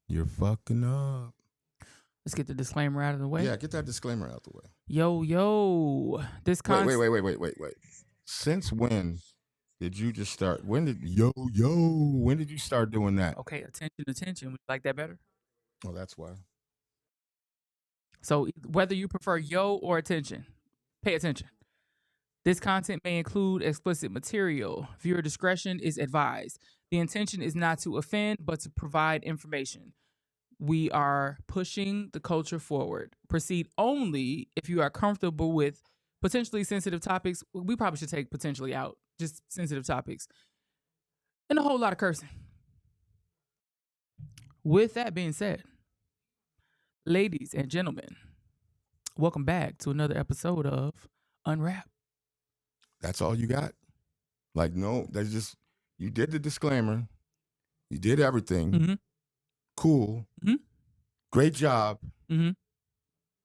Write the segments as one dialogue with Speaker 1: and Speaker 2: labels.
Speaker 1: You're fucking up.
Speaker 2: Let's get the disclaimer out of the way.
Speaker 1: Yeah, get that disclaimer out the way.
Speaker 2: Yo. This
Speaker 1: Wait. Since when did you just start? When did when did you start doing that?
Speaker 2: Okay, attention. Would you like that better?
Speaker 1: Oh, that's why.
Speaker 2: So whether you prefer yo or attention, pay attention. This content may include explicit material. Viewer discretion is advised. The intention is not to offend, but to provide information. We are pushing the culture forward. Proceed only if you are comfortable with potentially sensitive topics. We probably should take potentially out, just sensitive topics. And a whole lot of cursing. With that being said, ladies and gentlemen, welcome back to another episode of UNRAP.
Speaker 1: That's all you got? Like, no, that's just, you did the disclaimer. You did everything.
Speaker 2: Mm-hmm.
Speaker 1: Cool.
Speaker 2: Mm-hmm.
Speaker 1: Great job.
Speaker 2: Mm-hmm.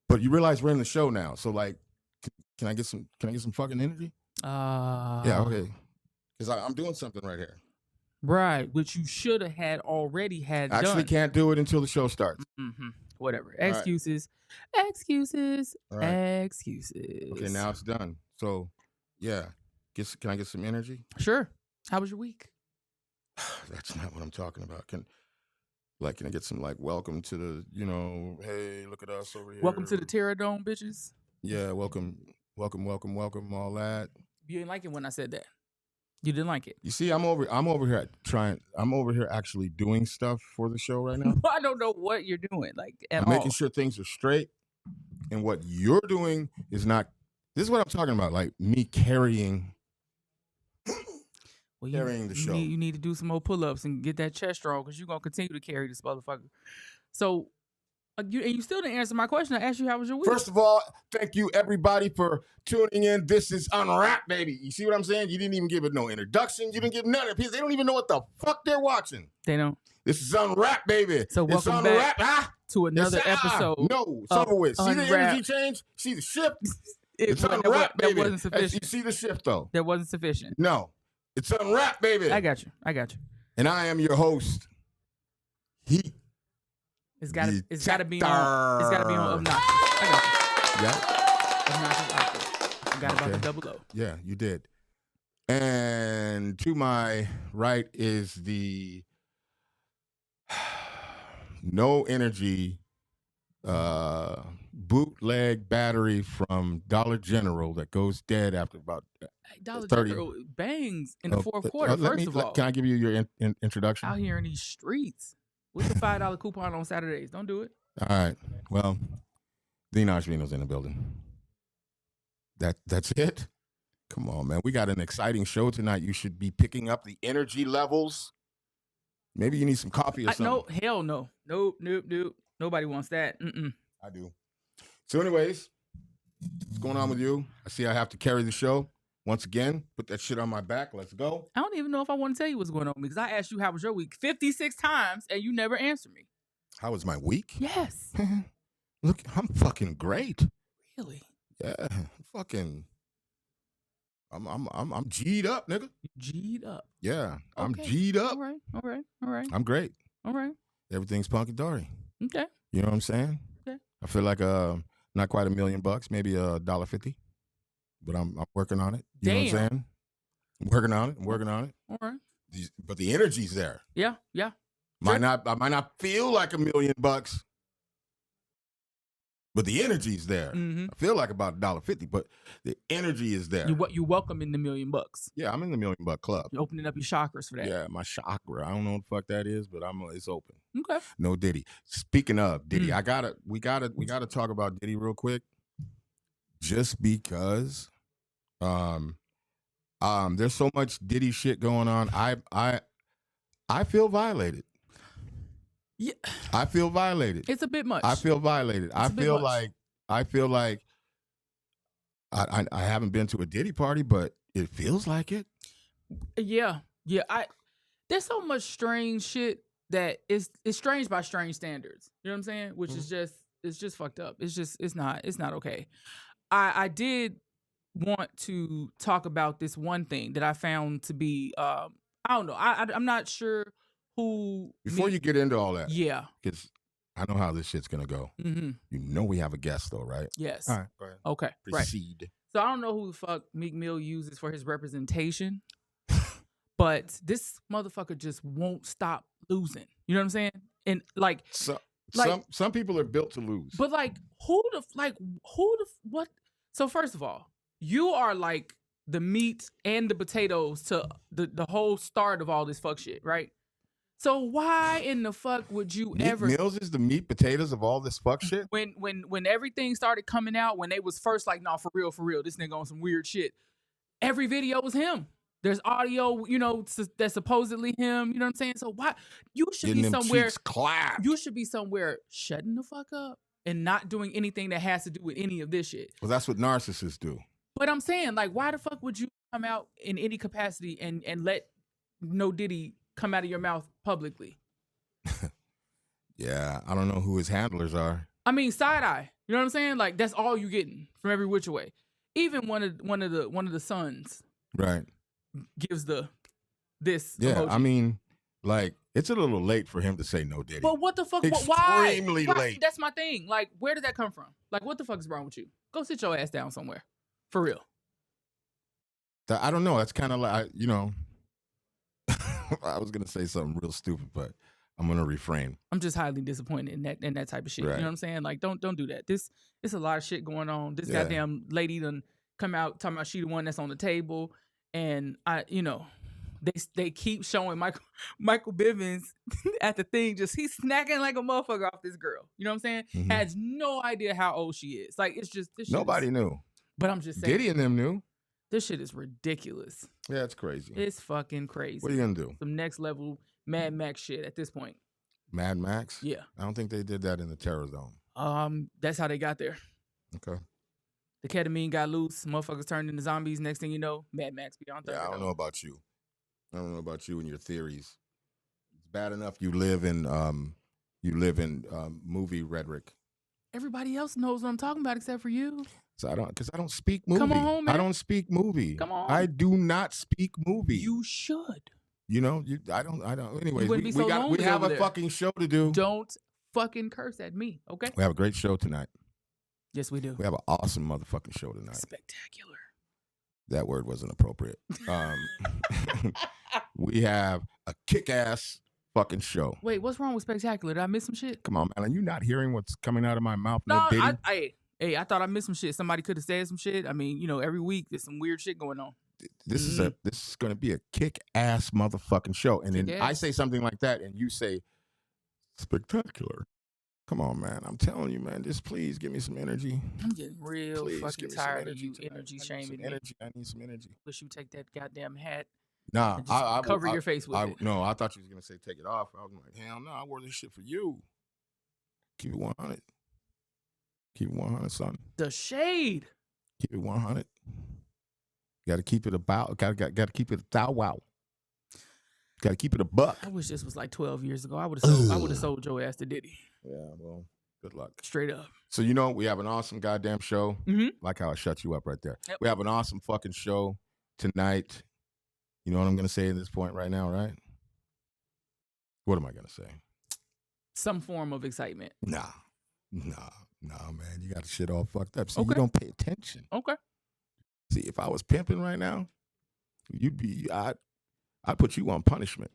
Speaker 1: But you realize we're in the show now. So, like, can I get some fucking energy? Yeah, okay. Because I'm doing something right here.
Speaker 2: Right, which you should have had already had done.
Speaker 1: Actually can't do it until the show starts.
Speaker 2: Mm-hmm. Whatever. Excuses.
Speaker 1: Right.
Speaker 2: Excuses.
Speaker 1: Okay, now it's done. So, yeah. Can I get some energy?
Speaker 2: Sure. How was your week?
Speaker 1: That's not what I'm talking about. Can I get some, like, welcome to the, hey, look at us over here.
Speaker 2: Welcome to the Terradome, bitches.
Speaker 1: Yeah, welcome, all that.
Speaker 2: You didn't like it when I said that. You didn't like it.
Speaker 1: You see, I'm over here actually doing stuff for the show right now.
Speaker 2: I don't know what you're doing, like, at
Speaker 1: I'm
Speaker 2: all.
Speaker 1: making sure things are straight. And what you're doing is not, this is what I'm talking about, like me carrying the show.
Speaker 2: You need to do some more pull-ups and get that chest strong because you're going to continue to carry this motherfucker. So, you still didn't answer my question. I asked you how was your week.
Speaker 1: First of all, thank you everybody for tuning in. This is UNRAP, baby. You see what I'm saying? You didn't even give it no introduction. You didn't give none of it. They don't even know what the fuck they're watching.
Speaker 2: They don't.
Speaker 1: This is UNRAP, baby.
Speaker 2: So welcome back to another episode.
Speaker 1: No, it's over with. See the energy change? See the shift? It's UNRAP, baby.
Speaker 2: That wasn't sufficient.
Speaker 1: You see the shift, though?
Speaker 2: That wasn't sufficient.
Speaker 1: No. It's UNRAP, baby.
Speaker 2: I got you.
Speaker 1: And I am your host.
Speaker 2: It's gotta be on. It's gotta be on obnoxious. I got you.
Speaker 1: Yeah.
Speaker 2: Obnoxious outfit. Forgot about the double O.
Speaker 1: Yeah, you did. And to my right is the no energy bootleg battery from Dollar General that goes dead after about
Speaker 2: Dollar
Speaker 1: 30.
Speaker 2: General bangs in the fourth quarter. First of all,
Speaker 1: can I give you your introduction?
Speaker 2: Out here in these streets with the $5 coupon on Saturdays. Don't do it.
Speaker 1: All right. Well, Dean Ashvino's in the building. That's it. Come on, man. We got an exciting show tonight. You should be picking up the energy levels. Maybe you need some coffee or something.
Speaker 2: No, hell no. Nope. Nobody wants that. Mm-mm.
Speaker 1: I do. So anyways, what's going on with you? I see I have to carry the show. Once again, put that shit on my back. Let's go.
Speaker 2: I don't even know if I want to tell you what's going on because I asked you how was your week 56 times and you never answered me.
Speaker 1: How was my week?
Speaker 2: Yes.
Speaker 1: Look, I'm fucking great.
Speaker 2: Really?
Speaker 1: Yeah, fucking. I'm G'd up, nigga.
Speaker 2: G'd up.
Speaker 1: Yeah, I'm
Speaker 2: Okay.
Speaker 1: G'd up.
Speaker 2: All right.
Speaker 1: I'm great.
Speaker 2: All right.
Speaker 1: Everything's punky dory.
Speaker 2: Okay.
Speaker 1: You know what I'm saying?
Speaker 2: Okay.
Speaker 1: I feel like not quite $1 million, maybe $1.50, but I'm working on it. You know what I'm saying? I'm working on it.
Speaker 2: All right.
Speaker 1: But the energy's there.
Speaker 2: Yeah.
Speaker 1: I might not feel like $1 million, but the energy's there.
Speaker 2: Mm-hmm.
Speaker 1: I feel like about $1.50, but the energy is there.
Speaker 2: You welcome in the $1 million.
Speaker 1: Yeah, I'm in the $1 million club.
Speaker 2: You're opening up your chakras for that.
Speaker 1: Yeah, my chakra. I don't know what the fuck that is, but it's open.
Speaker 2: Okay.
Speaker 1: No Diddy. Speaking of Diddy, we gotta talk about Diddy real quick. Just because there's so much Diddy shit going on. I feel violated.
Speaker 2: Yeah.
Speaker 1: I feel violated.
Speaker 2: It's a bit much.
Speaker 1: I feel violated. I feel like I haven't been to a Diddy party, but it feels like it.
Speaker 2: Yeah. There's so much strange shit that it's strange by strange standards. You know what I'm saying? Which is just fucked up. It's not okay. I did want to talk about this one thing that I found to be I don't know. I'm not sure who.
Speaker 1: Before you get into all that,
Speaker 2: yeah,
Speaker 1: because I know how this shit's gonna go.
Speaker 2: Mm-hmm.
Speaker 1: You know we have a guest though, right?
Speaker 2: Yes.
Speaker 1: All right. Go ahead.
Speaker 2: Okay.
Speaker 1: Proceed.
Speaker 2: Right. So I don't know who the fuck Meek Mill uses for his representation, but this motherfucker just won't stop losing. You know what I'm saying? And
Speaker 1: some people are built to lose.
Speaker 2: But who the what? So first of all, you are like the meat and the potatoes to the whole start of all this fuck shit, right? So why in the fuck would you ever?
Speaker 1: Meek Mills is the meat potatoes of all this fuck shit.
Speaker 2: When everything started coming out, when they was first like, no, for real, this nigga on some weird shit. Every video was him. There's audio, that's supposedly him. You know what I'm saying? So why you should
Speaker 1: Getting
Speaker 2: be
Speaker 1: them
Speaker 2: somewhere?
Speaker 1: cheeks clapped.
Speaker 2: You should be somewhere shutting the fuck up and not doing anything that has to do with any of this shit.
Speaker 1: Well, that's what narcissists do.
Speaker 2: But I'm saying, why the fuck would you come out in any capacity and let no Diddy come out of your mouth publicly?
Speaker 1: Yeah, I don't know who his handlers are.
Speaker 2: I mean, side eye. You know what I'm saying? That's all you getting from every which way. Even one of the sons,
Speaker 1: right,
Speaker 2: gives this.
Speaker 1: Yeah,
Speaker 2: emoji.
Speaker 1: I mean, it's a little late for him to say no Diddy.
Speaker 2: But what the fuck?
Speaker 1: Extremely
Speaker 2: why?
Speaker 1: late.
Speaker 2: That's my thing. Where did that come from? What the fuck is wrong with you? Go sit your ass down somewhere, for real.
Speaker 1: I don't know. That's kind of like, I was gonna say something real stupid, but I'm gonna refrain.
Speaker 2: I'm just highly disappointed in that type of shit.
Speaker 1: Right.
Speaker 2: You know what I'm saying? Don't do that. It's a lot of shit going on. This goddamn lady done come out talking about she the one that's on the table, and they keep showing Michael Bivins at the thing, he's snacking like a motherfucker off this girl. You know what I'm saying?
Speaker 1: Mm-hmm.
Speaker 2: Has no idea how old she is. It's just this shit
Speaker 1: nobody knew.
Speaker 2: But I'm just saying,
Speaker 1: Diddy and them knew.
Speaker 2: This shit is ridiculous.
Speaker 1: Yeah, it's crazy.
Speaker 2: It's fucking crazy.
Speaker 1: What are you gonna do?
Speaker 2: Some next level Mad Max shit at this point.
Speaker 1: Mad Max?
Speaker 2: Yeah.
Speaker 1: I don't think they did that in the Terror Zone.
Speaker 2: That's how they got there.
Speaker 1: Okay.
Speaker 2: The ketamine got loose. Motherfuckers turned into zombies. Next thing you know, Mad Max beyond.
Speaker 1: Yeah, I don't know about you. I don't know about you and your theories. It's bad enough you live in movie rhetoric.
Speaker 2: Everybody else knows what I'm talking about except for you.
Speaker 1: So I don't speak movie.
Speaker 2: Come on, man.
Speaker 1: I don't speak movie.
Speaker 2: Come on.
Speaker 1: I do not speak movie.
Speaker 2: You should.
Speaker 1: I don't. Anyways, we have a fucking show to do.
Speaker 2: Don't fucking curse at me, okay?
Speaker 1: We have a great show tonight.
Speaker 2: Yes, we do.
Speaker 1: We have an awesome motherfucking show tonight.
Speaker 2: Spectacular.
Speaker 1: That word wasn't appropriate. We have a kick-ass fucking show.
Speaker 2: Wait, what's wrong with spectacular? Did I miss some shit?
Speaker 1: Come on, man. Are you not hearing what's coming out of my mouth?
Speaker 2: No, I thought I missed some shit. Somebody could have said some shit. I mean, every week there's some weird shit going on.
Speaker 1: This is going to be a kick-ass motherfucking show. And then I say something like that, and you say, spectacular. Come on, man. I'm telling you, man. Just please give me some energy.
Speaker 2: I'm getting real fucking tired of you energy shaming me.
Speaker 1: I need some energy.
Speaker 2: Wish you take that goddamn hat.
Speaker 1: Nah,
Speaker 2: I cover your face with it.
Speaker 1: No, I thought you was going to say take it off. I was like, hell no, I wore this shit for you. Keep it 100. Keep it 100, son.
Speaker 2: The shade.
Speaker 1: Keep it 100. Got to keep it about. Got to keep it thou wow. Got to keep it a buck.
Speaker 2: I wish this was like 12 years ago. I would have sold your ass to Diddy.
Speaker 1: Yeah, well, good luck.
Speaker 2: Straight up.
Speaker 1: So we have an awesome goddamn show. Like how I shut you up right there. Yep. We have an awesome fucking show tonight. You know what I'm gonna say at this point right now, right? What am I gonna say?
Speaker 2: Some form of excitement.
Speaker 1: Nah, man. You got the shit all fucked up. See, you don't pay attention.
Speaker 2: Okay.
Speaker 1: See, if I was pimping right now, I'd put you on punishment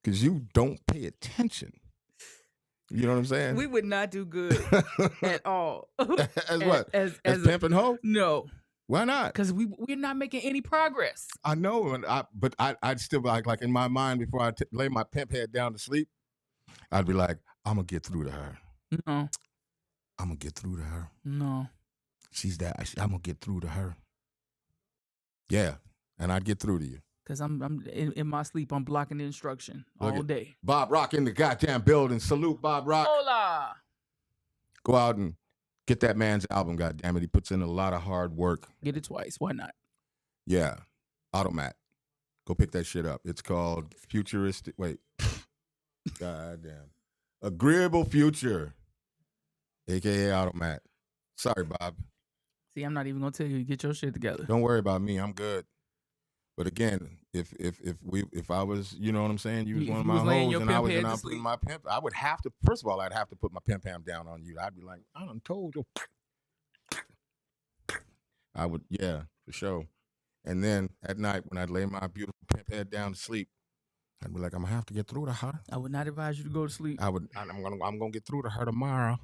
Speaker 1: because you don't pay attention. You know what I'm saying?
Speaker 2: We would not do good at all.
Speaker 1: As what? As pimping hoe?
Speaker 2: No.
Speaker 1: Why not?
Speaker 2: Because we're not making any progress.
Speaker 1: I know, but I'd still be like in my mind before I lay my pimp head down to sleep, I'd be like, I'm gonna get through to her.
Speaker 2: No.
Speaker 1: I'm gonna get through to her.
Speaker 2: No.
Speaker 1: I'm gonna get through to her. Yeah, and I'd get through to you.
Speaker 2: Because I'm in my sleep, I'm blocking the instruction all day.
Speaker 1: Bob Rock in the goddamn building. Salute, Bob Rock.
Speaker 2: Hola.
Speaker 1: Go out and get that man's album, goddammit. He puts in a lot of hard work.
Speaker 2: Get it twice. Why not?
Speaker 1: Yeah. Automat. Go pick that shit up. It's called Futuristic. Wait. Goddamn. Agreeable Future. AKA Automat. Sorry, Bob.
Speaker 2: See, I'm not even going to tell you. Get your shit together.
Speaker 1: Don't worry about me. I'm good. But again, if I was, you know what I'm saying, you was one of my hoes and I was putting my pimp, I would have to, first of all, I'd have to put my pimp ham down on you. I'd be like, I done told you. I would, yeah, for sure. And then at night when I'd lay my beautiful pimp head down to sleep, I'd be like, I'm gonna have to get through to her.
Speaker 2: I would not advise you to go to sleep.
Speaker 1: I'm gonna get through to her tomorrow.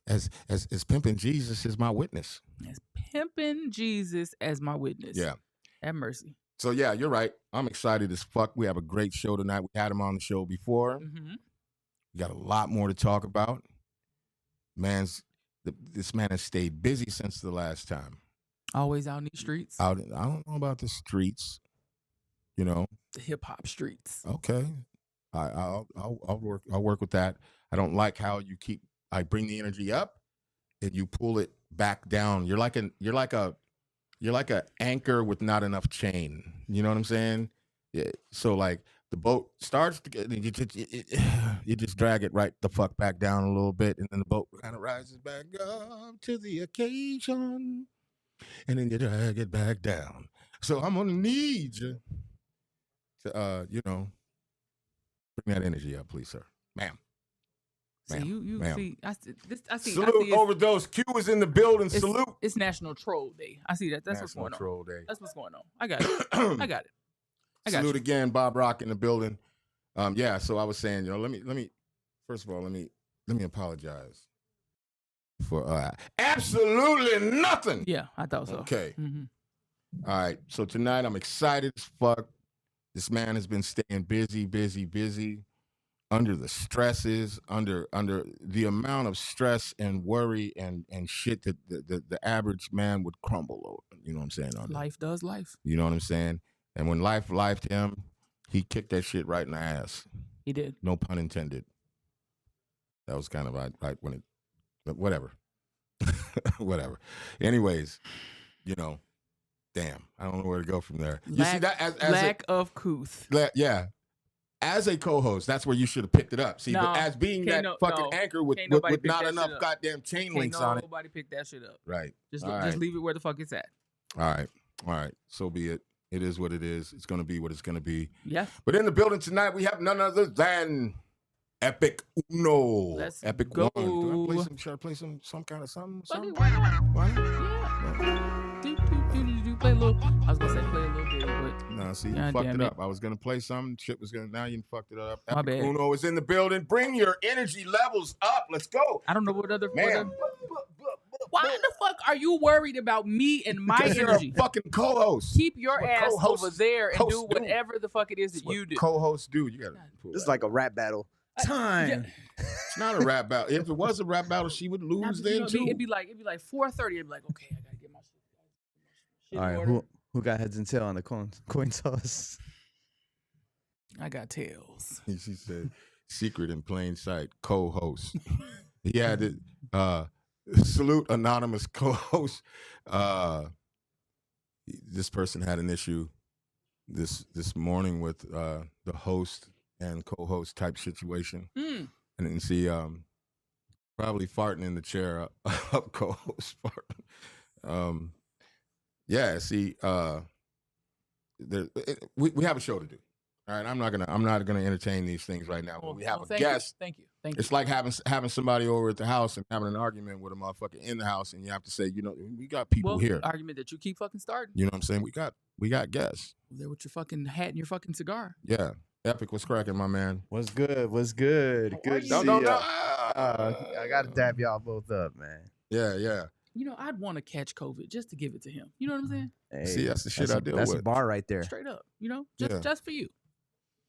Speaker 1: As pimping Jesus is my witness.
Speaker 2: As pimping Jesus as my witness.
Speaker 1: Yeah.
Speaker 2: Have mercy.
Speaker 1: So, yeah, you're right. I'm excited as fuck. We have a great show tonight. We had him on the show before.
Speaker 2: Mm-hmm.
Speaker 1: We got a lot more to talk about. This man has stayed busy since the last time.
Speaker 2: Always out in these streets?
Speaker 1: I don't know about the streets, you know.
Speaker 2: The hip-hop streets.
Speaker 1: Okay. I'll work with that. I don't like how I bring the energy up and you pull it back down. You're like a anchor with not enough chain. You know what I'm saying? Yeah. So like the boat starts to get, you just drag it right the fuck back down a little bit, and then the boat kind of rises back up to the occasion, and then you drag it back down. So I'm gonna need you to bring that energy up, please, sir, ma'am.
Speaker 2: So you see, I see.
Speaker 1: Salute, overdose. Q is in the building. Salute.
Speaker 2: It's National Troll Day. I see that. That's what's going on.
Speaker 1: Troll Day.
Speaker 2: That's what's going on. I got it. I got it.
Speaker 1: Salute again, Bob Rock in the building. Yeah. So I was saying, let me first of all, let me apologize for absolutely nothing.
Speaker 2: Yeah, I thought so.
Speaker 1: Okay.
Speaker 2: Mm-hmm.
Speaker 1: All right. So tonight I'm excited as fuck. This man has been staying busy. Under the stresses, under the amount of stress and worry and shit that the average man would crumble over. You know what I'm saying?
Speaker 2: Life does life.
Speaker 1: You know what I'm saying? And when life lifed him, he kicked that shit right in the ass.
Speaker 2: He did.
Speaker 1: No pun intended. That was kind of right when but whatever. Whatever. Anyways, damn, I don't know where to go from there. You see that as
Speaker 2: lack of couth.
Speaker 1: Yeah. As a co-host, that's where you should have picked it up. See, but as being that fucking anchor with not enough goddamn chain links on it.
Speaker 2: Nobody pick that shit up.
Speaker 1: Right.
Speaker 2: Just leave it where the fuck it's at.
Speaker 1: All right. So be it. It is what it is. It's going to be what it's going to be.
Speaker 2: Yeah.
Speaker 1: But in the building tonight, we have none other than EPIK Uno.
Speaker 2: Let's
Speaker 1: EPIK
Speaker 2: go.
Speaker 1: 1. Should I play some kind of something?
Speaker 2: Why not? Yeah. Play a little. I was gonna say play a little bit, but
Speaker 1: no. See, you fucked it up. I was gonna play something. Shit was gonna. Now you fucked it up.
Speaker 2: My bad.
Speaker 1: Uno is in the building. Bring your energy levels up. Let's go.
Speaker 2: I don't know what other.
Speaker 1: Man.
Speaker 2: Why the fuck are you worried about me and my
Speaker 1: because
Speaker 2: energy?
Speaker 1: You're a fucking co-host.
Speaker 2: Keep your ass over there and do whatever the fuck it is that you do.
Speaker 1: Co-hosts do. You gotta.
Speaker 3: This is like a rap battle. Time.
Speaker 1: Yeah. It's not a rap battle. If it was a rap battle, she would lose then too.
Speaker 2: It'd be like 4:30. It'd be like, okay, I gotta get my shit.
Speaker 3: All right, who got heads and tail on the coin toss?
Speaker 2: I got tails.
Speaker 1: She said, "Secret in plain sight." Co-host. He had to salute anonymous co-host. this person had an issue this morning with the host and co-host type situation,
Speaker 2: Mm.
Speaker 1: and then see probably farting in the chair up co-host farting. Yeah, see, we have a show to do. All right, I'm not gonna entertain these things right now. When we have a guest,
Speaker 2: Thank you.
Speaker 1: it's like having somebody over at the house and having an argument with a motherfucker in the house, and you have to say, we got people here.
Speaker 2: Argument that you keep fucking starting.
Speaker 1: You know what I'm saying? We got guests.
Speaker 2: There with your fucking hat and your fucking cigar.
Speaker 1: Yeah, Epic was cracking, my man.
Speaker 3: What's good? What's good?
Speaker 2: How are
Speaker 3: Good
Speaker 2: you?
Speaker 3: to see
Speaker 1: No.
Speaker 3: ya. I gotta dab y'all both up, man.
Speaker 1: Yeah.
Speaker 2: I'd want to catch COVID just to give it to him. You know what I'm saying?
Speaker 3: Hey,
Speaker 1: See, that's the shit I deal
Speaker 3: That's
Speaker 1: with.
Speaker 3: a bar right there.
Speaker 2: Straight up.
Speaker 1: Yeah.
Speaker 2: Just for you.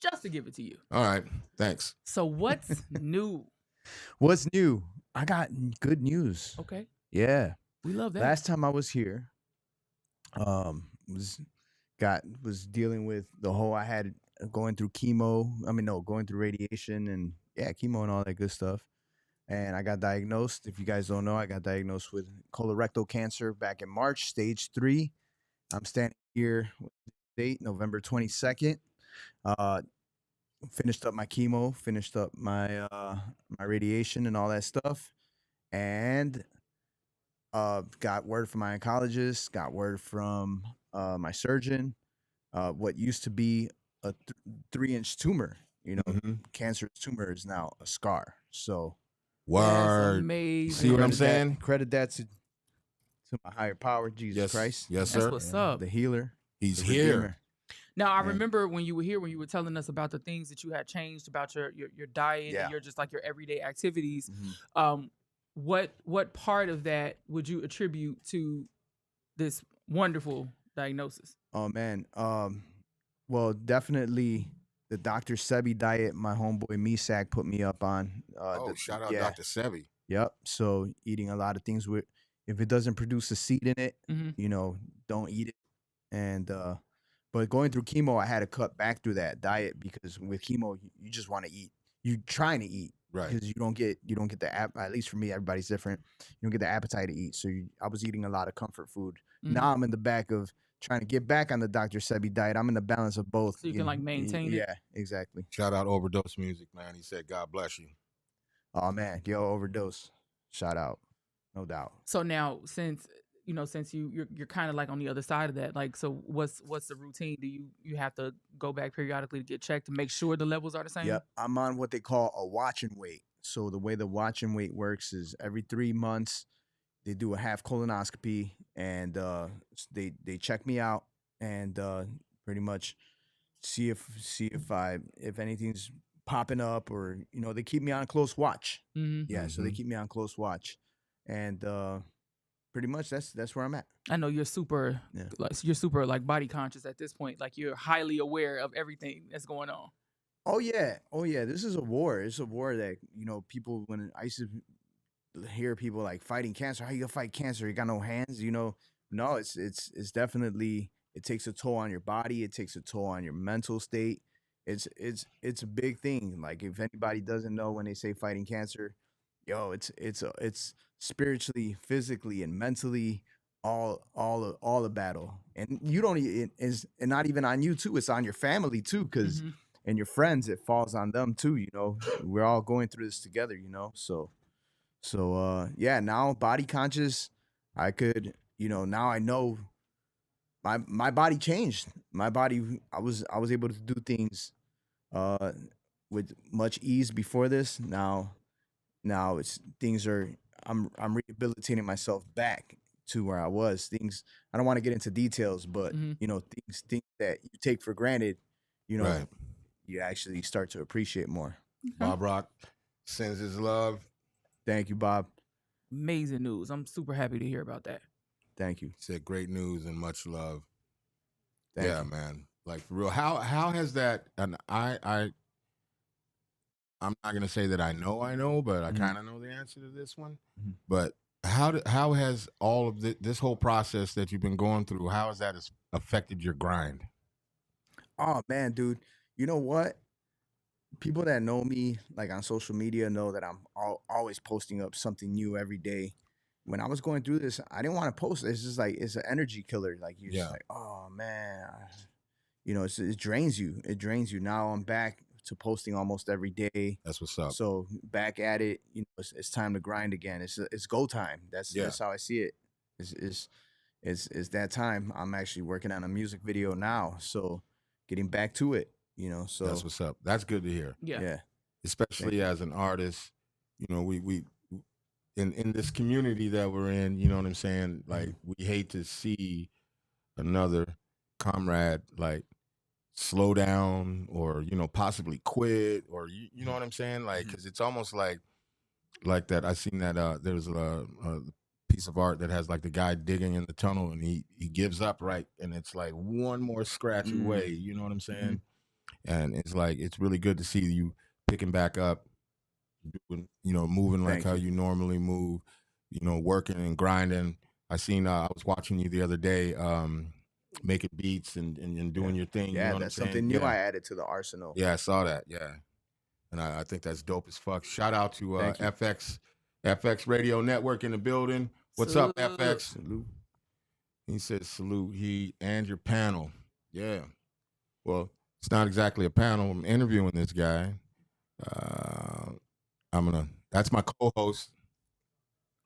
Speaker 2: Just to give it to you.
Speaker 1: All right, thanks.
Speaker 2: So what's new?
Speaker 3: What's new? I got good news.
Speaker 2: Okay.
Speaker 3: Yeah.
Speaker 2: We love that.
Speaker 3: Last time I was here, was dealing with the whole I had going through going through radiation and chemo and all that good stuff. And I got diagnosed. If you guys don't know, I got diagnosed with colorectal cancer back in March, stage 3. I'm standing here with the date, November 22nd. Finished up my chemo, finished up my my radiation and all that stuff, and got word from my oncologist, got word from my surgeon. What used to be a 3-inch tumor, cancerous tumor, is now a scar. So,
Speaker 1: Word.
Speaker 2: Amazing.
Speaker 1: See what I'm saying?
Speaker 3: Credit that to my higher power, Jesus Christ.
Speaker 1: Yes,
Speaker 2: That's
Speaker 1: sir.
Speaker 2: what's up.
Speaker 3: The healer.
Speaker 1: He's
Speaker 3: the
Speaker 1: here.
Speaker 3: Redeemer.
Speaker 2: Now I
Speaker 3: Yeah.
Speaker 2: remember when you were here, when you were telling us about the things that you had changed about your diet
Speaker 3: Yeah.
Speaker 2: and your just like your everyday activities.
Speaker 3: Mhm.
Speaker 2: What part of that would you attribute to this wonderful diagnosis?
Speaker 3: Oh man. Well, definitely the Dr. Sebi diet my homeboy Misak put me up on.
Speaker 1: Shout out Dr. Sebi.
Speaker 3: Yep. So eating a lot of things with, if it doesn't produce a seed in it,
Speaker 2: Mhm.
Speaker 3: don't eat it. And but going through chemo, I had to cut back through that diet because with chemo, you just want to eat. You're trying to eat,
Speaker 1: Right.
Speaker 3: Because you don't get the at least for me, everybody's different. You don't get the appetite to eat. So I was eating a lot of comfort food.
Speaker 2: Mhm.
Speaker 3: Now I'm in the back of trying to get back on the Dr. Sebi diet. I'm in the balance of both.
Speaker 2: So you can, like, maintain it?
Speaker 3: Yeah, exactly.
Speaker 1: Shout out Overdose Music, man. He said, God bless you.
Speaker 3: Oh man, yo, Overdose. Shout out, no doubt.
Speaker 2: So now since you're kind of like on the other side of that, like, so what's the routine? Do you have to go back periodically to get checked to make sure the levels are the same?
Speaker 3: Yep, I'm on what they call a watch and wait. So the way the watch and wait works is every 3 months they do a half colonoscopy and they check me out and pretty much see if anything's popping up, or they keep me on close watch.
Speaker 2: Mm-hmm.
Speaker 3: Yeah, so they keep me on close watch, and pretty much that's where I'm at.
Speaker 2: I know you're super like body conscious at this point. Like you're highly aware of everything that's going on.
Speaker 3: Oh yeah. This is a war. It's a war that people, when I used to hear people like fighting cancer. How you gonna fight cancer? You got no hands. No. It's definitely, it takes a toll on your body. It takes a toll on your mental state. It's a big thing. Like if anybody doesn't know, when they say fighting cancer, it's spiritually, physically, and mentally all a battle. And you don't. It's and not even on you too. It's on your family too, because.
Speaker 2: Mhm.
Speaker 3: And your friends, it falls on them too. We're all going through this together. So now body conscious. I could, now I know my body changed. My body, I was able to do things with much ease before this. Now it's things are, I'm rehabilitating myself back to where I was. Things, I don't want to get into details, but
Speaker 2: Mhm.
Speaker 3: Things that you take for granted,
Speaker 1: Right.
Speaker 3: you actually start to appreciate more.
Speaker 1: Bob Rock sends his love.
Speaker 3: Thank you, Bob.
Speaker 2: Amazing news. I'm super happy to hear about that.
Speaker 3: Thank you.
Speaker 1: He said great news and much love.
Speaker 3: Thank
Speaker 1: yeah,
Speaker 3: you.
Speaker 1: man. Like for real. How has that, and I'm not gonna say that I know, but I
Speaker 3: Mhm.
Speaker 1: kind of know the answer to this one.
Speaker 3: Mhm.
Speaker 1: But how has all of this whole process that you've been going through, how has that affected your grind?
Speaker 3: Oh man, dude. You know what? People that know me, like on social media, know that I'm always posting up something new every day. when I was going through this, I didn't want to post. It's just like it's an energy killer. Like you're
Speaker 1: Yeah.
Speaker 3: just like, oh man, you know, it drains you. It drains you. Now I'm back to posting almost every day.
Speaker 1: That's what's up.
Speaker 3: So back at it. You know, it's time to grind again. It's go time.
Speaker 1: Yeah.
Speaker 3: That's how I see it. It's that time. I'm actually working on a music video now. So getting back to it. You know, so
Speaker 1: That's what's up. That's good to hear.
Speaker 2: Yeah.
Speaker 3: yeah.
Speaker 1: Especially as an artist, you know, we in this community that we're in, you know what I'm saying? Like we hate to see another comrade like slow down or, you know, possibly quit or you know what I'm saying? Like cuz it's almost like that. I seen that there's a piece of art that has like the guy digging in the tunnel and he gives up, right? And it's like one more scratch away, you know what I'm saying? And it's like it's really good to see you picking back up, doing, you know, moving like
Speaker 3: Thank
Speaker 1: how
Speaker 3: you.
Speaker 1: you normally move, you know, working and grinding. I seen I was watching you the other day, making beats and doing your thing.
Speaker 3: Yeah,
Speaker 1: you know what I'm
Speaker 3: that's
Speaker 1: saying?
Speaker 3: something new
Speaker 1: Yeah.
Speaker 3: I added to the arsenal.
Speaker 1: Yeah, I saw that. Yeah, and I think that's dope as fuck. Shout out to
Speaker 3: Thank you.
Speaker 1: FX Radio Network in the building. What's up,
Speaker 2: Salute.
Speaker 1: FX?
Speaker 3: Salute.
Speaker 1: He says salute. He and your panel. Yeah. Well, it's not exactly a panel. I'm interviewing this guy. That's my co-host.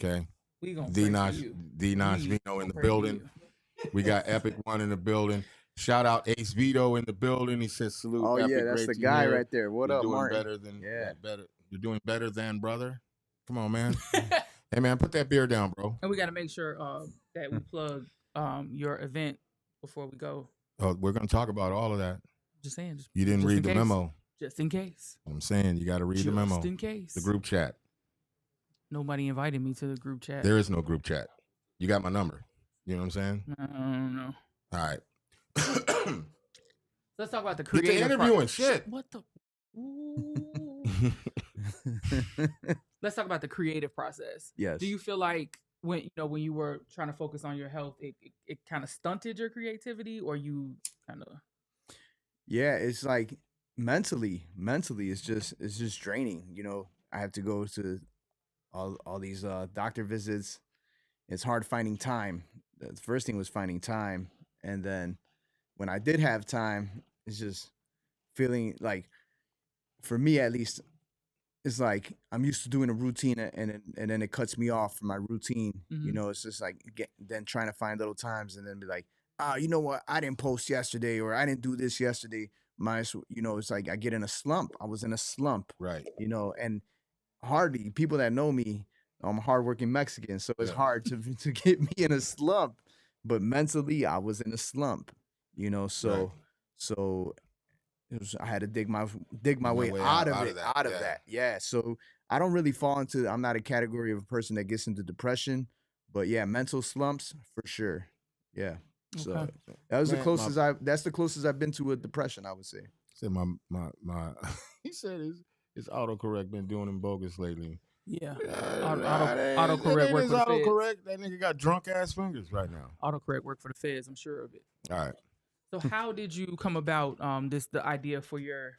Speaker 1: Okay.
Speaker 2: We gonna
Speaker 1: The
Speaker 2: pray for you.
Speaker 1: Naj
Speaker 2: We
Speaker 1: Vino
Speaker 2: gonna
Speaker 1: in the
Speaker 2: pray for
Speaker 1: building.
Speaker 2: you.
Speaker 1: We got Epic One in the building. Shout out Ace Vito in the building. He says salute.
Speaker 3: Oh
Speaker 1: Epic,
Speaker 3: yeah, that's
Speaker 1: great
Speaker 3: the
Speaker 1: to
Speaker 3: guy
Speaker 1: hear.
Speaker 3: right there. What
Speaker 1: You're
Speaker 3: up,
Speaker 1: doing
Speaker 3: Martin?
Speaker 1: better than
Speaker 3: Yeah.
Speaker 1: better. You're doing better than brother. Come on, man. Hey man, put that beer down, bro.
Speaker 2: And we got to make sure that we plug your event before we go.
Speaker 1: Oh, we're gonna talk about all of that.
Speaker 2: Just saying.
Speaker 1: You didn't
Speaker 2: just
Speaker 1: read
Speaker 2: in
Speaker 1: the
Speaker 2: case.
Speaker 1: memo.
Speaker 2: Just in case.
Speaker 1: I'm saying you got to read the memo.
Speaker 2: Just in case.
Speaker 1: The group chat.
Speaker 2: Nobody invited me to the group chat.
Speaker 1: There is no group chat. You got my number. You know what I'm saying?
Speaker 2: I don't know.
Speaker 1: All right.
Speaker 2: Let's talk about the
Speaker 1: Get
Speaker 2: creative.
Speaker 1: to interviewing. Shit.
Speaker 2: What the? Ooh. Let's talk about the creative process.
Speaker 3: Yes.
Speaker 2: Do you feel like when you were trying to focus on your health, it kind of stunted your creativity, or you kind of?
Speaker 3: Yeah, it's like mentally it's just draining. You know, I have to go to all these doctor visits. It's hard finding time. The first thing was finding time, and then when I did have time, it's just feeling like, for me at least, it's like I'm used to doing a routine, and then it cuts me off from my routine. You
Speaker 2: Mhm.
Speaker 3: know, it's just like then trying to find little times, and then be like, you know what, I didn't post yesterday, or I didn't do this yesterday. You know, it's like I get in a slump. I was in a slump,
Speaker 1: Right.
Speaker 3: you know, and hardly people that know me, I'm a hardworking Mexican, so it's
Speaker 1: Yeah.
Speaker 3: hard to get me in a slump. But mentally, I was in a slump, you know. So I had to dig my way out of that. Yeah. So I don't really fall into. I'm not a category of a person that gets into depression, but yeah, mental slumps for sure. Yeah. So
Speaker 2: Okay.
Speaker 3: that was the
Speaker 1: Man,
Speaker 3: closest that's the closest I've been to a depression, I would say.
Speaker 1: Said my he said his autocorrect been doing him bogus lately.
Speaker 2: Yeah.
Speaker 1: Autocorrect
Speaker 2: work for the feds.
Speaker 1: autocorrect. That nigga got drunk ass fingers right now.
Speaker 2: Autocorrect work for the feds. I'm sure of it.
Speaker 1: All right.
Speaker 2: So how did you come about the idea for your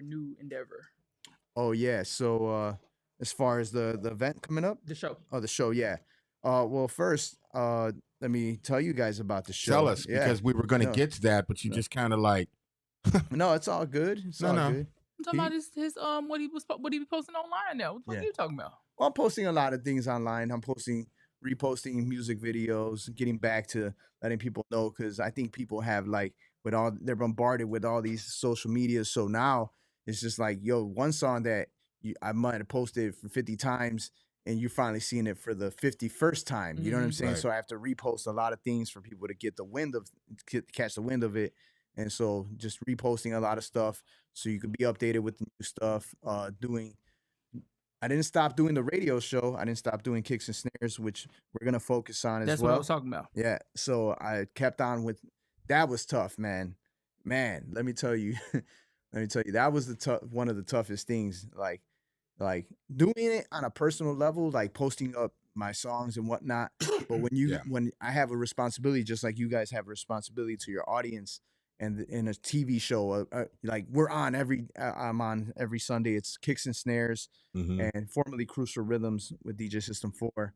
Speaker 2: new endeavor?
Speaker 3: Oh yeah. So as far as the event coming up,
Speaker 2: The show.
Speaker 3: oh the show, yeah. Well, first, let me tell you guys about the show.
Speaker 1: Tell us,
Speaker 3: Yeah.
Speaker 1: because we were gonna
Speaker 3: No.
Speaker 1: get to that, but you just kind of like
Speaker 3: No, it's all good. It's
Speaker 1: No,
Speaker 3: all
Speaker 1: no.
Speaker 3: good.
Speaker 2: I'm talking about his what he be posting online now. What the fuck
Speaker 3: Yeah.
Speaker 2: are you talking about?
Speaker 3: Well, I'm posting a lot of things online. I'm reposting music videos, getting back to letting people know, because I think people have they're bombarded with all these social media. So now it's just like, yo, one song that I might have posted for 50 times, and you're finally seeing it for the 51st time. You know what I'm saying?
Speaker 1: Right.
Speaker 3: So I have to repost a lot of things for people to catch the wind of it. And so just reposting a lot of stuff so you can be updated with the new stuff. I didn't stop doing the radio show. I didn't stop doing kicks and snares, which we're gonna focus on as
Speaker 2: That's
Speaker 3: well.
Speaker 2: what I was talking about.
Speaker 3: Yeah. So I kept on with that. Was tough, man. Let me tell you, that was one of the toughest things. Like doing it on a personal level, like posting up my songs and whatnot. But when I have a responsibility, just like you guys have a responsibility to your audience, and in a TV show, like I'm on every Sunday. It's Kicks and Snares,
Speaker 1: Mhm.
Speaker 3: and formerly Crucial Rhythms with DJ System 4.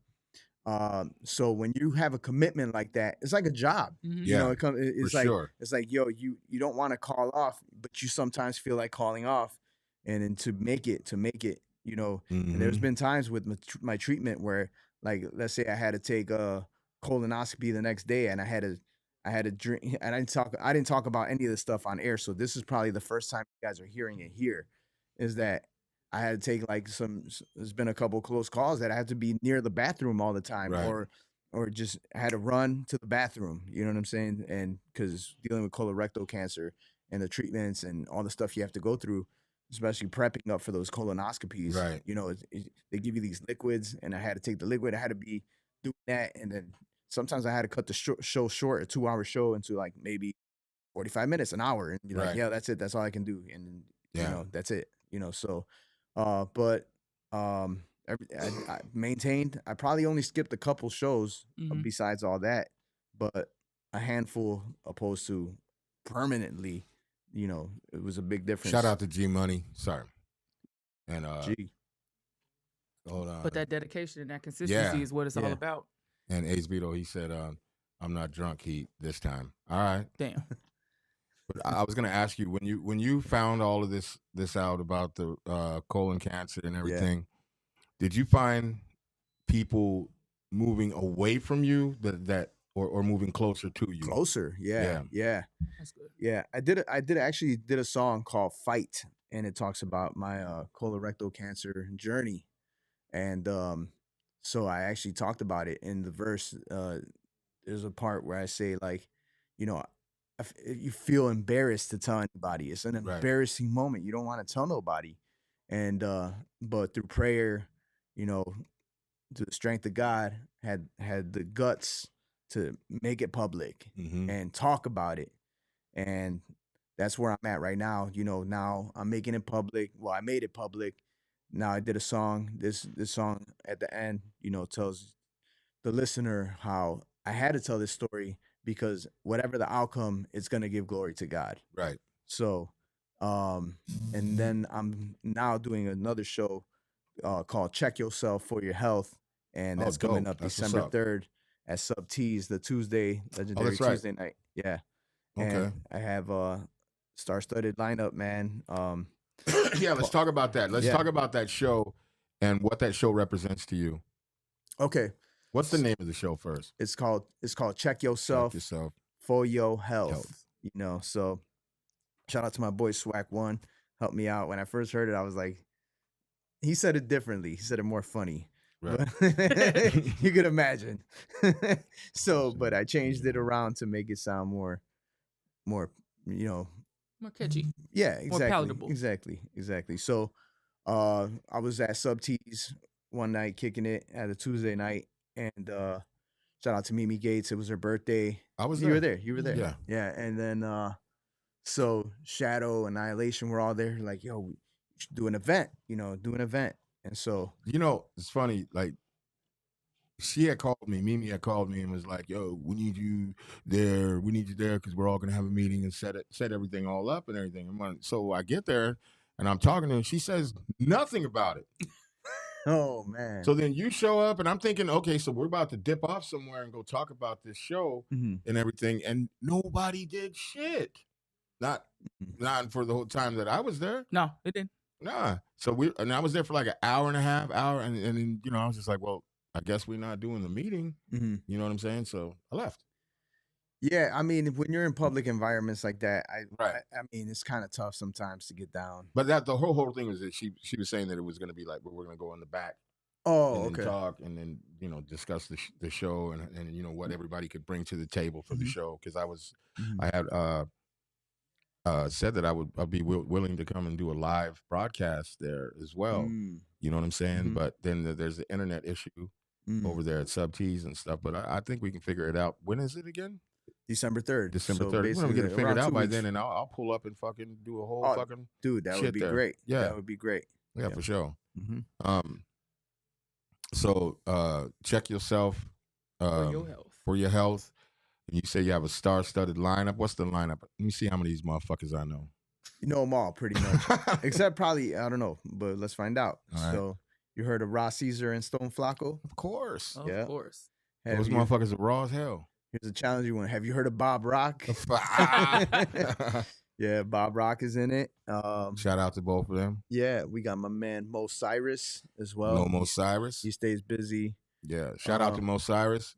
Speaker 3: So when you have a commitment like that, it's like a job.
Speaker 2: Mhm.
Speaker 3: You know,
Speaker 1: Yeah,
Speaker 3: it's
Speaker 1: for
Speaker 3: like
Speaker 1: sure.
Speaker 3: it's like, yo, you don't want to call off, but you sometimes feel like calling off, and then to make it, you know. And there's
Speaker 1: Mhm.
Speaker 3: been times with my treatment where, like, let's say I had to take a colonoscopy the next day, and I had to drink, and I didn't talk about any of this stuff on air. So this is probably the first time you guys are hearing it here, is that I had to take like there's been a couple close calls that I had to be near the bathroom all the time,
Speaker 1: Right.
Speaker 3: or just had to run to the bathroom. You know what I'm saying? And because dealing with colorectal cancer and the treatments and all the stuff you have to go through, especially prepping up for those colonoscopies,
Speaker 1: Right.
Speaker 3: you know, they give you these liquids, and I had to take the liquid. I had to be doing that, and then sometimes I had to cut the show short, a 2-hour show, into like maybe 45 minutes, an hour, and be like,
Speaker 1: Right.
Speaker 3: yeah, that's it. That's all I can do. And, you
Speaker 1: Yeah.
Speaker 3: know, that's it, you know? So, but, I maintained, I probably only skipped a couple shows
Speaker 2: Mhm.
Speaker 3: besides all that, but a handful opposed to permanently, you know, it was a big difference.
Speaker 1: Shout out to G Money. Sorry. And
Speaker 3: G.
Speaker 1: hold on.
Speaker 2: But that dedication and that consistency
Speaker 1: Yeah.
Speaker 2: is what it's all
Speaker 3: Yeah.
Speaker 2: about.
Speaker 1: And Ace Beto, he said, I'm not drunk, Heat, this time. All right.
Speaker 2: Damn.
Speaker 1: But I was gonna ask you, when you found all of this out about the colon cancer and everything, did you find people moving away from you that or moving closer to you?
Speaker 3: Closer. Yeah.
Speaker 2: That's good.
Speaker 3: Yeah. I actually did a song called Fight, and it talks about my colorectal cancer journey. And so I actually talked about it in the verse. There's a part where I say, like, you know, you feel embarrassed to tell anybody. It's an
Speaker 1: Right.
Speaker 3: embarrassing moment. You don't want to tell nobody. And but through prayer, you know, through the strength of God, had the guts to make it public
Speaker 1: Mhm.
Speaker 3: and talk about it. And that's where I'm at right now. You know, now I'm making it public. Well, I made it public. Now I did a song. This song at the end, you know, tells the listener how I had to tell this story, because whatever the outcome, it's gonna give glory to God.
Speaker 1: Right.
Speaker 3: So, and then I'm now doing another show called Check Yourself for Your Health, and
Speaker 1: Oh,
Speaker 3: that's coming
Speaker 1: dope.
Speaker 3: up
Speaker 1: That's what's
Speaker 3: December
Speaker 1: up.
Speaker 3: 3rd at Sub T's, the Tuesday, legendary
Speaker 1: that's right.
Speaker 3: Tuesday night. Yeah.
Speaker 1: Okay.
Speaker 3: And I have a star-studded lineup, man.
Speaker 1: Yeah, let's talk about that. Let's
Speaker 3: Yeah.
Speaker 1: talk about that show and what that show represents to you.
Speaker 3: Okay.
Speaker 1: What's the name of the show first?
Speaker 3: It's called Check Yourself
Speaker 1: Check Yourself
Speaker 3: for Your Health.
Speaker 1: Health.
Speaker 3: You know, so shout out to my boy Swag One, helped me out. When I first heard it, I was like, he said it differently. He said it more funny.
Speaker 1: Right.
Speaker 3: But you could imagine. So, but I changed it around to make it sound more, you know,
Speaker 2: More catchy.
Speaker 3: yeah, exactly.
Speaker 2: palatable.
Speaker 3: Exactly. So, I was at Sub T's one night kicking it at a Tuesday night, and shout out to Mimi Gates. It was her birthday.
Speaker 1: I was
Speaker 3: You
Speaker 1: there.
Speaker 3: were there. You were there.
Speaker 1: Yeah.
Speaker 3: Yeah. And then so Shadow, Annihilation were all there. Like, yo, we should do an event, you know, And so,
Speaker 1: You know, it's funny, like she had called me, Mimi had called me and was like, yo, we need you there because we're all gonna have a meeting and set everything all up and everything. So I get there and I'm talking to her and she says nothing about it.
Speaker 3: oh man.
Speaker 1: So then you show up and I'm thinking, okay, so we're about to dip off somewhere and go talk about this show
Speaker 3: Mhm.
Speaker 1: and everything, and nobody did shit. Not for the whole time that I was there.
Speaker 2: No, it didn't.
Speaker 1: Nah. So I was there for like an hour and a half, and then, you know, I was just like, well, I guess we're not doing the meeting.
Speaker 3: Mhm.
Speaker 1: You know what I'm saying? So I left.
Speaker 3: Yeah, I mean, when you're in public environments like that,
Speaker 1: Right.
Speaker 3: I mean, it's kind of tough sometimes to get down.
Speaker 1: But the whole thing was that she was saying that it was going to be like, we're going to go in the back
Speaker 3: Oh,
Speaker 1: and then
Speaker 3: okay.
Speaker 1: talk and then, you know, discuss the show and you know what everybody could bring to the table for the show, because
Speaker 3: Mhm.
Speaker 1: I had said that I'd be willing to come and do a live broadcast there as well.
Speaker 3: Mm.
Speaker 1: You know what I'm saying?
Speaker 3: Mhm.
Speaker 1: But then there's the internet issue over there at Sub T's and stuff. But I think we can figure it out. When is it again?
Speaker 3: December 3rd.
Speaker 1: December
Speaker 3: So
Speaker 1: 3rd. We're gonna
Speaker 3: basically
Speaker 1: get it figured
Speaker 3: around
Speaker 1: out
Speaker 3: 2
Speaker 1: by
Speaker 3: weeks.
Speaker 1: then, and I'll pull up and fucking do a whole
Speaker 3: Oh,
Speaker 1: fucking
Speaker 3: dude, that
Speaker 1: shit
Speaker 3: would be
Speaker 1: there.
Speaker 3: great.
Speaker 1: Yeah.
Speaker 3: That would be great.
Speaker 1: Yeah, for sure.
Speaker 3: Mhm.
Speaker 1: So check yourself
Speaker 2: For your health.
Speaker 1: for your health. And you say you have a star-studded lineup. What's the lineup? Let me see how many of these motherfuckers I know.
Speaker 3: You know them all pretty much, except probably, I don't know, but let's find out.
Speaker 1: All right.
Speaker 3: So You heard of Raw Caesar and Stone Flacco?
Speaker 1: Of course.
Speaker 2: Of
Speaker 3: Yeah.
Speaker 2: course.
Speaker 3: Have
Speaker 1: Those
Speaker 3: you-
Speaker 1: motherfuckers are raw as hell.
Speaker 3: Here's a challenging one. Have you heard of Bob Rock? Yeah, Bob Rock is in it.
Speaker 1: Shout out to both of them.
Speaker 3: Yeah, we got my man Mo Cyrus as well.
Speaker 1: No Mo Cyrus.
Speaker 3: He stays busy.
Speaker 1: Yeah. Shout out to Mo Cyrus.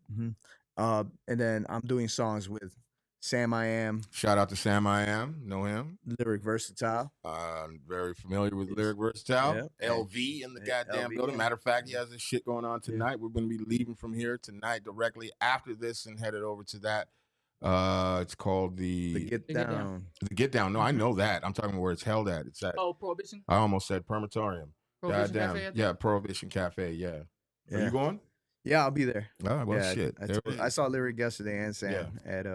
Speaker 3: And then I'm doing songs with Sam I Am,
Speaker 1: Shout out to Sam I Am. Know him.
Speaker 3: Lyric Versatile.
Speaker 1: I'm very familiar with
Speaker 3: Yes.
Speaker 1: Lyric Versatile.
Speaker 3: Yeah.
Speaker 1: LV in the
Speaker 3: Yeah,
Speaker 1: goddamn
Speaker 3: LV,
Speaker 1: building.
Speaker 3: yeah.
Speaker 1: Matter of fact, he has this shit going on tonight. We're going to be leaving from here tonight directly after this and headed over to that. It's called
Speaker 3: The
Speaker 1: the
Speaker 3: Get
Speaker 2: The Get
Speaker 3: Down.
Speaker 2: Down.
Speaker 1: Get Down. No, I know that. I'm talking about where it's held at. It's at.
Speaker 2: Oh, Prohibition.
Speaker 1: I almost said Permatorium.
Speaker 2: Prohibition
Speaker 1: Goddamn.
Speaker 2: Cafe. I think?
Speaker 1: Yeah, Prohibition Cafe. Yeah. Are
Speaker 3: Yeah.
Speaker 1: you going?
Speaker 3: Yeah, I'll be there.
Speaker 1: Oh, well,
Speaker 3: Yeah,
Speaker 1: shit.
Speaker 3: I saw Lyric yesterday and Sam at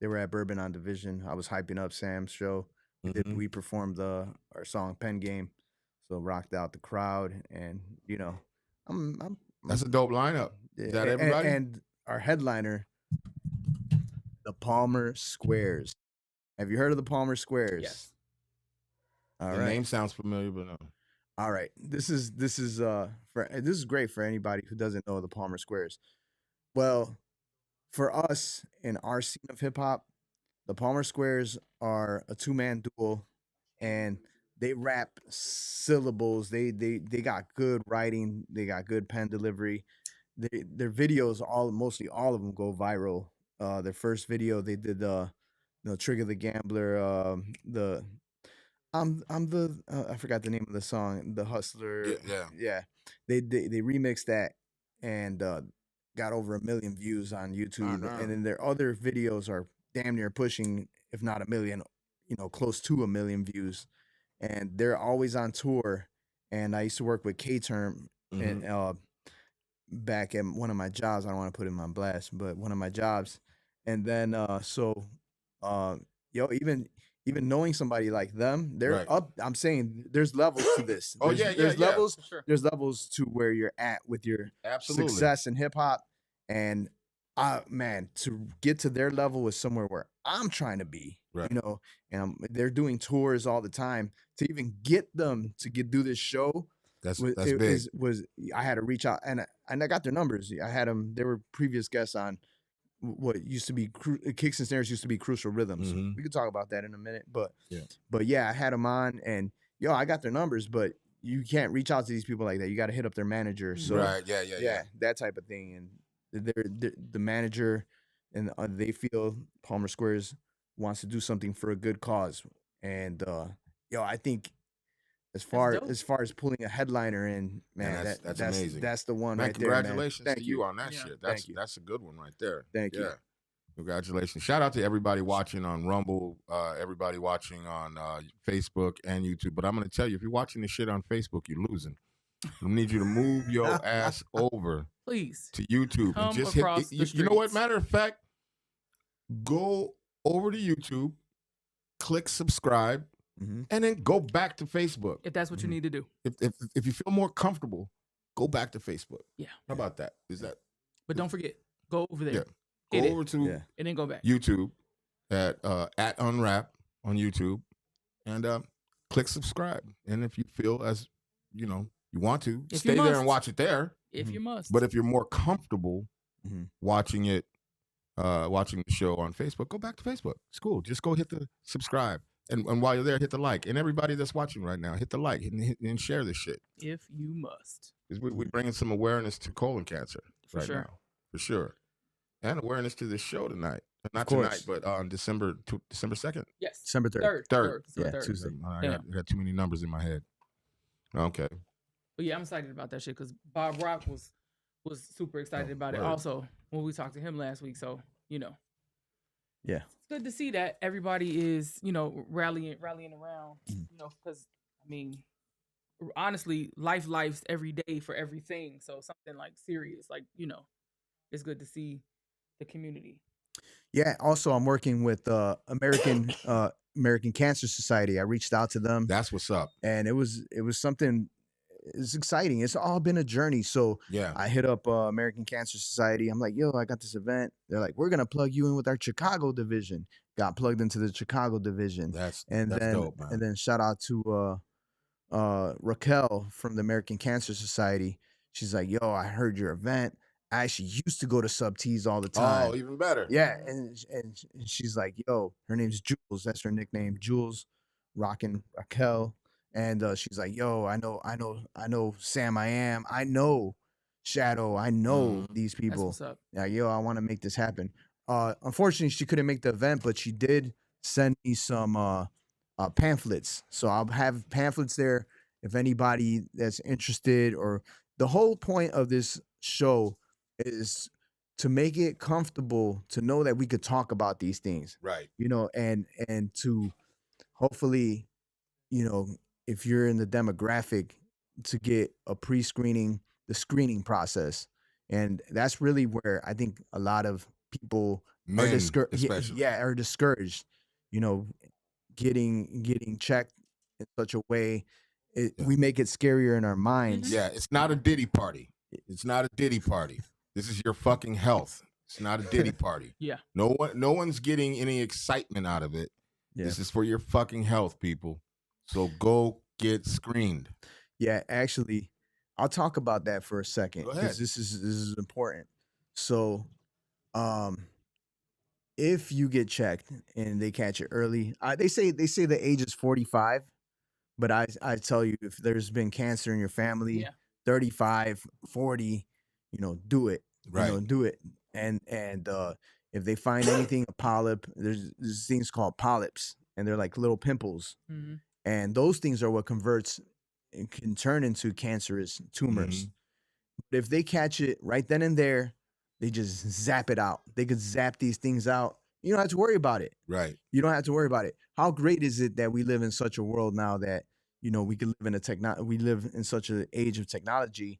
Speaker 3: they were at Bourbon on Division. I was hyping up Sam's show.
Speaker 1: Mhm.
Speaker 3: We performed our song Pen Game, so rocked out the crowd, and I'm
Speaker 1: That's a dope lineup. Is that
Speaker 3: and-
Speaker 1: everybody?
Speaker 3: And our headliner, the Palmer Squares. Have you heard of the Palmer Squares?
Speaker 2: Yes.
Speaker 3: All
Speaker 1: the
Speaker 3: right.
Speaker 1: name sounds familiar, but no.
Speaker 3: All right. This is great for anybody who doesn't know the Palmer Squares. Well, for us in our scene of hip hop, the Palmer Squares are a two-man duo, and they rap syllables. They got good writing. They got good pen delivery. Their videos, mostly all of them, go viral. Their first video they did Trigger the Gambler. I'm the I forgot the name of the song. The Hustler.
Speaker 1: Yeah.
Speaker 3: They remixed that and got over 1 million views on YouTube.
Speaker 1: damn.
Speaker 3: And then their other videos are damn near pushing, if not 1 million, close to 1 million views. And they're always on tour. And I used to work with K-Term
Speaker 1: Mhm.
Speaker 3: and back at one of my jobs. I don't want to put him on blast, but one of my jobs. And then even knowing somebody like them, they're
Speaker 1: Right.
Speaker 3: up. I'm saying there's levels to this.
Speaker 1: Oh,
Speaker 3: There's-
Speaker 1: yeah,
Speaker 3: there's
Speaker 1: yeah.
Speaker 3: levels.
Speaker 2: For sure.
Speaker 3: There's levels to where you're at with your
Speaker 1: Absolutely.
Speaker 3: success in hip hop, and man, to get to their level is somewhere where I'm trying to be.
Speaker 1: Right.
Speaker 3: And they're doing tours all the time. To even get them to do this show
Speaker 1: That's
Speaker 3: was,
Speaker 1: big.
Speaker 3: was I had to reach out, and I got their numbers. I had them. They were previous guests on what used to be Kicks and Snares used to be Crucial Rhythms.
Speaker 1: Mhm.
Speaker 3: We could talk about that in a minute, but
Speaker 1: Yeah.
Speaker 3: yeah, I had them on, and I got their numbers, but you can't reach out to these people like that. You got to hit up their manager. So
Speaker 1: Right. Yeah.
Speaker 3: that type of thing, and they're the manager, and they feel Palmer Squares wants to do something for a good cause, and I think as far
Speaker 2: dope.
Speaker 3: as pulling a headliner in, man,
Speaker 1: that's amazing.
Speaker 3: That's the one
Speaker 1: Man,
Speaker 3: right there, man.
Speaker 1: congratulations
Speaker 3: Thank
Speaker 1: to
Speaker 3: you.
Speaker 1: you on that
Speaker 2: Yeah.
Speaker 1: shit.
Speaker 3: Thank you.
Speaker 1: That's a good one right there.
Speaker 3: Thank you.
Speaker 1: Yeah. Congratulations. Shout out to everybody watching on Rumble, everybody watching on Facebook and YouTube. But I'm going to tell you, if you're watching this shit on Facebook, you're losing. I need you to move your ass over
Speaker 2: Please.
Speaker 1: to YouTube
Speaker 2: Come
Speaker 1: and just
Speaker 2: across
Speaker 1: hit.
Speaker 2: the
Speaker 1: You know what?
Speaker 2: streets.
Speaker 1: Matter of fact, go over to YouTube, click subscribe,
Speaker 3: Mhm.
Speaker 1: and then go back to Facebook.
Speaker 2: If that's what you need to do.
Speaker 1: If you feel more comfortable, go back to Facebook.
Speaker 2: Yeah.
Speaker 1: How about that? Is that
Speaker 2: But don't forget, go over there.
Speaker 1: Yeah.
Speaker 2: Hit
Speaker 1: go
Speaker 2: it,
Speaker 1: over to
Speaker 3: Yeah.
Speaker 2: and then go back.
Speaker 1: YouTube at UNRAP on YouTube and click subscribe. And if you feel as you want to,
Speaker 2: If
Speaker 1: stay
Speaker 2: you
Speaker 1: there
Speaker 2: must.
Speaker 1: and watch it there.
Speaker 2: If you must.
Speaker 1: But if you're more comfortable
Speaker 3: Mhm.
Speaker 1: watching it, watching the show on Facebook, go back to Facebook. It's cool. Just go hit the subscribe. And while you're there, hit the like. And everybody that's watching right now, hit the like and share this shit.
Speaker 2: if you must.
Speaker 1: 'Cause we're bringing some awareness to colon cancer
Speaker 2: For
Speaker 1: right
Speaker 2: sure.
Speaker 1: now. For sure. And awareness to this show tonight. Not
Speaker 3: course.
Speaker 1: tonight, but on December 2nd.
Speaker 2: Yes.
Speaker 3: December 3rd.
Speaker 2: Third.
Speaker 1: Third.
Speaker 3: Yeah,
Speaker 2: Third.
Speaker 3: Tuesday.
Speaker 1: I
Speaker 2: Damn.
Speaker 1: got too many numbers in my head. Okay.
Speaker 2: But yeah, I'm excited about that shit because Bob Rock was super excited about it.
Speaker 1: word.
Speaker 2: Also, when we talked to him last week, so
Speaker 3: Yeah.
Speaker 2: it's good to see that everybody is rallying around. Because I mean, honestly, life's every day for everything. So something like serious, it's good to see the community.
Speaker 3: Yeah. Also, I'm working with American Cancer Society. I reached out to them,
Speaker 1: That's what's up.
Speaker 3: and it was something. It's exciting. It's all been a journey. So
Speaker 1: Yeah.
Speaker 3: I hit up American Cancer Society. I'm like, yo, I got this event. They're like, we're gonna plug you in with our Chicago division. Got plugged into the Chicago division,
Speaker 1: That's
Speaker 3: and
Speaker 1: that's
Speaker 3: then
Speaker 1: dope, man.
Speaker 3: and then shout out to Raquel from the American Cancer Society. She's like, yo, I heard your event. I actually used to go to Sub T's all the time.
Speaker 1: Oh, even better.
Speaker 3: Yeah, and she's like, yo, her name's Jules. That's her nickname, Jules, rockin' Raquel. And she's like, yo, I know Sam. I know Shadow. I know these
Speaker 2: That's
Speaker 3: people.
Speaker 2: what's up.
Speaker 3: Yeah, yo, I want to make this happen. Unfortunately, she couldn't make the event, but she did send me some pamphlets. So I'll have pamphlets there if anybody that's interested. Or the whole point of this show is to make it comfortable to know that we could talk about these things,
Speaker 1: Right.
Speaker 3: and to hopefully, if you're in the demographic, to get a pre-screening, the screening process. And that's really where I think a lot of people are
Speaker 1: Men,
Speaker 3: discouraged.
Speaker 1: especially.
Speaker 3: Yeah, are discouraged, you know, getting checked in such a way. We make it scarier in our minds.
Speaker 1: Yeah, it's not a Diddy party. It's not a Diddy party. This is your fucking health. It's not a Diddy party.
Speaker 2: Yeah.
Speaker 1: No one's getting any excitement out of it.
Speaker 3: Yeah.
Speaker 1: This is for your fucking health, people. So go get screened.
Speaker 3: Yeah, actually, I'll talk about that for a second
Speaker 1: Go ahead.
Speaker 3: because this is important. So, if you get checked and they catch it early, they say the age is 45, but I tell you, if there's been cancer in your family,
Speaker 2: Yeah.
Speaker 3: 35, 40, do it.
Speaker 1: Right.
Speaker 3: Do it. And if they find anything, a polyp, there's things called polyps, and they're like little pimples,
Speaker 2: Mm-hmm.
Speaker 3: and those things are what converts and can turn into cancerous tumors. But if they catch it right then and there, they just zap it out. They could zap these things out. You don't have to worry about it.
Speaker 1: Right.
Speaker 3: You don't have to worry about it. How great is it that we live in such a world now that we can live in we live in such an age of technology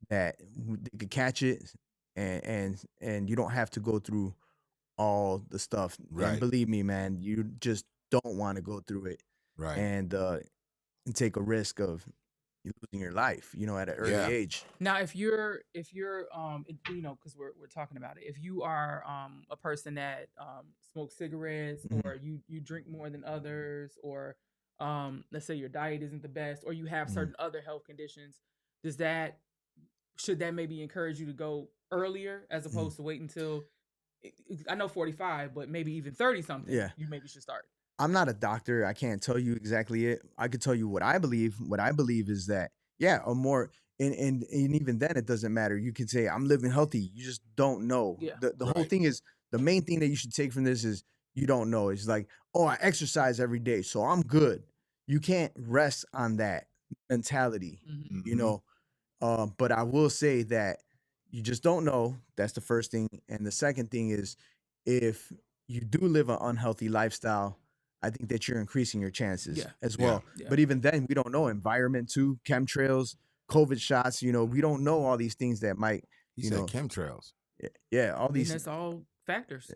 Speaker 3: that they could catch it, and you don't have to go through all the stuff.
Speaker 1: Right.
Speaker 3: And believe me, man, you just don't want to go through it.
Speaker 1: Right.
Speaker 3: And take a risk of losing your life, at an early age.
Speaker 2: Now, if you're because we're talking about it, if you are a person that smokes cigarettes, or you drink more than others, or let's say your diet isn't the best, or you have certain other health conditions, should that maybe encourage you to go earlier as opposed to wait until, I know 45, but maybe even 30 something?
Speaker 3: Yeah.
Speaker 2: You maybe should start.
Speaker 3: I'm not a doctor. I can't tell you exactly it. I could tell you what I believe. What I believe is that, a more, and even then it doesn't matter. You can say, I'm living healthy. You just don't know.
Speaker 2: Yeah.
Speaker 3: The whole thing is, the main thing that you should take from this is, you don't know. It's like, oh, I exercise every day, so I'm good. You can't rest on that mentality, but I will say that you just don't know. That's the first thing. And the second thing is, if you do live an unhealthy lifestyle, I think that you're increasing your chances as well.
Speaker 2: Yeah.
Speaker 3: But even then, we don't know. Environment too, chemtrails, COVID shots, we don't know all these things that might,
Speaker 1: He said chemtrails.
Speaker 3: Yeah, all these,
Speaker 2: that's all factors.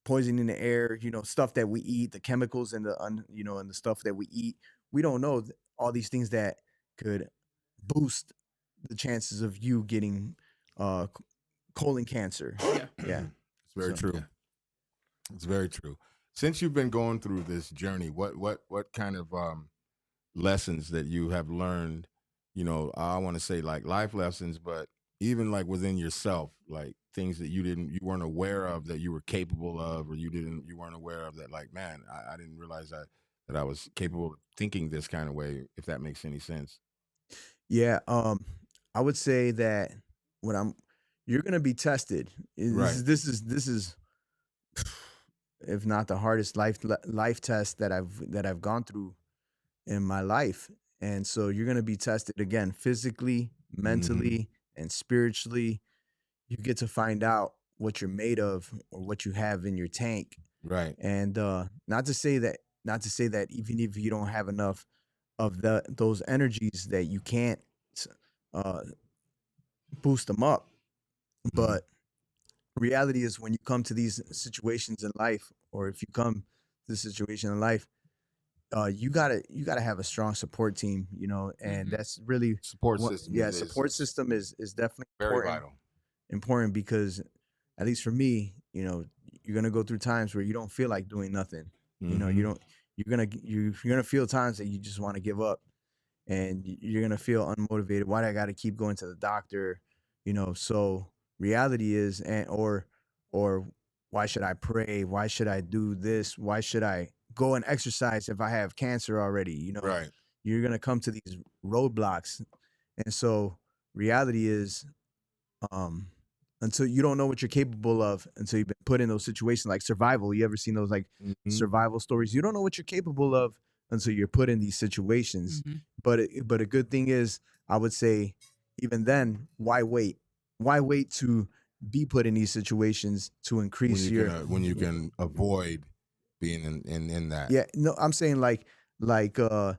Speaker 3: Poison in the air, stuff that we eat, the chemicals and and the stuff that we eat. We don't know all these things that could boost the chances of you getting colon cancer. Yeah.
Speaker 1: It's very true. Yeah. It's very true. Since you've been going through this journey, what kind of lessons that you have learned, I want to say like life lessons, but even like within yourself, like things that you weren't aware of that you were capable of, or you weren't aware of that, like, man, I didn't realize that I was capable of thinking this kind of way, if that makes any sense.
Speaker 3: Yeah. I would say that you're going to be tested.
Speaker 1: Right.
Speaker 3: This is if not the hardest life test that I've gone through in my life. And so you're going to be tested again, physically, mentally, and spiritually. You get to find out what you're made of, or what you have in your tank.
Speaker 1: Right.
Speaker 3: And not to say that even if you don't have enough of those energies, that you can't boost them up. But reality is, when you come to these situations in life, or if you come to this situation in life, you gotta have a strong support team, and that's really
Speaker 1: support system.
Speaker 3: Support system is definitely
Speaker 1: very vital.
Speaker 3: Important, because at least for me, you're gonna go through times where you don't feel like doing nothing. You're gonna feel times that you just want to give up. and you're gonna feel unmotivated. Why do I got to keep going to the doctor? You know, so reality is, or why should I pray? Why should I do this? Why should I go and exercise if I have cancer already? You know,
Speaker 1: Right.
Speaker 3: you're gonna come to these roadblocks, and so reality is, um until you don't know what you're capable of, until you've been put in those situations like survival. You ever seen those like
Speaker 1: Mhm.
Speaker 3: survival stories? You don't know what you're capable of until you're put in these situations.
Speaker 2: Mhm.
Speaker 3: But a good thing is, I would say, even then, why wait? Why wait to be put in these situations to increase your
Speaker 1: When you can avoid being in that.
Speaker 3: yeah, no, I'm saying like uh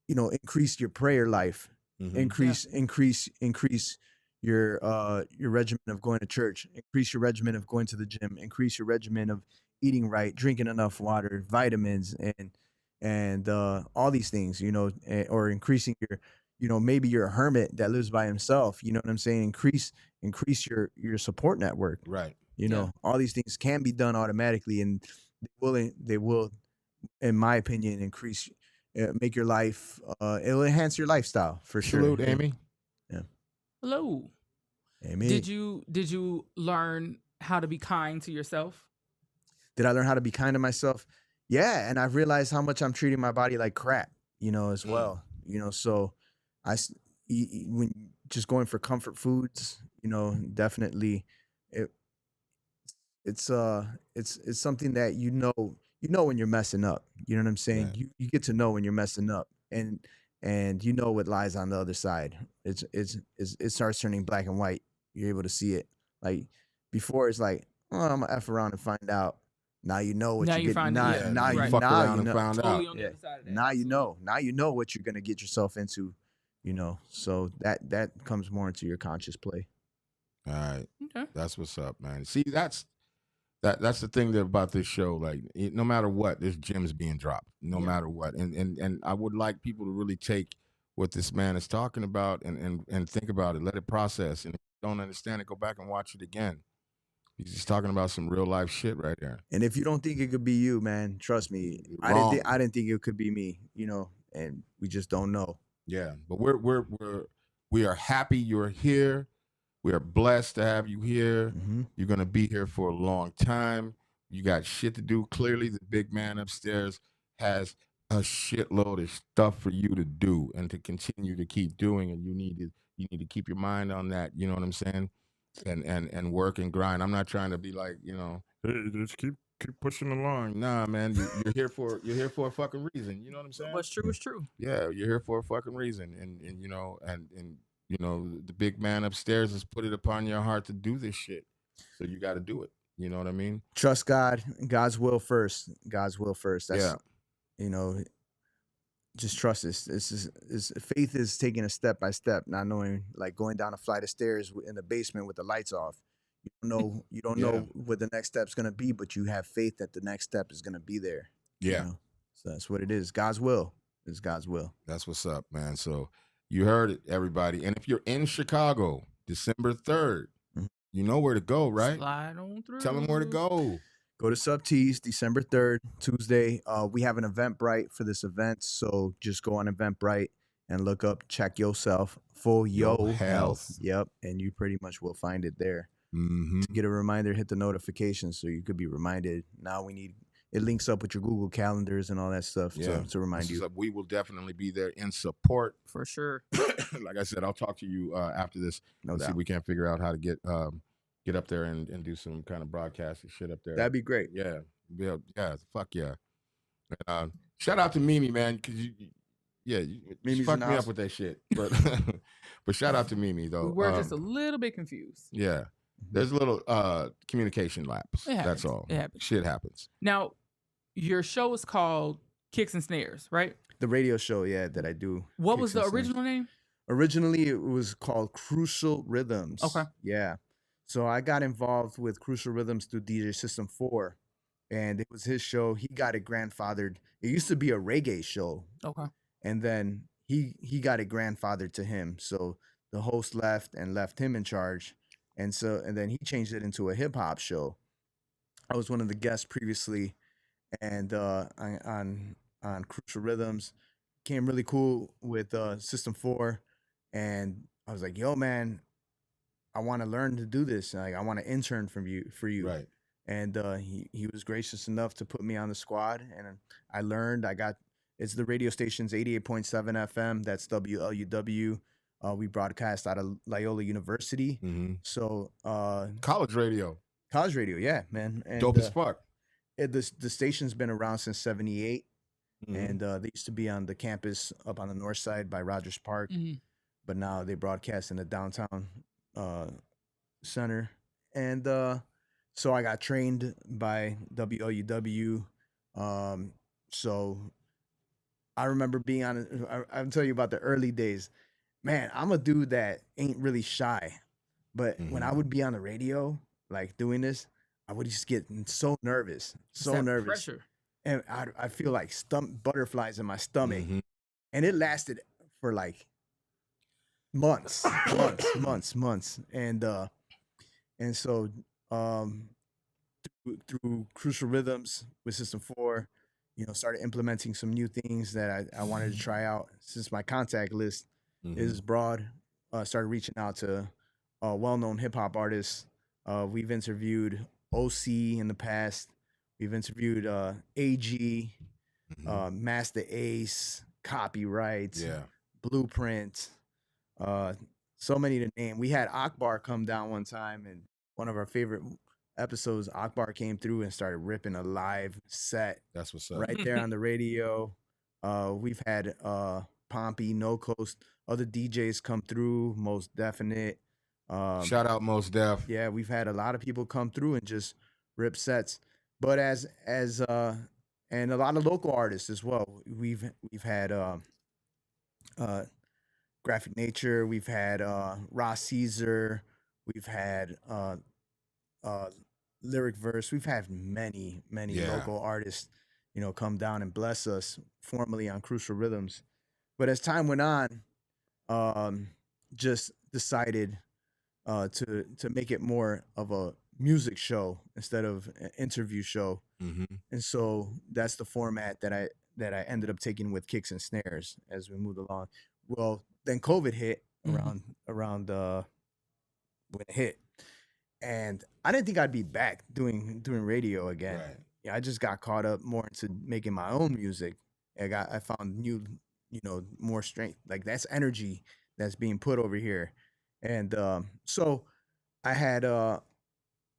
Speaker 3: increase your prayer life,
Speaker 1: Mhm.
Speaker 3: increase your regimen of going to church, increase your regimen of going to the gym, increase your regimen of eating right, drinking enough water, vitamins, and all these things, you know, or increasing your, you know, maybe you're a hermit that lives by himself, you know what I'm saying? Increase your support network.
Speaker 1: Right.
Speaker 3: You
Speaker 2: Yeah.
Speaker 3: know, all these things can be done automatically, and they will, in my opinion, increase, make your life. It'll enhance your lifestyle for sure.
Speaker 1: Salute, Amy.
Speaker 2: Hello.
Speaker 3: Amy,
Speaker 2: Did you learn how to be kind to yourself?
Speaker 3: did I learn how to be kind to myself? Yeah, and I've realized how much I'm treating my body like crap, you know, as well. You know, so when just going for comfort foods, you know, definitely, it, it's something that you know when you're messing up. You know what I'm saying?
Speaker 1: Yeah.
Speaker 3: You get to know when you're messing up, and you know what lies on the other side. It starts turning black and white. You're able to see it. Like before, it's like, oh, I'm gonna f around and find out. Now you know what
Speaker 2: Now
Speaker 3: you
Speaker 2: you
Speaker 3: get.
Speaker 2: find it,
Speaker 3: Now,
Speaker 2: yeah,
Speaker 3: now
Speaker 1: you
Speaker 3: you
Speaker 2: right.
Speaker 1: fucked
Speaker 3: now
Speaker 1: around
Speaker 3: you
Speaker 1: and
Speaker 3: know.
Speaker 1: found
Speaker 2: Totally
Speaker 1: out.
Speaker 2: on the
Speaker 3: Yeah.
Speaker 2: other side of that.
Speaker 3: Now you
Speaker 2: absolutely.
Speaker 3: know. Now you know what you're gonna get yourself into. You know, so that comes more into your conscious play.
Speaker 1: All right.
Speaker 2: Okay.
Speaker 1: That's what's up, man. See, that's the thing that about this show. Like, no matter what, there's gems being dropped. No
Speaker 2: Yeah.
Speaker 1: matter what, and I would like people to really take what this man is talking about and think about it. Let it process. And if you don't understand it, go back and watch it again. He's just talking about some real life shit right there.
Speaker 3: And if you don't think it could be you, man, trust me,
Speaker 1: You're
Speaker 3: I didn't
Speaker 1: wrong.
Speaker 3: I didn't think it could be me, you know, and we just don't know.
Speaker 1: Yeah, but we are happy you're here. We are blessed to have you here.
Speaker 3: Mm-hmm.
Speaker 1: You're gonna be here for a long time. You got shit to do. Clearly, the big man upstairs has a shitload of stuff for you to do and to continue to keep doing. And you need to keep your mind on that. You know what I'm saying? And work and grind. I'm not trying to be like, hey, just keep pushing along. Nah, man, you're here for a fucking reason. You know what I'm saying?
Speaker 2: What's true is true.
Speaker 1: Yeah, you're here for a fucking reason, and the big man upstairs has put it upon your heart to do this shit, so you got to do it. You know what I mean?
Speaker 3: Trust God, God's will first. God's will first. That's,
Speaker 1: Yeah.
Speaker 3: you know, just trust this. This faith is taking a step by step, not knowing, like going down a flight of stairs in the basement with the lights off. You don't
Speaker 1: Yeah.
Speaker 3: know what the next step's gonna be, but you have faith that the next step is gonna be there. you
Speaker 1: Yeah.
Speaker 3: know? So that's what it is. God's will is God's will.
Speaker 1: That's what's up, man. So you heard it, everybody. And if you're in Chicago, December 3rd,
Speaker 3: Mhm.
Speaker 1: you know where to go, right?
Speaker 2: Slide on through.
Speaker 1: Tell them where to go.
Speaker 3: Go to Sub Tees, December 3rd, Tuesday. We have an Eventbrite for this event, so just go on Eventbrite and look up Check Yourself for
Speaker 1: Yo
Speaker 3: Yo
Speaker 1: Health.
Speaker 3: Health. Yep, and you pretty much will find it there.
Speaker 1: Mm-hmm.
Speaker 3: To get a reminder, hit the notification so you could be reminded. Now it links up with your Google calendars and all that stuff to remind you.
Speaker 1: We will definitely be there in support.
Speaker 2: For sure.
Speaker 1: Like I said, I'll talk to you after this.
Speaker 3: No
Speaker 1: See if
Speaker 3: doubt.
Speaker 1: we can't figure out how to get up there and do some kind of broadcast and shit up there.
Speaker 3: That'd be great.
Speaker 1: Yeah. Fuck yeah. Shout out to Mimi, man, because you
Speaker 3: Mimi's
Speaker 1: fucked
Speaker 3: in the
Speaker 1: me
Speaker 3: house.
Speaker 1: up with that shit. But but shout out to Mimi though.
Speaker 2: We were just a little bit confused.
Speaker 1: Yeah. There's a little communication lapse.
Speaker 2: It happens.
Speaker 1: That's all.
Speaker 2: It happens.
Speaker 1: Shit happens.
Speaker 2: Now, your show is called Kicks and Snares, right?
Speaker 3: The radio show, yeah, that I do.
Speaker 2: What was
Speaker 3: Kicks
Speaker 2: the
Speaker 3: and Snares.
Speaker 2: original name?
Speaker 3: Originally, it was called Crucial Rhythms.
Speaker 2: Okay.
Speaker 3: Yeah. So I got involved with Crucial Rhythms through DJ System 4, and it was his show. He got it grandfathered. It used to be a reggae show,
Speaker 2: Okay.
Speaker 3: and then he got it grandfathered to him. So the host left him in charge, and then he changed it into a hip hop show. I was one of the guests previously, and on Crucial Rhythms. became really cool with System 4, and I was like, "Yo, man, I want to learn to do this. Like, I want to intern from you for you."
Speaker 1: Right.
Speaker 3: And he was gracious enough to put me on the squad, and I learned. I got it's the radio station's 88.7 FM. That's WLUW. We broadcast out of Loyola University.
Speaker 1: Mm-hmm.
Speaker 3: So
Speaker 1: College radio.
Speaker 3: college radio, yeah, man. And
Speaker 1: Dope as fuck.
Speaker 3: the station's been around since '78,
Speaker 1: Mhm.
Speaker 3: and they used to be on the campus up on the north side by Rogers Park,
Speaker 2: Mhm.
Speaker 3: but now they broadcast in the downtown center. And so I got trained by WLUW. So I remember being on. I'll tell you about the early days. Man, I'm a dude that ain't really shy, but when I
Speaker 1: Mhm.
Speaker 3: would be on the radio, like doing this, I would just get so nervous,
Speaker 2: It's
Speaker 3: so
Speaker 2: that
Speaker 3: nervous,
Speaker 2: pressure.
Speaker 3: and I feel like butterflies in my stomach,
Speaker 1: Mhm.
Speaker 3: and it lasted for like months, months, and so um, through Crucial Rhythms with System 4, started implementing some new things that I wanted to try out. Since my contact list is
Speaker 1: Mhm.
Speaker 3: broad, started reaching out to well-known hip hop artists. We've interviewed OC in the past. We've interviewed AG,
Speaker 1: Mhm.
Speaker 3: Master Ace, Copyright,
Speaker 1: Yeah.
Speaker 3: Blueprint. Uh, so many to name. We had Akbar come down one time, and one of our favorite episodes, Akbar came through and started ripping a live set
Speaker 1: That's what's up.
Speaker 3: right there on the radio. We've had Pompey, No Coast, other DJs come through, Most Definite.
Speaker 1: Shout out Most Def.
Speaker 3: Yeah, we've had a lot of people come through and just rip sets. But as and a lot of local artists as well. We've had Graphic Nature, we've had Ross Caesar, we've had uh, Lyric Verse. We've had many
Speaker 1: Yeah.
Speaker 3: local artists, come down and bless us formally on Crucial Rhythms. But as time went on, um, just decided to make it more of a music show instead of an interview show.
Speaker 1: Mm-hmm.
Speaker 3: And so that's the format that I ended up taking with Kicks and Snares as we moved along. Well, then COVID hit
Speaker 2: Mhm.
Speaker 3: around when it hit, and I didn't think I'd be back doing radio again.
Speaker 1: Right.
Speaker 3: Yeah, I just got caught up more into making my own music. I found new, more strength. Like that's energy that's being put over here, and so I had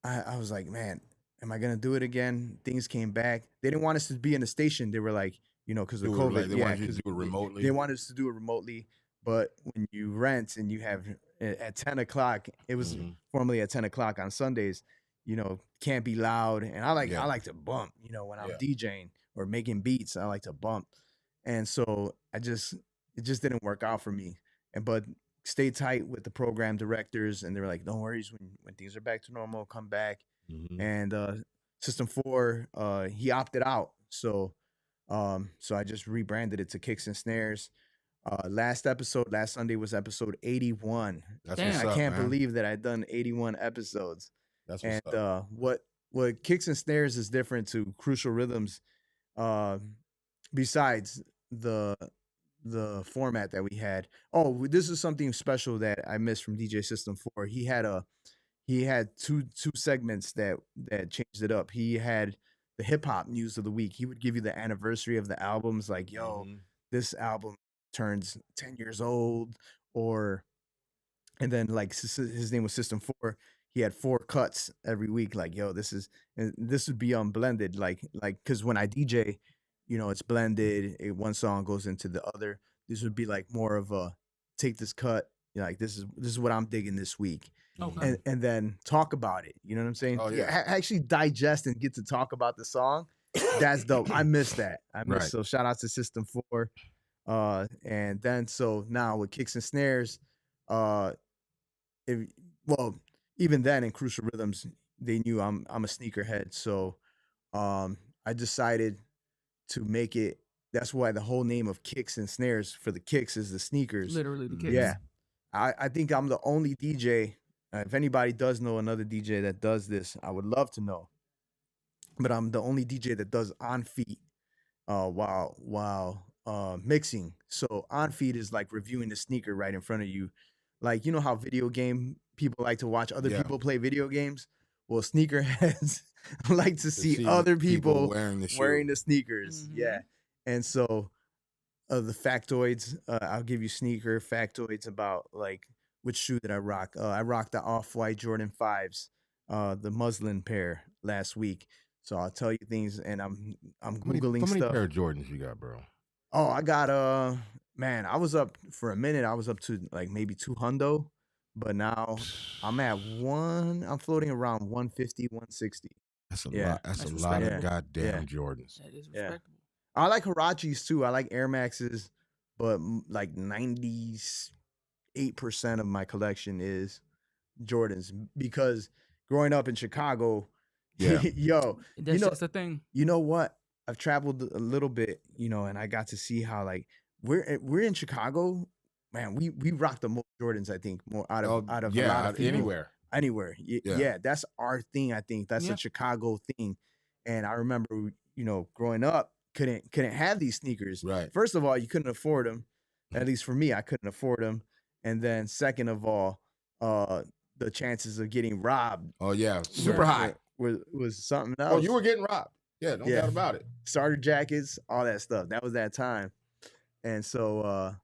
Speaker 3: I was like, man, am I gonna do it again? Things came back. They didn't want us to be in the station. They were like, because of
Speaker 1: Do it
Speaker 3: COVID,
Speaker 1: like they
Speaker 3: yeah,
Speaker 1: wanted you to
Speaker 3: because
Speaker 1: do it remotely.
Speaker 3: they wanted us to do it remotely. But when you rent and you have at 10 o'clock, it was
Speaker 1: Mhm.
Speaker 3: formerly at 10 o'clock on Sundays. Can't be loud, and I
Speaker 1: Yeah.
Speaker 3: like to bump. When I'm
Speaker 1: Yeah.
Speaker 3: DJing or making beats, I like to bump, and so it just didn't work out for me. But stay tight with the program directors, and they were like, "Don't worry, when things are back to normal, come back."
Speaker 1: Mhm.
Speaker 3: And System 4, he opted out, so I just rebranded it to Kicks and Snares. Last Sunday was episode 81.
Speaker 1: That's
Speaker 2: Damn.
Speaker 1: what's
Speaker 3: I
Speaker 1: up,
Speaker 3: can't
Speaker 1: man.
Speaker 3: believe that I've done 81 episodes.
Speaker 1: That's
Speaker 3: And
Speaker 1: what's up.
Speaker 3: what Kicks and Snares is different to Crucial Rhythms, uh, besides the format that we had. Oh, this is something special that I missed from DJ System 4. He had two segments that changed it up. He had the hip hop news of the week. He would give you the anniversary of the albums, like, yo,
Speaker 1: Mhm.
Speaker 3: this album turns 10 years old, or and then like his name was System 4. He had 4 cuts every week, like, yo, and this would be blended, like because when I DJ, it's blended. One song goes into the other. This would be like more of a take this cut, like this is what I'm digging this week,
Speaker 2: Okay.
Speaker 1: Mhm.
Speaker 3: and then talk about it. You know what I'm saying?
Speaker 1: Oh, yeah.
Speaker 3: Actually digest and get to talk about the song. That's dope. I miss that.
Speaker 1: Right.
Speaker 3: So shout out to System 4. And then so now with Kicks and Snares, uh, if, well, even then in Crucial Rhythms, they knew I'm a sneakerhead. So I decided to make it. That's why the whole name of Kicks and Snares for the kicks is the sneakers.
Speaker 2: Literally the
Speaker 1: Mhm.
Speaker 2: kicks.
Speaker 3: Yeah. I think I'm the only DJ. If anybody does know another DJ that does this, I would love to know. But I'm the only DJ that does on feet while mixing. So on feed is like reviewing the sneaker right in front of you. Like, you know how video game people like to watch other
Speaker 1: Yeah.
Speaker 3: people play video games? Well, sneakerheads like to see
Speaker 1: see
Speaker 3: other
Speaker 1: people
Speaker 3: people
Speaker 1: wearing the
Speaker 3: wearing
Speaker 1: shoe.
Speaker 3: the sneakers. Yeah. And so the factoids, I'll give you sneaker factoids about like which shoe did I rock. I rocked the off-white Jordan 5s, the muslin pair last week. So I'll tell you things, and I'm
Speaker 1: How
Speaker 3: Googling
Speaker 1: many
Speaker 3: stuff.
Speaker 1: pair of Jordans you got, bro?
Speaker 3: Oh, I got man, I was up for a minute. I was up to like maybe 200, but now I'm at I'm floating around 150, 160.
Speaker 1: That's a
Speaker 3: Yeah.
Speaker 1: lot. That's a
Speaker 2: That's
Speaker 1: lot of
Speaker 2: respectable.
Speaker 1: goddamn
Speaker 3: Yeah.
Speaker 1: Jordans.
Speaker 2: That is
Speaker 3: Yeah.
Speaker 2: respectable.
Speaker 3: I like Hirachis too. I like Air Maxes, but like 98% of my collection is Jordans because growing up in Chicago,
Speaker 1: Yeah.
Speaker 3: yo,
Speaker 2: That's just a thing.
Speaker 3: you know what? I've traveled a little bit, and I got to see how like we're in Chicago, man. We rock the most Jordans, I think, more out of a lot of people.
Speaker 1: anywhere.
Speaker 3: Yeah.
Speaker 1: Yeah.
Speaker 3: That's our thing. I think that's
Speaker 2: Yeah.
Speaker 3: a Chicago thing. And I remember, growing up, couldn't have these sneakers.
Speaker 1: Right.
Speaker 3: First of all, you couldn't afford them. At least for me, I couldn't afford them. And then second of all, the chances of getting robbed.
Speaker 1: Oh yeah, super high.
Speaker 3: Was something else.
Speaker 1: Oh, you were getting robbed. Yeah, no doubt about it.
Speaker 3: Starter jackets, all that stuff. That was that time. And so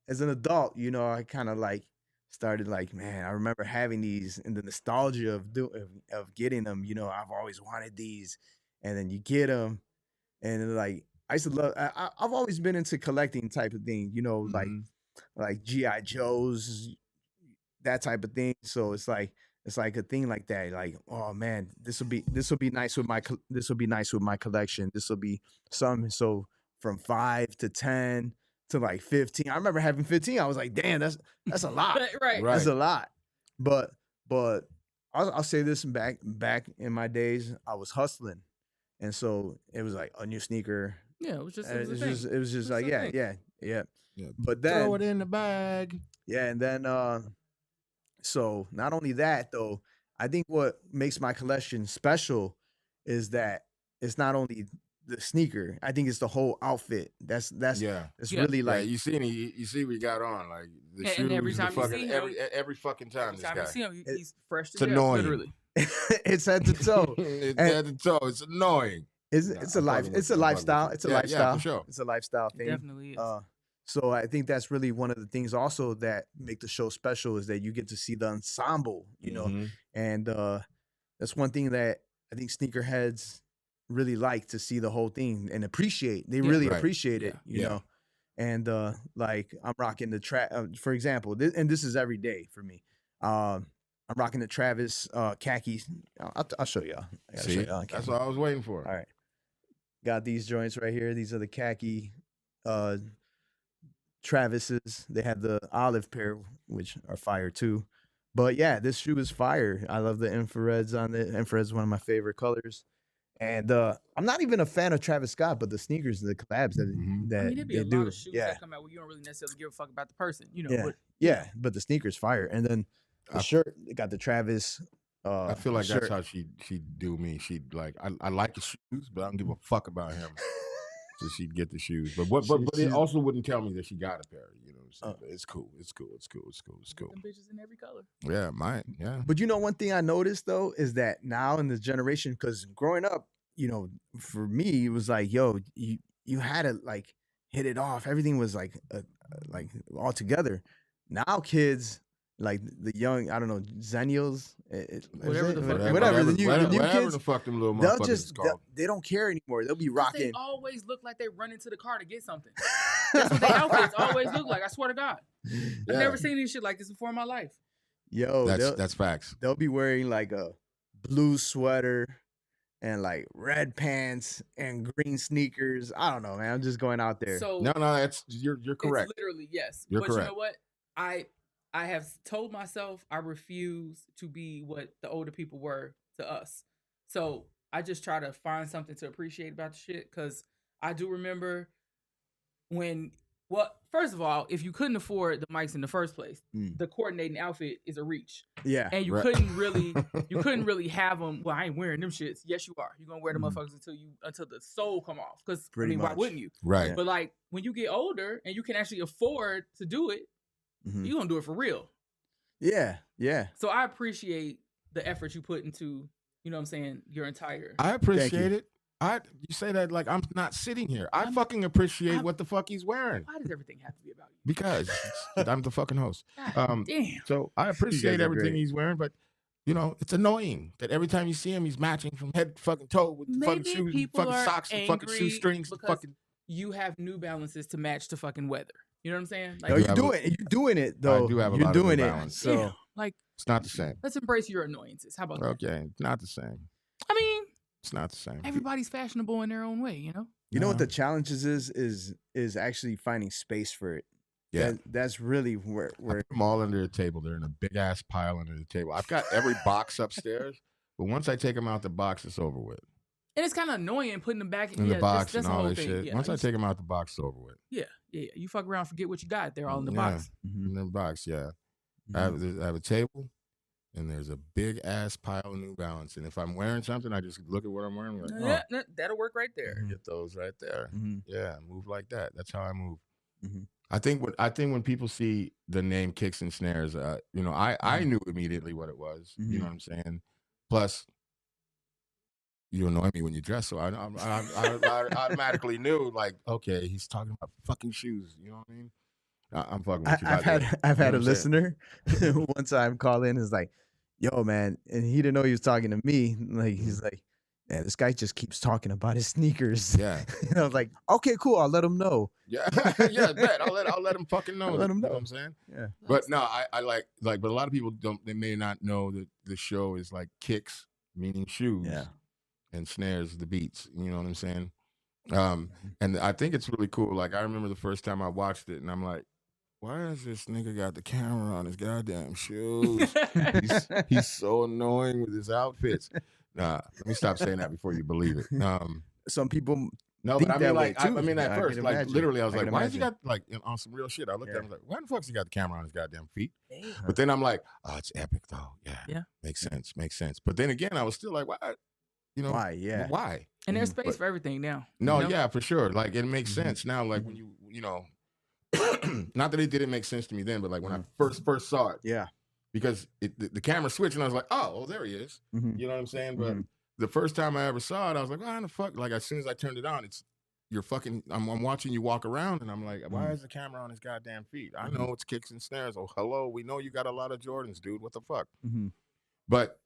Speaker 3: as an adult, I kind of like started like, man, I remember having these and the nostalgia of getting them. I've always wanted these, and then you get them, and like I used to love. I've always been into collecting type of thing. Like GI Joes, that type of thing. So it's like a thing like that. Like, oh man, this will be nice with my collection. This will be something. So from 5 to 10 to like 15. I remember having 15. I was like, damn, that's a lot.
Speaker 2: Right.
Speaker 3: That's a lot. But I'll say this back in my days, I was hustling, and so it was like a new sneaker.
Speaker 2: Yeah, it was just
Speaker 3: It was just
Speaker 2: It's
Speaker 3: like
Speaker 2: a thing.
Speaker 3: yeah.
Speaker 1: Yeah.
Speaker 3: But then
Speaker 1: Throw it in the bag.
Speaker 3: yeah, and then so not only that though, I think what makes my collection special is that it's not only the sneaker. I think it's the whole outfit. That's
Speaker 1: Yeah.
Speaker 3: it's
Speaker 2: Yeah.
Speaker 3: really
Speaker 1: Yeah,
Speaker 3: like
Speaker 1: you see what he got on, like the shoes.
Speaker 2: And every
Speaker 1: the
Speaker 2: time you
Speaker 1: fucking,
Speaker 2: see him,
Speaker 1: every fucking time.
Speaker 2: Every time
Speaker 1: this
Speaker 2: you see
Speaker 1: guy.
Speaker 2: him, he's fresh to
Speaker 1: It's
Speaker 2: death,
Speaker 1: annoying.
Speaker 2: literally.
Speaker 3: it's head to toe.
Speaker 1: It's
Speaker 3: And-
Speaker 1: head to toe. It's annoying.
Speaker 3: It's
Speaker 1: Nah,
Speaker 3: it's a
Speaker 1: I'm
Speaker 3: life.
Speaker 1: fucking
Speaker 3: It's
Speaker 1: with
Speaker 3: a
Speaker 1: you. I'm fucking
Speaker 3: lifestyle.
Speaker 1: with you.
Speaker 3: It's a
Speaker 1: Yeah,
Speaker 3: lifestyle.
Speaker 1: for sure.
Speaker 3: It's a lifestyle
Speaker 2: It
Speaker 3: thing.
Speaker 2: definitely is.
Speaker 3: So I think that's really one of the things also that make the show special is that you get to see the ensemble,
Speaker 1: Mhm.
Speaker 3: and that's one thing that I think sneakerheads really like to see the whole thing and appreciate. They
Speaker 2: Yeah.
Speaker 3: really
Speaker 1: Right.
Speaker 3: appreciate it, you
Speaker 1: Yeah.
Speaker 3: know. And like I'm rocking the for example, and this is every day for me. I'm rocking the Travis khakis. I'll show y'all. I gotta show
Speaker 1: See,
Speaker 3: y'all on
Speaker 1: that's
Speaker 3: camera.
Speaker 1: what I was waiting for.
Speaker 3: All right. Got these joints right here. These are the khaki Travis's. They have the olive pair, which are fire too. But yeah, this shoe is fire. I love the infrareds on it. Infrared's one of my favorite colors. And I'm not even a fan of Travis Scott, but the sneakers, the collabs that
Speaker 1: Mhm.
Speaker 3: that
Speaker 2: I mean, there'd be
Speaker 3: they
Speaker 2: a lot
Speaker 3: do,
Speaker 2: of shoes
Speaker 3: yeah,
Speaker 2: that come out where you don't really necessarily give a fuck about the person,
Speaker 3: yeah,
Speaker 2: But
Speaker 3: yeah. But the sneakers fire, and then the
Speaker 1: I-
Speaker 3: shirt, they got the Travis.
Speaker 1: I feel like
Speaker 3: shirt.
Speaker 1: that's how she do me. She'd like I like the shoes, but I don't give a fuck about him. So she'd get the shoes, but it
Speaker 3: she's-
Speaker 1: also wouldn't tell me that she got a pair. You know what I'm saying? But it's cool. It's cool.
Speaker 2: them bitches in every color.
Speaker 1: Yeah, mine. Yeah.
Speaker 3: But one thing I noticed though is that now in this generation, because growing up, for me, it was like, yo, you had to like hit it off. Everything was like all together. Now kids, like the young, I don't know, Zennials,
Speaker 2: Whatever the fuck-
Speaker 3: whatever the new
Speaker 1: whatever
Speaker 3: kids,
Speaker 1: the fuck them little
Speaker 3: they'll
Speaker 1: motherfuckers is
Speaker 3: just
Speaker 1: called.
Speaker 3: they don't care anymore. They'll be
Speaker 2: 'Cause
Speaker 3: rocking.
Speaker 2: They always look like they run into the car to get something. That's what their outfits always look like. I swear to God, I've
Speaker 1: Yeah.
Speaker 2: never seen any shit like this before in my life.
Speaker 3: Yo,
Speaker 1: That's facts.
Speaker 3: they'll be wearing like a blue sweater and like red pants and green sneakers. I don't know, man. I'm just going out there.
Speaker 2: So
Speaker 1: No, that's you're correct.
Speaker 2: It's literally yes.
Speaker 1: You're
Speaker 2: but you
Speaker 1: correct.
Speaker 2: know what? I have told myself I refuse to be what the older people were to us. So I just try to find something to appreciate about the shit because I do remember when Well, first of all, if you couldn't afford the mics in the first place,
Speaker 3: Mm.
Speaker 2: the coordinating outfit is a reach,
Speaker 3: Yeah.
Speaker 2: and you
Speaker 1: Right.
Speaker 2: couldn't really have them. Well, I ain't wearing them shits. Yes, you are. You're gonna wear the
Speaker 3: Mhm.
Speaker 2: motherfuckers until the soul come off. Because I
Speaker 3: Pretty
Speaker 2: mean, why
Speaker 3: much.
Speaker 2: wouldn't you?
Speaker 1: Right.
Speaker 3: Yeah.
Speaker 2: But like when you get older and you can actually afford to do it,
Speaker 3: Mhm.
Speaker 2: you're gonna do it for real.
Speaker 3: Yeah. Yeah.
Speaker 2: So I appreciate the effort you put into, you know what I'm saying, your entire.
Speaker 1: I appreciate
Speaker 3: you.
Speaker 1: it. You say that like I'm not sitting here. I
Speaker 2: I'm-
Speaker 1: fucking appreciate
Speaker 2: I'm-
Speaker 1: what the fuck he's wearing
Speaker 2: Why does everything have to be about you?
Speaker 1: because I'm the fucking host.
Speaker 2: God damn.
Speaker 1: So I appreciate
Speaker 3: are
Speaker 1: everything
Speaker 3: great.
Speaker 1: he's wearing, but you know it's annoying that every time you see him, he's matching from head to fucking toe with the fucking
Speaker 2: Maybe
Speaker 1: shoes, and
Speaker 2: people
Speaker 1: fucking
Speaker 2: are
Speaker 1: socks, and fucking
Speaker 2: angry
Speaker 1: shoestrings, and
Speaker 2: because
Speaker 1: fucking.
Speaker 2: you have New Balances to match the fucking weather. You know what I'm saying?
Speaker 3: No,
Speaker 1: do
Speaker 3: you're
Speaker 1: have a-
Speaker 3: doing it. You're doing it though.
Speaker 1: do have a
Speaker 3: you're
Speaker 1: lot of New
Speaker 3: doing it.
Speaker 1: Balance.
Speaker 3: So
Speaker 2: damn, like
Speaker 1: It's not the same.
Speaker 2: let's embrace your annoyances. How about that?
Speaker 1: Okay, not the same.
Speaker 2: I mean,
Speaker 1: It's not the same.
Speaker 2: everybody's fashionable in their own way, you know?
Speaker 3: you know what
Speaker 1: Nah.
Speaker 3: the challenges is actually finding space for it.
Speaker 1: Yeah.
Speaker 3: That's really where
Speaker 1: I put them all under the table. They're in a big ass pile under the table. I've got every box upstairs, but once I take them out the box, it's over with.
Speaker 2: And it's kind of annoying putting them back
Speaker 1: In the box
Speaker 2: that's
Speaker 1: and
Speaker 2: the
Speaker 1: all
Speaker 2: whole
Speaker 1: this
Speaker 2: thing.
Speaker 1: shit.
Speaker 2: Yeah,
Speaker 1: Once I
Speaker 2: just-
Speaker 1: take them out the box, it's over with.
Speaker 2: yeah. You fuck around, forget what you got. They're all in the
Speaker 1: Yeah.
Speaker 2: box.
Speaker 3: Mhm.
Speaker 1: In the box, yeah.
Speaker 3: Mhm.
Speaker 1: I have a table, and there's a big ass pile of New Balance. And if I'm wearing something, I just look at what I'm wearing. Like,
Speaker 2: Yeah, that'll work right there.
Speaker 3: Mhm.
Speaker 1: get those right there.
Speaker 3: Mhm.
Speaker 1: Yeah, move like that. That's how I move.
Speaker 3: Mhm.
Speaker 1: I think when people see the name Kicks and Snares, you know, I knew immediately what it was. You know what I'm saying? Plus, you annoy me when you dress, so I automatically knew, like, okay, he's talking about fucking shoes. You know what I mean? I'm fucking with you.
Speaker 3: I've had
Speaker 1: You
Speaker 3: a
Speaker 1: know what I'm saying?
Speaker 3: listener one time call in, is like, "Yo, man," and he didn't know he was talking to me. Like he's like, "Yeah, this guy just keeps talking about his sneakers."
Speaker 1: Yeah.
Speaker 3: And I was like, "Okay, cool. I'll let him know."
Speaker 1: Yeah, yeah, bet. I'll let him fucking know.
Speaker 3: I'll let him
Speaker 1: You know
Speaker 3: know.
Speaker 1: what I'm saying?
Speaker 3: Yeah.
Speaker 1: But no, I like, but a lot of people don't. They may not know that the show is like kicks, meaning shoes,
Speaker 3: Yeah.
Speaker 1: and snares, the beats. You know what I'm saying? And I think it's really cool. Like I remember the first time I watched it, and I'm like, why has this nigga got the camera on his goddamn shoes? He's so annoying with his outfits. Nah, let me stop saying that before you believe it.
Speaker 3: Some people.
Speaker 1: No,
Speaker 3: think
Speaker 1: but I
Speaker 3: that
Speaker 1: mean,
Speaker 3: way
Speaker 1: like,
Speaker 3: too.
Speaker 1: I mean, at
Speaker 3: I
Speaker 1: first,
Speaker 3: can
Speaker 1: like,
Speaker 3: imagine.
Speaker 1: literally, I was
Speaker 3: I
Speaker 1: like,
Speaker 3: can
Speaker 1: why has he
Speaker 3: imagine.
Speaker 1: got, like, on some real shit? I looked at him, I was like, why the fuck's he got the camera on his goddamn feet?
Speaker 2: Damn.
Speaker 1: But then I'm like, oh, it's epic, though.
Speaker 2: Yeah.
Speaker 1: Makes sense. But then again, I was still like, why? You know,
Speaker 3: Why? Yeah.
Speaker 1: why?
Speaker 2: And there's
Speaker 3: Mhm.
Speaker 2: space
Speaker 1: But-
Speaker 2: for everything now.
Speaker 1: No,
Speaker 2: you know?
Speaker 1: yeah, for sure. Like, it makes
Speaker 3: Mhm.
Speaker 1: sense now. Like, when you know, not that it didn't make sense to me then, but like when I first saw it,
Speaker 3: Yeah.
Speaker 1: because the camera switched and I was like, oh, there he is.
Speaker 3: Mhm.
Speaker 1: You know what I'm saying? But
Speaker 3: Mhm.
Speaker 1: the first time I ever saw it, I was like, why the fuck? Like, as soon as I turned it on, I'm watching you walk around, and I'm like, why is the camera on his goddamn feet? I know it's Kicks and Snares. Oh, hello, we know you got a lot of Jordans, dude. What the fuck?
Speaker 3: Mhm.
Speaker 1: But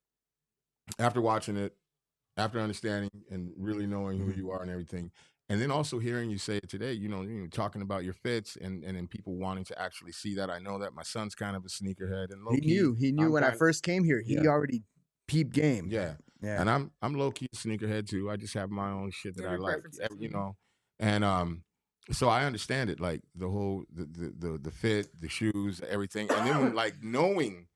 Speaker 1: after watching it, after understanding and really knowing who you are and everything, and then also hearing you say it today, you know, talking about your fits and then people wanting to actually see that. I know that my son's kind of a sneakerhead, and
Speaker 3: He knew
Speaker 1: I'm
Speaker 3: when I
Speaker 1: kinda-
Speaker 3: first came here. He
Speaker 1: Yeah.
Speaker 3: already peeped game.
Speaker 1: Yeah.
Speaker 3: Yeah.
Speaker 1: And I'm low key sneakerhead too. I just have my own shit that I
Speaker 2: Different
Speaker 1: like,
Speaker 2: preferences.
Speaker 1: you know. And so I understand it, like the whole the fit, the shoes, everything, and then when, like, knowing,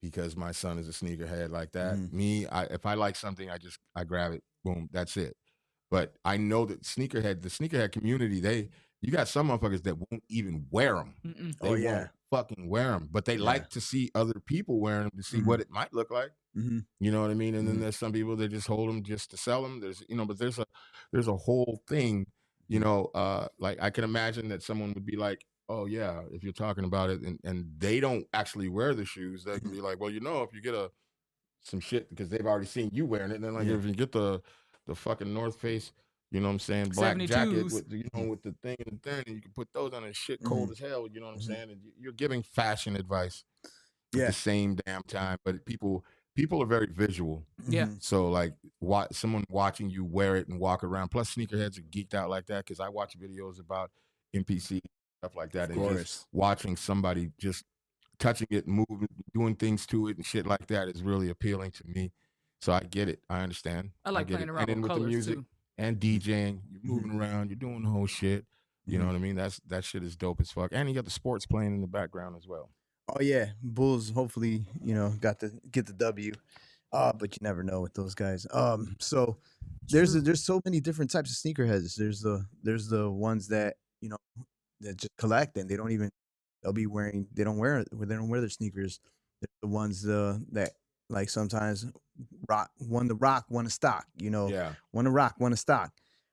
Speaker 1: because my son is a sneakerhead like that.
Speaker 3: Mhm.
Speaker 1: If I like something, I grab it, boom, that's it. But I know that the sneakerhead community, you got some motherfuckers that won't even wear them.
Speaker 2: Mm-mm.
Speaker 1: They
Speaker 3: Oh, yeah.
Speaker 1: won't fucking wear them, but they
Speaker 3: Yeah.
Speaker 1: like to see other people wearing them to see
Speaker 3: Mhm.
Speaker 1: what it might look like.
Speaker 3: Mhm.
Speaker 1: You know what I mean? And then
Speaker 3: Mhm.
Speaker 1: there's some people that just hold them just to sell them. But there's a whole thing, you know, like I can imagine that someone would be like, oh yeah, if you're talking about it and they don't actually wear the shoes, they can be like, well, you know, if you get some shit because they've already seen you wearing it, and then like
Speaker 3: Yeah.
Speaker 1: if you get the fucking North Face, you know what I'm saying, black jacket
Speaker 2: 72s.
Speaker 1: with with the thing and the thing, and you can put those on and shit cold as hell, you know what I'm
Speaker 3: Mhm.
Speaker 1: saying? And you're giving fashion advice at
Speaker 3: Yeah.
Speaker 1: the same damn time, but people are very visual.
Speaker 2: Yeah.
Speaker 3: Mhm.
Speaker 1: So like someone watching you wear it and walk around. Plus sneakerheads are geeked out like that because I watch videos about NPC stuff like that,
Speaker 3: Of
Speaker 1: and
Speaker 3: course.
Speaker 1: just watching somebody just touching it, moving, doing things to it and shit like that is really appealing to me. So I get it. I understand.
Speaker 2: I like
Speaker 1: get
Speaker 2: playing
Speaker 1: it.
Speaker 2: around
Speaker 1: And then
Speaker 2: with
Speaker 1: with the
Speaker 2: colors
Speaker 1: music
Speaker 2: too.
Speaker 1: and DJing, you're moving around, you're doing the whole shit. You know what I mean? That shit is dope as fuck. And you got the sports playing in the background as well.
Speaker 3: Oh yeah, Bulls hopefully, get the W. But you never know with those guys. So there's so many different types of sneakerheads. There's the ones that, that just collect, and they don't even they don't wear their sneakers. They're the ones that like sometimes one to stock,
Speaker 1: Yeah.
Speaker 3: one to rock, one to stock,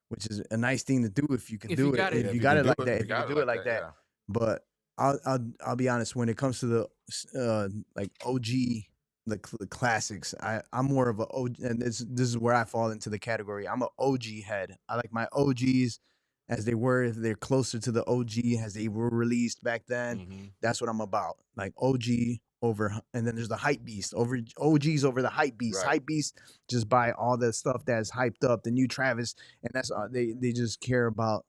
Speaker 3: which is a nice thing to do if you can
Speaker 2: If you
Speaker 3: do it.
Speaker 2: got it.
Speaker 3: If
Speaker 1: Yeah,
Speaker 3: you
Speaker 1: if
Speaker 3: got
Speaker 1: can
Speaker 3: it
Speaker 1: do
Speaker 3: like
Speaker 1: it,
Speaker 3: that,
Speaker 1: if
Speaker 3: if
Speaker 1: you
Speaker 3: you
Speaker 1: got
Speaker 3: can
Speaker 1: it
Speaker 3: do it
Speaker 1: like
Speaker 3: like that.
Speaker 1: yeah.
Speaker 3: But I'll be honest, when it comes to the like OG, the classics, I'm more of a OG, and this is where I fall into the category. I'm a OG head. I like my OGs as they were. If they're closer to the OG as they were released back then,
Speaker 1: Mhm.
Speaker 3: that's what I'm about. Like OG over, and then there's the hype beast over OGs over the hype beast.
Speaker 1: Right.
Speaker 3: Hype beast just buy all the stuff that's hyped up, the new Travis, and that's they just care about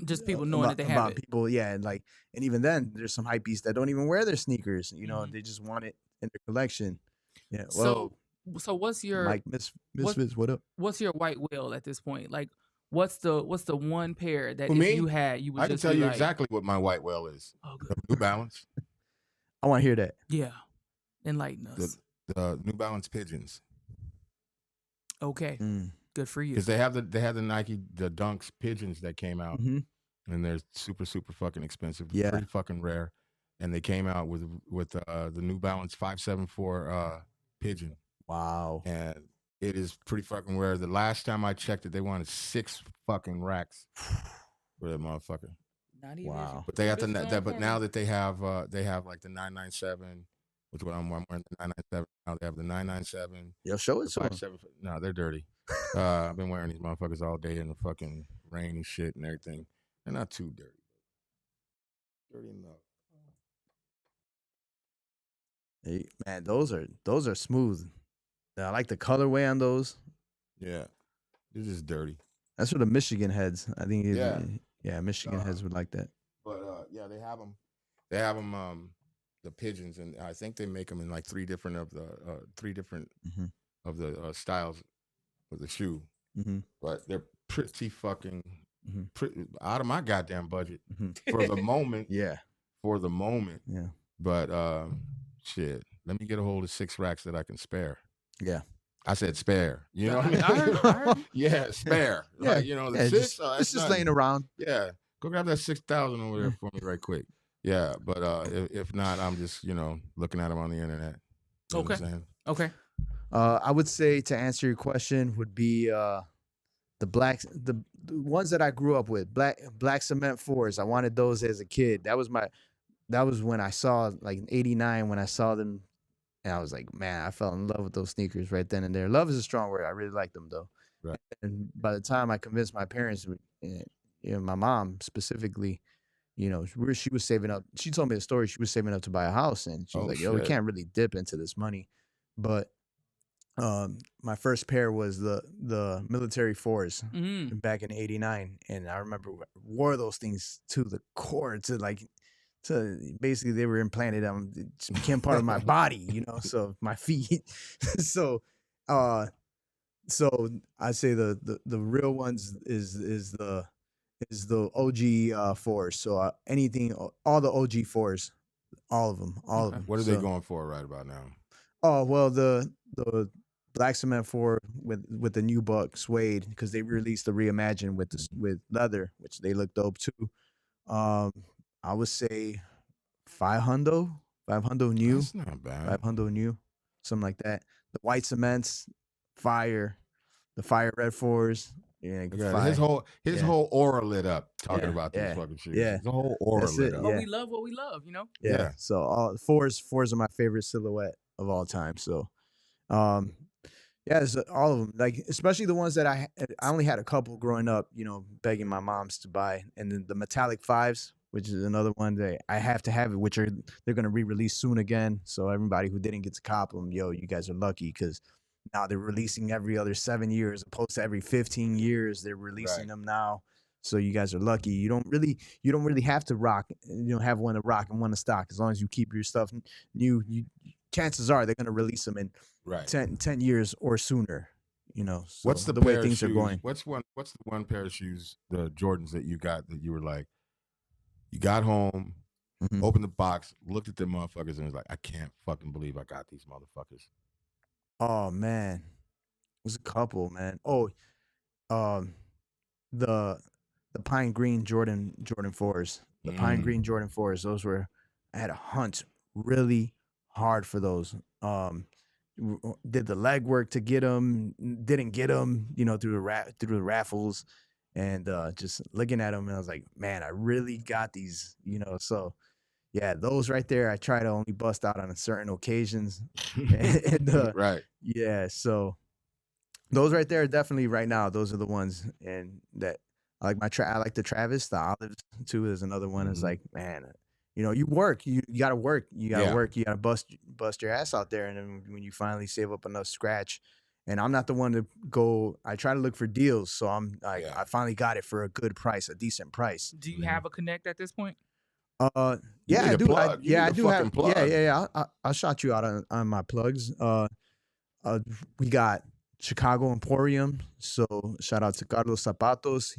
Speaker 2: Just people knowing that they have
Speaker 3: about
Speaker 2: it.
Speaker 3: people, yeah, and even then there's some hype beasts that don't even wear their sneakers,
Speaker 2: Mhm.
Speaker 3: they just want it in their collection. Yeah,
Speaker 2: So
Speaker 3: well,
Speaker 2: so what's your
Speaker 3: Mike Misfits, what up?
Speaker 2: what's your white whale at this point? Like what's the one pair that
Speaker 1: For
Speaker 2: if
Speaker 1: me,
Speaker 2: you had you would
Speaker 1: I can
Speaker 2: just
Speaker 1: tell
Speaker 2: be
Speaker 1: you
Speaker 2: like,
Speaker 1: exactly what my white whale is.
Speaker 2: oh
Speaker 1: The
Speaker 2: good.
Speaker 1: New Balance.
Speaker 3: I want to hear that.
Speaker 2: Yeah. Enlighten us.
Speaker 1: The New Balance pigeons.
Speaker 2: Okay.
Speaker 3: Mm.
Speaker 2: Good for you.
Speaker 1: Because they have the Nike Dunks pigeons that came out,
Speaker 3: Mhm.
Speaker 1: and they're super fucking expensive.
Speaker 3: Yeah.
Speaker 1: Pretty fucking rare. And they came out with the New Balance 574 pigeon,
Speaker 3: Wow.
Speaker 1: and it is pretty fucking rare. The last time I checked it, they wanted 6 fucking racks for that motherfucker.
Speaker 2: Not even
Speaker 3: Wow.
Speaker 1: But they got
Speaker 2: Bitch, don't
Speaker 1: but
Speaker 2: for
Speaker 1: now
Speaker 2: me.
Speaker 1: that they have like the 997, which one I'm wearing the 997. Now they have the 997.
Speaker 3: Yo, show
Speaker 1: The
Speaker 3: it to 'em.
Speaker 1: 57. No, they're dirty. I've been wearing these motherfuckers all day in the fucking rain and shit and everything. They're not too dirty. Dirty enough.
Speaker 3: Hey, man, those are smooth. I like the colorway on those.
Speaker 1: Yeah. They're just dirty.
Speaker 3: That's for the Michigan heads. I think
Speaker 1: Yeah.
Speaker 3: Michigan heads would like that.
Speaker 1: But yeah, they have them. They have them. The pigeons, and I think they make them in like 3 different of the
Speaker 3: Mhm.
Speaker 1: of the styles of the shoe.
Speaker 3: Mhm.
Speaker 1: But they're pretty fucking
Speaker 3: Mhm.
Speaker 1: out of my goddamn budget
Speaker 3: Mhm.
Speaker 1: for the moment.
Speaker 3: Yeah.
Speaker 1: For the moment.
Speaker 3: Yeah.
Speaker 1: But shit, let me get a hold of 6 racks that I can spare.
Speaker 3: Yeah.
Speaker 1: I said spare. You know what I mean?
Speaker 2: I heard you.
Speaker 1: Yeah, spare.
Speaker 3: Yeah.
Speaker 1: Like, the
Speaker 3: Yeah,
Speaker 1: 6.
Speaker 3: it's just laying around.
Speaker 1: Yeah, go grab that 6,000 over there for me right quick. Yeah, but if not, I'm just looking at them on the internet. You know what I'm saying?
Speaker 2: Okay.
Speaker 3: I would say, to answer your question, would be the ones that I grew up with, black cement 4s. I wanted those as a kid. That was when I saw, like, in '89 when I saw them, and I was like, man, I fell in love with those sneakers right then and there. Love is a strong word. I really liked them though.
Speaker 1: Right.
Speaker 3: And by the time I convinced my parents, my mom specifically, she was saving up. She told me the story. She was saving up to buy a house, and she was
Speaker 1: Oh,
Speaker 3: like, "Yo, we
Speaker 1: shit.
Speaker 3: can't really dip into this money." But my first pair was the military 4s
Speaker 2: Mhm.
Speaker 3: back in '89, and I remember wore those things to the core, to basically they were implanted. It just became part of my body, so my feet. so, so I say the real ones is the OG 4s. So anything, all the OG 4s, all of them.
Speaker 2: Okay.
Speaker 1: What are they going for right about now?
Speaker 3: Oh well, the black cement 4 with the new buck suede, because they released the reimagined with leather, which they look dope too. I would say 500 new,
Speaker 1: That's not bad.
Speaker 3: 500 new, something like that. The white cements, fire. The fire red 4s. Yeah,
Speaker 1: Yeah, his whole aura lit up talking
Speaker 3: Yeah,
Speaker 1: about these
Speaker 3: yeah,
Speaker 1: fucking shoes.
Speaker 3: yeah.
Speaker 1: His whole aura
Speaker 3: That's
Speaker 1: lit
Speaker 3: it,
Speaker 1: up.
Speaker 2: But
Speaker 3: yeah.
Speaker 2: we love what we love,
Speaker 3: Yeah.
Speaker 1: Yeah.
Speaker 3: So all fours are my favorite silhouette of all time. So, yeah, it's all of them. Like, especially the ones that I only had a couple growing up. Begging my moms to buy, and then the metallic 5s, which is another one that I have to have it. Which they're gonna re-release soon again. So everybody who didn't get to cop them, yo, you guys are lucky, because now they're releasing every other 7 years, opposed to every 15 years. They're releasing
Speaker 1: Right.
Speaker 3: them now. So you guys are lucky. You don't really have to rock. Have one to rock and one to stock. As long as you keep your stuff new, chances are they're gonna release them in
Speaker 1: Right.
Speaker 3: 10 years or sooner. So
Speaker 1: What's the
Speaker 3: way
Speaker 1: pair
Speaker 3: things
Speaker 1: of
Speaker 3: are
Speaker 1: shoes?
Speaker 3: going.
Speaker 1: What's the one pair of shoes, the Jordans that you got that you were like, you got home,
Speaker 3: Mhm.
Speaker 1: opened the box, looked at them motherfuckers, and was like, I can't fucking believe I got these motherfuckers.
Speaker 3: Oh man, there's a couple, man. Oh, the the pine green Jordan 4s. The pine
Speaker 1: Mm.
Speaker 3: green Jordan 4s. Those were I had to hunt really hard for those. Did the legwork to get them, didn't get them, through the raffles, and just looking at them, and I was like, man, I really got these, So yeah, those right there, I try to only bust out on certain occasions, and
Speaker 1: Right.
Speaker 3: yeah, so those right there, definitely right now, those are the ones, and that I like I like the Travis, the olives too is another one. It's
Speaker 1: Mhm.
Speaker 3: like, man, you work, you gotta work,
Speaker 1: Yeah.
Speaker 3: you gotta bust your ass out there, and then when you finally save up enough scratch, and I'm not the one to go. I try to look for deals, so I'm like,
Speaker 1: Yeah.
Speaker 3: I finally got it for a good price, a decent price.
Speaker 2: Do you have a connect at this point?
Speaker 3: Yeah,
Speaker 1: You
Speaker 3: I
Speaker 1: need a
Speaker 3: do.
Speaker 1: plug. You need
Speaker 3: I
Speaker 1: a
Speaker 3: do
Speaker 1: fucking
Speaker 3: have.
Speaker 1: plug.
Speaker 3: Yeah. I'll shout you out on my plugs. We got Chicago Emporium. So shout out to Carlos Zapatos.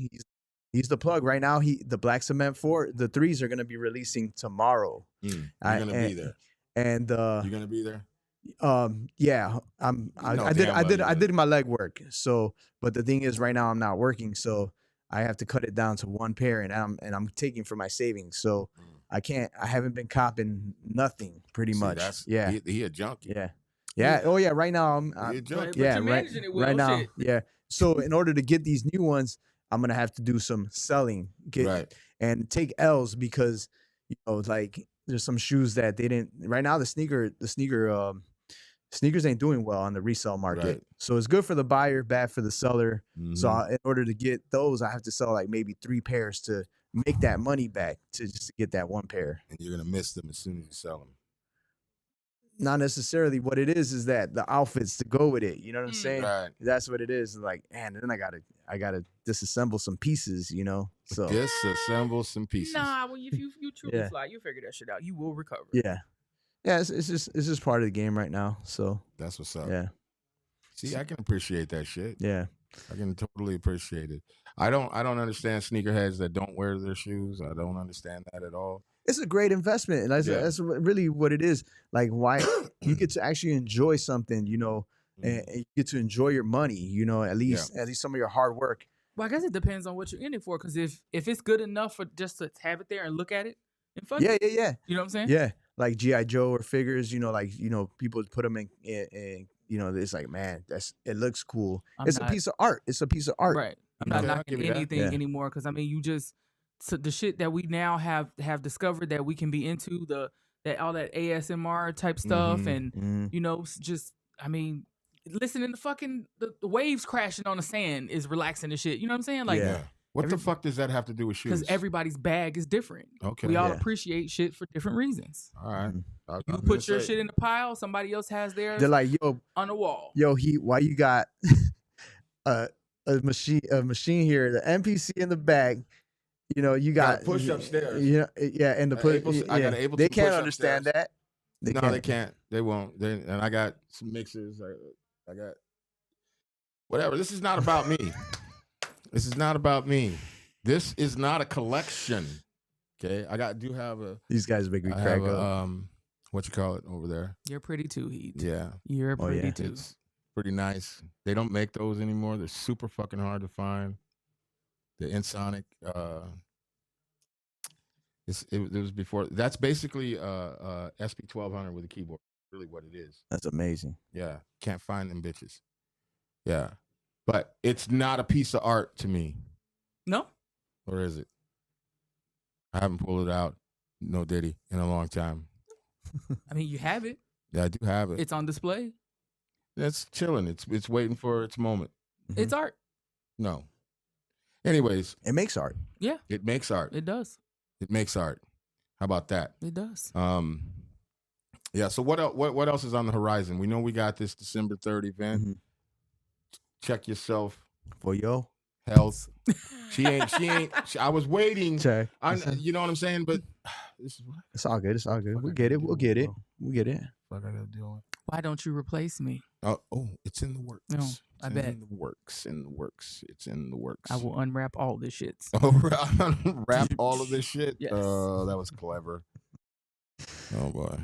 Speaker 3: He's the plug right now. The Black Cement 3s are gonna be releasing tomorrow.
Speaker 1: You're gonna be there.
Speaker 3: And
Speaker 1: You're gonna be there.
Speaker 3: yeah,
Speaker 1: You know
Speaker 3: I
Speaker 1: damn well you're
Speaker 3: I
Speaker 1: gonna
Speaker 3: did my legwork. So, but the thing is, right now I'm not working, so I have to cut it down to one pair, and I'm taking from my savings. So I haven't been copping nothing pretty
Speaker 1: See,
Speaker 3: much.
Speaker 1: that's
Speaker 3: Yeah.
Speaker 1: he a junkie.
Speaker 3: Yeah. Yeah. Oh yeah. Right now
Speaker 1: He a junkie.
Speaker 3: yeah,
Speaker 2: you're
Speaker 3: right,
Speaker 2: managing it well,
Speaker 3: right now.
Speaker 2: shit.
Speaker 3: Yeah. So in order to get these new ones, I'm gonna have to do some selling,
Speaker 1: Right.
Speaker 3: and take L's because like there's some shoes that they didn't. Right now, the sneakers ain't doing well on the resale market.
Speaker 1: Right.
Speaker 3: So it's good for the buyer, bad for the seller. So
Speaker 1: Mhm.
Speaker 3: in order to get those, I have to sell like maybe 3 pairs to make that money back to just get that one pair.
Speaker 1: And you're gonna miss them as soon as you sell them.
Speaker 3: Not necessarily. What it is that the outfits to go with it. You know what I'm saying?
Speaker 1: Right.
Speaker 3: That's what it is. Like, man, then I gotta disassemble some pieces. So
Speaker 1: Disassemble some pieces.
Speaker 2: Nah, well, if you truly
Speaker 3: Yeah.
Speaker 2: fly, you figure that shit out. You will recover.
Speaker 3: yeah. It's just part of the game right now. So
Speaker 1: That's what's up.
Speaker 3: yeah.
Speaker 1: See, I can appreciate that shit.
Speaker 3: Yeah.
Speaker 1: I can totally appreciate it. I don't understand sneakerheads that don't wear their shoes. I don't understand that at all.
Speaker 3: It's a great investment, and that's really what it is. Like, why you get to actually enjoy something, and you get to enjoy your money, at least some of your hard work.
Speaker 2: Well, I guess it depends on what you're in it for. Because if it's good enough for just to have it there and look at it, then fuck it.
Speaker 3: Yeah.
Speaker 2: You know what I'm saying?
Speaker 3: Yeah, like G.I. Joe or figures, people put them in, it's like, man, it looks cool. It's a piece of art. It's a piece of art.
Speaker 2: Right. I'm
Speaker 1: Okay,
Speaker 2: not
Speaker 1: I'll give
Speaker 2: knocking
Speaker 1: you that.
Speaker 2: anything
Speaker 3: Yeah.
Speaker 2: anymore because so the shit that we now have discovered that we can be into that all that ASMR type stuff
Speaker 1: Mhm.
Speaker 2: and just listening to fucking the waves crashing on the sand is relaxing and shit. You know what I'm saying? Like
Speaker 3: Yeah.
Speaker 1: What the fuck does that have to do with shoes?
Speaker 2: because everybody's bag is different.
Speaker 1: Okay.
Speaker 2: We all
Speaker 3: Yeah.
Speaker 2: appreciate shit for different reasons.
Speaker 1: All right.
Speaker 3: Mhm.
Speaker 2: You put your shit in the pile, somebody else has theirs
Speaker 3: They're like,
Speaker 2: on the wall.
Speaker 3: why you got a machine here, the MPC in the back. You got
Speaker 1: push upstairs.
Speaker 3: and the push.
Speaker 1: I got an Ableton
Speaker 3: They can't
Speaker 1: push
Speaker 3: understand
Speaker 1: upstairs.
Speaker 3: that.
Speaker 1: They can't. They won't. And I got some mixes. I got whatever. This is not about me. This is not about me. This is not a collection. Okay, do have a.
Speaker 3: These guys make me
Speaker 1: I
Speaker 3: crack
Speaker 1: have a,
Speaker 3: up.
Speaker 1: what you call it over there?
Speaker 2: You're pretty too, Heat.
Speaker 1: Yeah,
Speaker 2: You're
Speaker 3: Oh,
Speaker 2: pretty
Speaker 3: yeah.
Speaker 2: too.
Speaker 1: it's pretty nice. They don't make those anymore. They're super fucking hard to find. The Insonic. It was before. That's basically SP 1200 with a keyboard. Really, what it is.
Speaker 3: That's amazing.
Speaker 1: Yeah, can't find them bitches. Yeah, but it's not a piece of art to me.
Speaker 2: No?
Speaker 1: Or is it? I haven't pulled it out, no Diddy, in a long time.
Speaker 2: I mean, you have it.
Speaker 1: Yeah, I do have it.
Speaker 2: It's on display.
Speaker 1: It's chilling. It's waiting for its moment.
Speaker 2: It's art.
Speaker 1: No. Anyways,
Speaker 3: It makes art.
Speaker 2: Yeah,
Speaker 1: it makes art.
Speaker 2: it does.
Speaker 1: It makes art. How about that?
Speaker 2: It does.
Speaker 1: Yeah. So what else is on the horizon? We know we got this December 3rd event.
Speaker 3: Mhm.
Speaker 1: Check yourself.
Speaker 3: For yo.
Speaker 1: Health. She ain't. I was waiting.
Speaker 3: Check.
Speaker 1: You know what I'm saying? But this is what
Speaker 3: It's all good. It's all good.
Speaker 1: Fuck,
Speaker 3: We'll
Speaker 1: I
Speaker 3: get
Speaker 1: gotta
Speaker 3: it. We'll
Speaker 1: deal
Speaker 3: get
Speaker 1: with,
Speaker 3: it.
Speaker 1: bro.
Speaker 3: We'll get it.
Speaker 1: fuck I gotta deal with.
Speaker 2: Why don't you replace me?
Speaker 1: Oh, it's in the works.
Speaker 2: No, I bet.
Speaker 1: In the works. In the works. It's in the works.
Speaker 2: I will unwrap all this shit.
Speaker 1: Oh, wrap all of this shit.
Speaker 2: Yes.
Speaker 1: That was clever. Oh boy.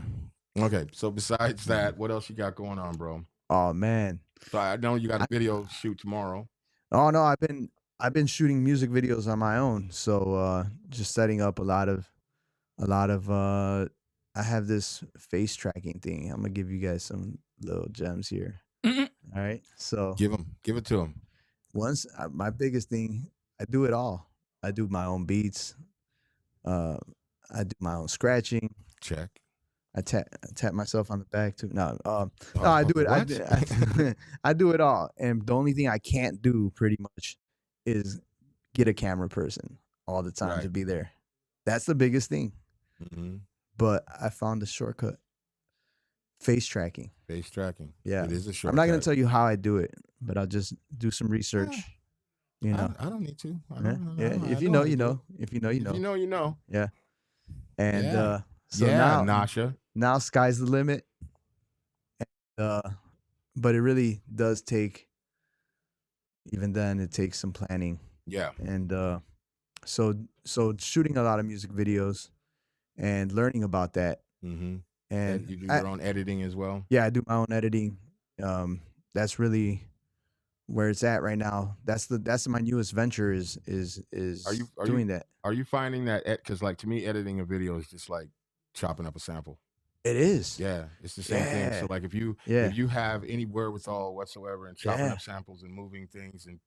Speaker 1: Okay, so besides that, what else you got going on, bro?
Speaker 3: Oh man.
Speaker 1: So I know you got a video shoot tomorrow.
Speaker 3: Oh no, I've been I've been shooting music videos on my own, so just setting up a lot of I have this face tracking thing. I'm gonna give you guys some little gems here.
Speaker 2: Mm-mm.
Speaker 3: All right, so
Speaker 1: Give it to him.
Speaker 3: my biggest thing, I do it all. I do my own beats. Uh, I do my own scratching.
Speaker 1: Check.
Speaker 3: I tap myself on the back too. No, I do it.
Speaker 1: What?
Speaker 3: I do it all. And the only thing I can't do pretty much is get a camera person all the time to
Speaker 1: Right.
Speaker 3: be there. That's the biggest thing.
Speaker 1: Mm-hmm.
Speaker 3: But I found a shortcut. Face tracking.
Speaker 1: Face tracking.
Speaker 3: Yeah.
Speaker 1: It is a
Speaker 3: I'm
Speaker 1: shortcut.
Speaker 3: not gonna tell you how I do it, but I'll just do some research. You know.
Speaker 1: I don't need to.
Speaker 3: If you know, you know. If you know, you know.
Speaker 1: If you know, you know.
Speaker 3: Yeah. And
Speaker 1: Yeah.
Speaker 3: so
Speaker 1: Yeah,
Speaker 3: now
Speaker 1: Nasha.
Speaker 3: now sky's the limit. And, but it really does take, even then it takes some planning.
Speaker 1: Yeah.
Speaker 3: And so shooting a lot of music videos and learning about that.
Speaker 1: Mm-hmm.
Speaker 3: And
Speaker 1: you do your own editing as well.
Speaker 3: Yeah, I do my own editing. That's really where it's at right now. That's my newest venture is doing that.
Speaker 1: Are you finding that because like to me editing a video is just like chopping up a sample?
Speaker 3: It is.
Speaker 1: Yeah, it's the same thing. So like if you have any wherewithal whatsoever and chopping up samples and moving things and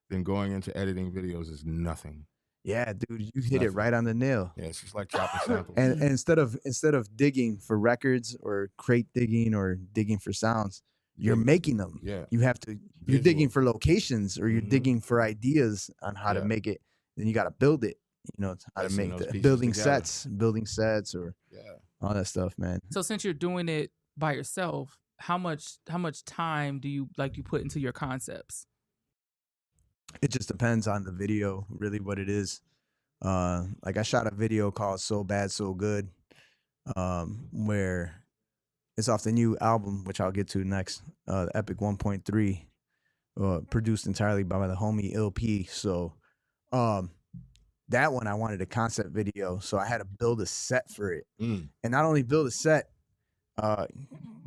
Speaker 1: then going into editing videos is nothing.
Speaker 3: Yeah, dude, you hit it right on the nail.
Speaker 1: Yeah, it's just like chopping samples.
Speaker 3: And instead of digging for records or crate digging or digging for sounds, you're making them.
Speaker 1: Yeah.
Speaker 3: You have to. You're digging for locations or you're digging for ideas on how to make it. Then you got to build it. You know how to make the building sets or all that stuff, man.
Speaker 2: So since you're doing it by yourself, how much time do you put into your concepts?
Speaker 3: It just depends on the video, really what it is. Like I shot a video called So Bad, So Good, where it's off the new album, which I'll get to next, EPIK 1.3, produced entirely by the homie LP. So that one I wanted a concept video, so I had to build a set for it. And not only build a set,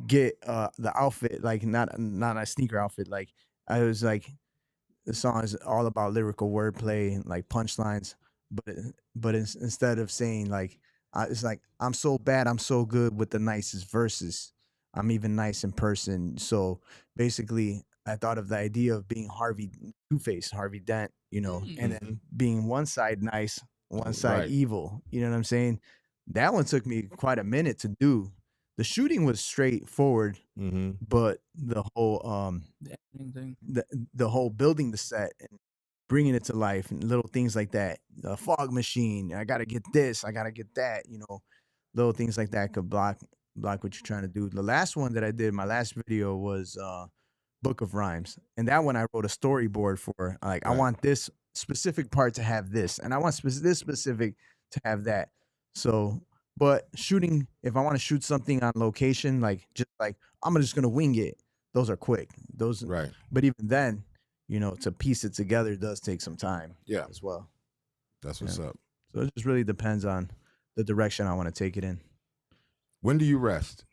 Speaker 3: get the outfit, like not a sneaker outfit. Like I was like, the song is all about lyrical wordplay and like punchlines, but instead of saying like, it's like I'm so bad, I'm so good with the nicest verses. I'm even nice in person. So basically, I thought of the idea of being Harvey Two-Face, Harvey Dent, you know, and then being one side nice, one side evil. You know what I'm saying? That one took me quite a minute to do. The shooting was straightforward, but the whole the whole building the set and bringing it to life and little things like that. The fog machine, I gotta get this, I gotta get that. You know, little things like that could block what you're trying to do. The last one that I did, my last video was Book of Rhymes, and that one I wrote a storyboard for. Like I want this specific part to have this, and I want this specific to have that. So. But shooting, if I want to shoot something on location, like just like I'm just gonna wing it, those are quick. Those But even then, you know, to piece it together does take some time.
Speaker 1: Yeah,
Speaker 3: as well.
Speaker 1: That's what's up.
Speaker 3: So it just really depends on the direction I want to take it in.
Speaker 1: When do you rest?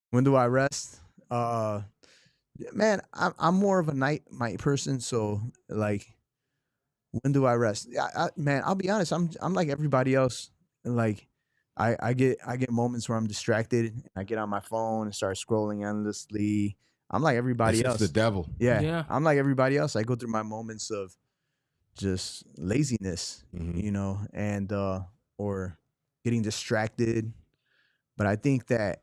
Speaker 3: When do I rest? Man, I'm more of a night person. So like, when do I rest? Man, I'll be honest. I'm like everybody else. Like. I get moments where I'm distracted. I get on my phone and start scrolling endlessly. I'm like everybody else.
Speaker 1: It's the devil.
Speaker 3: Yeah. I'm like everybody else. I go through my moments of just laziness, you know, and or getting distracted. But I think that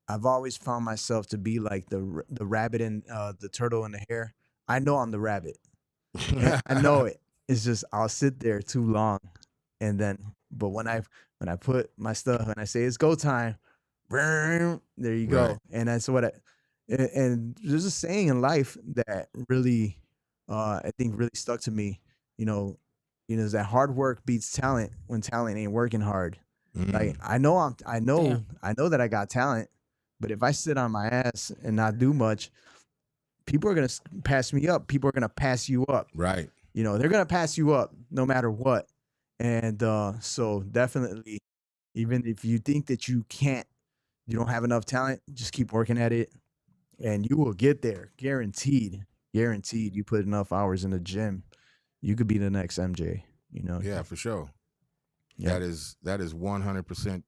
Speaker 3: I've always found myself to be like the rabbit and the turtle and the hare. I know I'm the rabbit. I know it. It's just I'll sit there too long, and then but when I put my stuff and I say it's go time, there you go. And that's what and there's a saying in life that really, I think really stuck to me. You know, is that hard work beats talent when talent ain't working hard. Like I know that I got talent, but if I sit on my ass and not do much, people are gonna pass me up. People are gonna pass you up.
Speaker 1: Right.
Speaker 3: You know, they're gonna pass you up no matter what. And so definitely, even if you think that you don't have enough talent, just keep working at it and you will get there. Guaranteed. You put enough hours in the gym you could be the next MJ. You know.
Speaker 1: Yeah, for sure.
Speaker 3: Yeah.
Speaker 1: That is 100%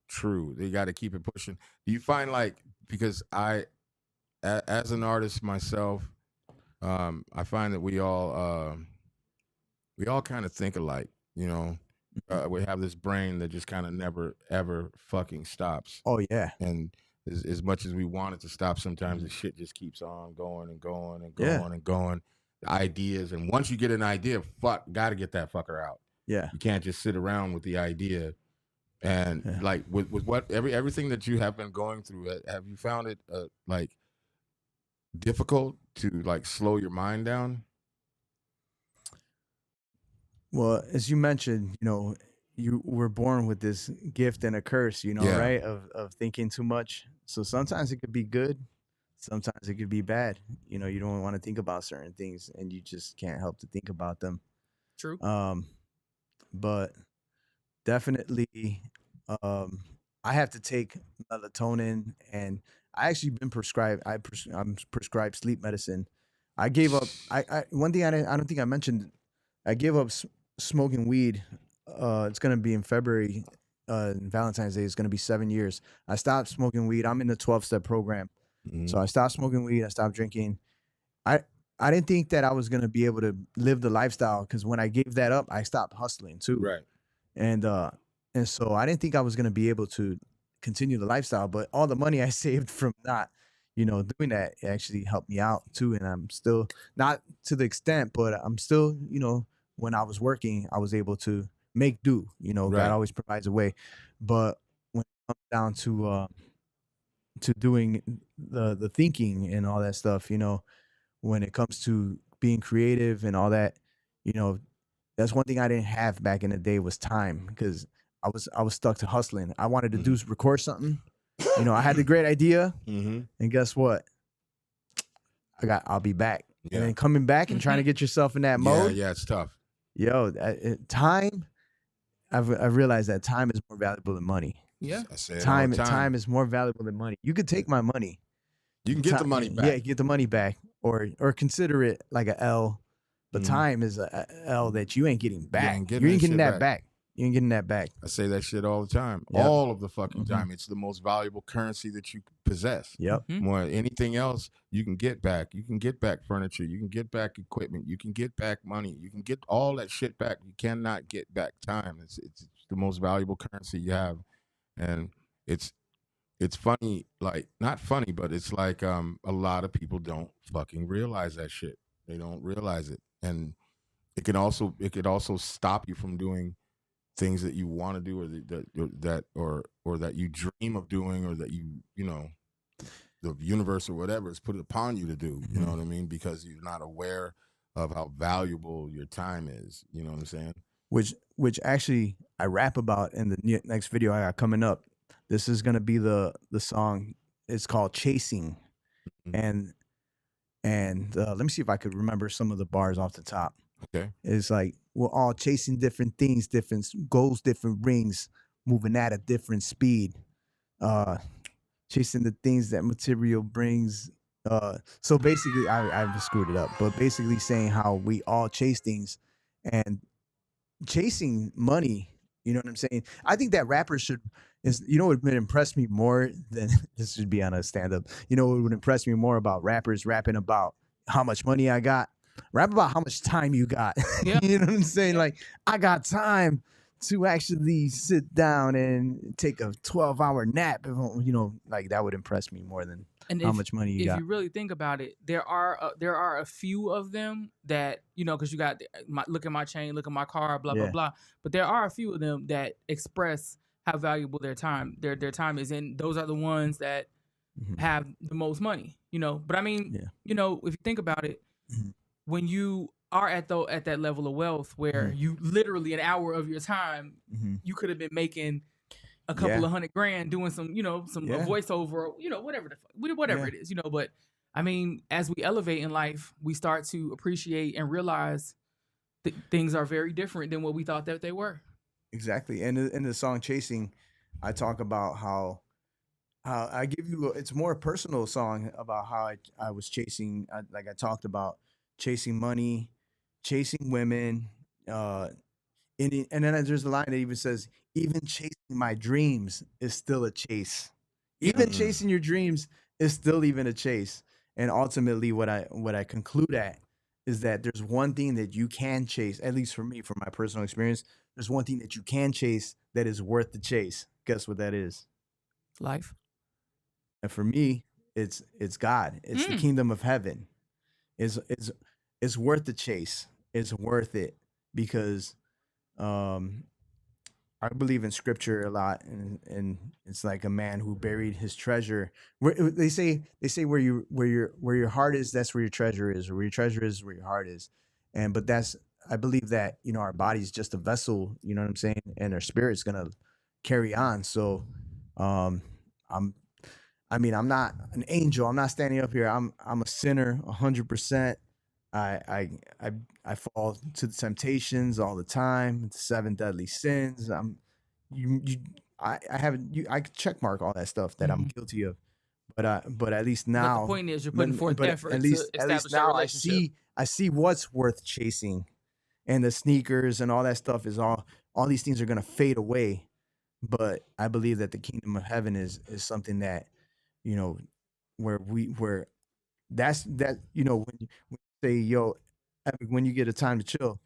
Speaker 1: true. They got to keep it pushing. Do you find like, because as an artist myself, I find that we all kind of think alike. You know, we have this brain that just kind of never ever fucking stops.
Speaker 3: Oh yeah.
Speaker 1: And as much as we want it to stop, sometimes the shit just keeps on going and going and going
Speaker 3: Yeah.
Speaker 1: and going. The ideas, and once you get an idea, got to get that fucker out.
Speaker 3: Yeah.
Speaker 1: You can't just sit around with the idea. And like with what everything that you have been going through, have you found it like difficult to like slow your mind down?
Speaker 3: Well, as you mentioned, you know, you were born with this gift and a curse, you know,
Speaker 1: Yeah.
Speaker 3: right? Of thinking too much. So sometimes it could be good, sometimes it could be bad. You know, you don't want to think about certain things and you just can't help to think about them.
Speaker 2: True.
Speaker 3: But definitely I have to take melatonin, and I actually been prescribed I'm prescribed sleep medicine. I gave up I one thing I don't think I mentioned, I gave up smoking weed. It's gonna be in February. Valentine's Day is gonna be 7 years. I stopped smoking weed. I'm in the 12-step program, so I stopped smoking weed. I stopped drinking. I didn't think that I was gonna be able to live the lifestyle, because when I gave that up, I stopped hustling too.
Speaker 1: Right.
Speaker 3: And so I didn't think I was gonna be able to continue the lifestyle. But all the money I saved from not, you know, doing that actually helped me out too. And I'm still not to the extent, but I'm still, you know, when I was working, I was able to make do. You know,
Speaker 1: Right.
Speaker 3: God always provides a way. But when it comes down to doing the thinking and all that stuff, you know, when it comes to being creative and all that, you know, that's one thing I didn't have back in the day was time, because I was stuck to hustling. I wanted to do record something. You know, I had the great idea, and guess what? I'll be back.
Speaker 1: Yeah.
Speaker 3: And then coming back and trying to get yourself in that mode.
Speaker 1: Yeah, it's tough.
Speaker 3: Yo, time. I've realized that time is more valuable than money.
Speaker 2: Yeah.
Speaker 1: I say it all the
Speaker 3: Time is more valuable than money. You could take my money.
Speaker 1: You can get the money back.
Speaker 3: Yeah, get the money back, or consider it like a L. But time is a L that you ain't getting back. You ain't getting that back. You ain't getting that back.
Speaker 1: I say that shit all the time.
Speaker 3: Yep.
Speaker 1: All of the fucking time. It's the most valuable currency that you possess.
Speaker 3: Yep.
Speaker 1: More than anything else, you can get back. You can get back furniture. You can get back equipment. You can get back money. You can get all that shit back. You cannot get back time. It's the most valuable currency you have. And it's funny, like, not funny, but it's like a lot of people don't fucking realize that shit. They don't realize it. And it could also stop you from doing things that you want to do, or that you dream of doing, or that you know, the universe or whatever has put it upon you to do. You know what I mean? Because you're not aware of how valuable your time is. You know what I'm saying?
Speaker 3: Which actually I rap about in the next video I got coming up. This is gonna be the song. It's called Chasing, and let me see if I could remember some of the bars off the top.
Speaker 1: Okay.
Speaker 3: It's like, we're all chasing different things, different goals, different rings, moving at a different speed, chasing the things that material brings. So basically, I've screwed it up, but basically saying how we all chase things, and chasing money. You know what I'm saying? I think that rappers should, you know what would impress me more than, this should be on a stand-up. You know what would impress me more about rappers rapping about how much money I got? Rap about how much time you got.
Speaker 2: Yeah.
Speaker 3: You know what I'm saying? Like, I got time to actually sit down and take a 12-hour nap. You know, like, that would impress me more than how much money you got.
Speaker 2: If you really think about it, there are a few of them that, you know, because you got look at my chain, look at my car, blah blah blah. But there are a few of them that express how valuable their time is, and those are the ones that have the most money. You know, but I mean, you know, if you think about it, when you are at that level of wealth where you literally an hour of your time, you could have been making a couple of $100,000 doing some, you know, some voiceover, you know, whatever it is, you know. But I mean, as we elevate in life, we start to appreciate and realize that things are very different than what we thought that they were.
Speaker 3: Exactly. And in the song Chasing, I talk about how I give you it's more a personal song about how I was chasing, like I talked about chasing money, chasing women, and then there's a line that even says, even chasing my dreams is still a chase. Even
Speaker 1: Mm.
Speaker 3: chasing your dreams is still even a chase. And ultimately what I conclude at is that there's one thing that you can chase, at least for me, from my personal experience, there's one thing that you can chase that is worth the chase. Guess what that is?
Speaker 2: Life.
Speaker 3: And for me, it's God. It's the kingdom of heaven. It's worth the chase. It's worth it because um I believe in scripture a lot, and it's like a man who buried his treasure. They say where your heart is, that's where your treasure is, or where your treasure is, where your heart is. And but that's I believe that our body is just a vessel. You know what I'm saying? And our spirit's gonna carry on. So, um, I'm I mean, I'm not an angel. I'm not standing up here. I'm a sinner, 100%. I I I I fall to the temptations all the time. The seven deadly sins. You I haven't I could check mark all that stuff that I'm guilty of. But at least
Speaker 2: But the
Speaker 3: now,
Speaker 2: point is, you're putting forth
Speaker 3: but
Speaker 2: effort
Speaker 3: at
Speaker 2: to
Speaker 3: least
Speaker 2: establish that
Speaker 3: now
Speaker 2: relationship.
Speaker 3: I see what's worth chasing, and the sneakers and all that stuff is all these things are gonna fade away. But I believe that the kingdom of heaven is something that you know where when you say yo Epic, when you get a time to chill,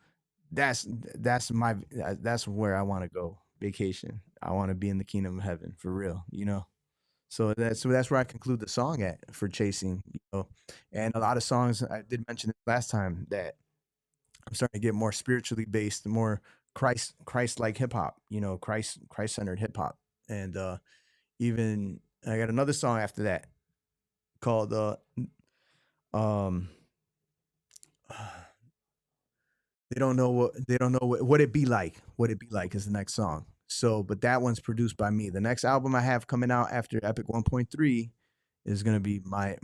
Speaker 3: that's where I want to go vacation. I want to be in the kingdom of heaven for real. So that's where I conclude the song at for chasing. And a lot of songs I did mention it last time that I'm starting to get more spiritually based, more Christ like hip hop, Christ centered hip hop. And even I got another song after that called um they don't know what it be like. What it be like is the next song. So, but that one's produced by me. The next album I have coming out after Epic 1.3 is gonna be my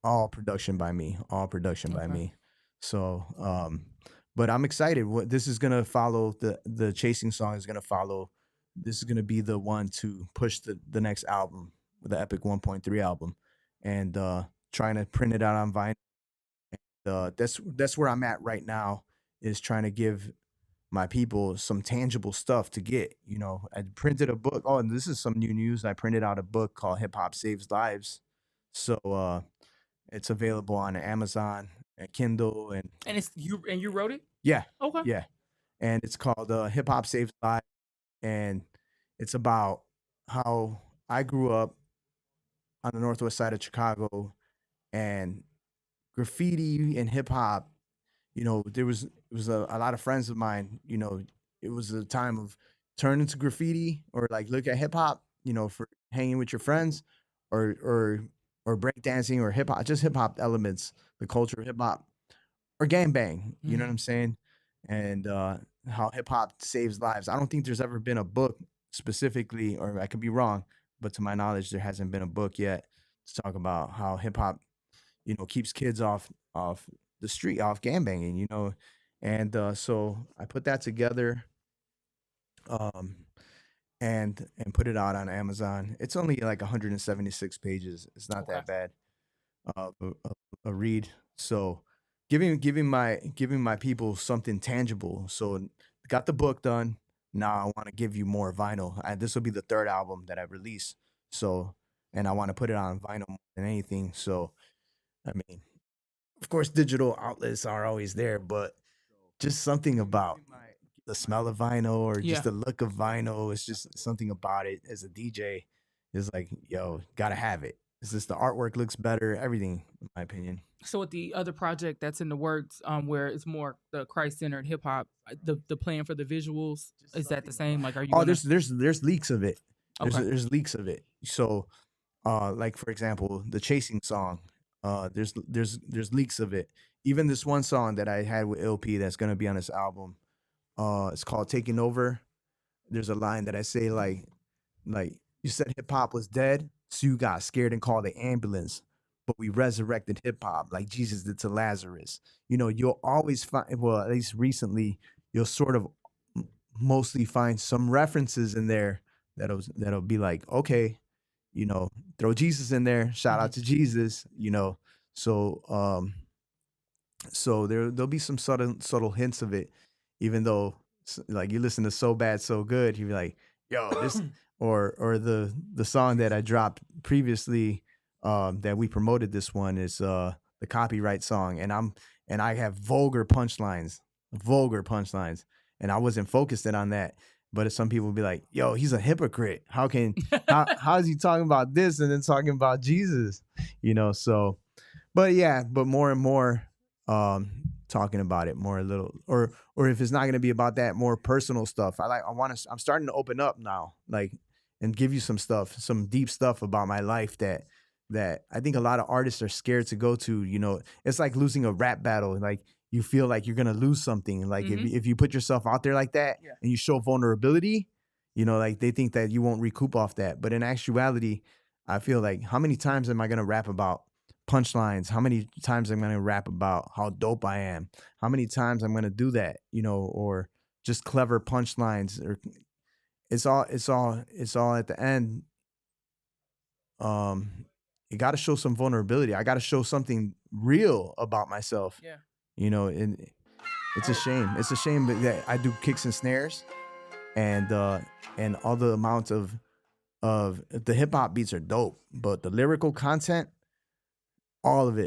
Speaker 3: all production by me. All production by
Speaker 2: Okay.
Speaker 3: me. So, but I'm excited. What this is gonna follow the chasing song is gonna follow. This is gonna be the one to push the next album, the Epic 1.3 album, and trying to print it out on vinyl. That's where I'm at right now, is trying to give my people some tangible stuff to get. I printed a book. Oh, and this is some new news. I printed out a book called Hip Hop Saves Lives. So it's available on Amazon and Kindle
Speaker 2: And you wrote it?
Speaker 3: yeah,
Speaker 2: Okay.
Speaker 3: yeah. And it's called Hip Hop Saves Lives, and it's about how I grew up on the northwest side of Chicago, and graffiti and hip hop, there was a lot of friends of mine, it was a time of turning to graffiti or like look at hip hop, for hanging with your friends, or break dancing or hip hop, just hip hop elements, the culture of hip hop, or gang bang, you know what I'm saying? And how hip hop saves lives. I don't think there's ever been a book specifically, or I could be wrong, but to my knowledge, there hasn't been a book yet to talk about how hip hop keeps kids off the street, off gangbanging. And so I put that together, um, and put it out on Amazon. It's only like 176 pages. It's not
Speaker 2: Okay.
Speaker 3: that bad a read. So giving my people something tangible. So got the book done. Now I want to give you more vinyl. This will be the third album that I release. So, and I want to put it on vinyl more than anything. So, I mean, of course, digital outlets are always there, but just something about the smell of vinyl or
Speaker 2: Yeah.
Speaker 3: just the look of vinyl. It's just something about it as a DJ is like, yo, gotta have it. It's just the artwork looks better, everything, in my opinion.
Speaker 2: So with the other project that's in the works, where it's more the Christ centered hip hop, the plan for the visuals, is that the same? Like, are you
Speaker 3: Oh,
Speaker 2: gonna?
Speaker 3: there's leaks of it.
Speaker 2: Okay.
Speaker 3: There's leaks of it. So, like for example, the chasing song. There's leaks of it. Even this one song that I had with LP that's gonna be on this album. It's called Taking Over. There's a line that I say like you said hip hop was dead, so you got scared and called the ambulance. But we resurrected hip hop like Jesus did to Lazarus. You'll always find, well, at least recently, you'll sort of mostly find some references in there that'll be like, okay, throw Jesus in there. Shout out to Jesus. So So there'll be some subtle hints of it, even though like you listen to So Bad So Good, you'll be like, yo, this or the song that I dropped previously that we promoted this one is the copyright song, and I have vulgar punchlines, and I wasn't focused on that. But some people be like, yo, he's a hypocrite. How is he talking about this and then talking about Jesus? So but more and more talking about it more a little, or if it's not going to be about that, more personal stuff. I'm starting to open up now, like, and give you some deep stuff about my life that I think a lot of artists are scared to go to. It's like losing a rap battle. Like, you feel like you're going to lose something. Like, if you put yourself out there like that, and you show vulnerability, like, they think that you won't recoup off that. But in actuality, I feel like, how many times am I going to rap about punchlines? How many times I'm going to rap about how dope I am? How many times I'm going to do that, or just clever punchlines? Or it's all at the end. You got to show some vulnerability. I got to show something real about myself.
Speaker 2: Yeah.
Speaker 3: And it's a shame. It's a shame that I do kicks and snares, and all the amounts of the hip hop beats are dope, but the lyrical content,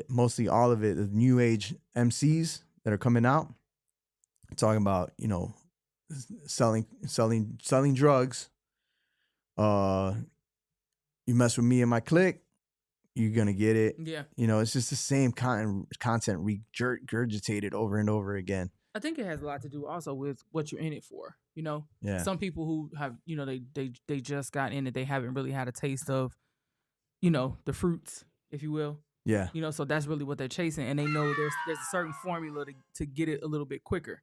Speaker 3: mostly all of it, the new age MCs that are coming out, talking about, selling drugs. You mess with me and my clique, you're gonna get it.
Speaker 2: Yeah.
Speaker 3: It's just the same content regurgitated over and over again.
Speaker 2: I think it has a lot to do also with what you're in it for.
Speaker 3: Yeah.
Speaker 2: Some people who have, they just got in it, they haven't really had a taste of, the fruits, if you will.
Speaker 3: Yeah.
Speaker 2: So that's really what they're chasing, and they know there's a certain formula to get it a little bit quicker.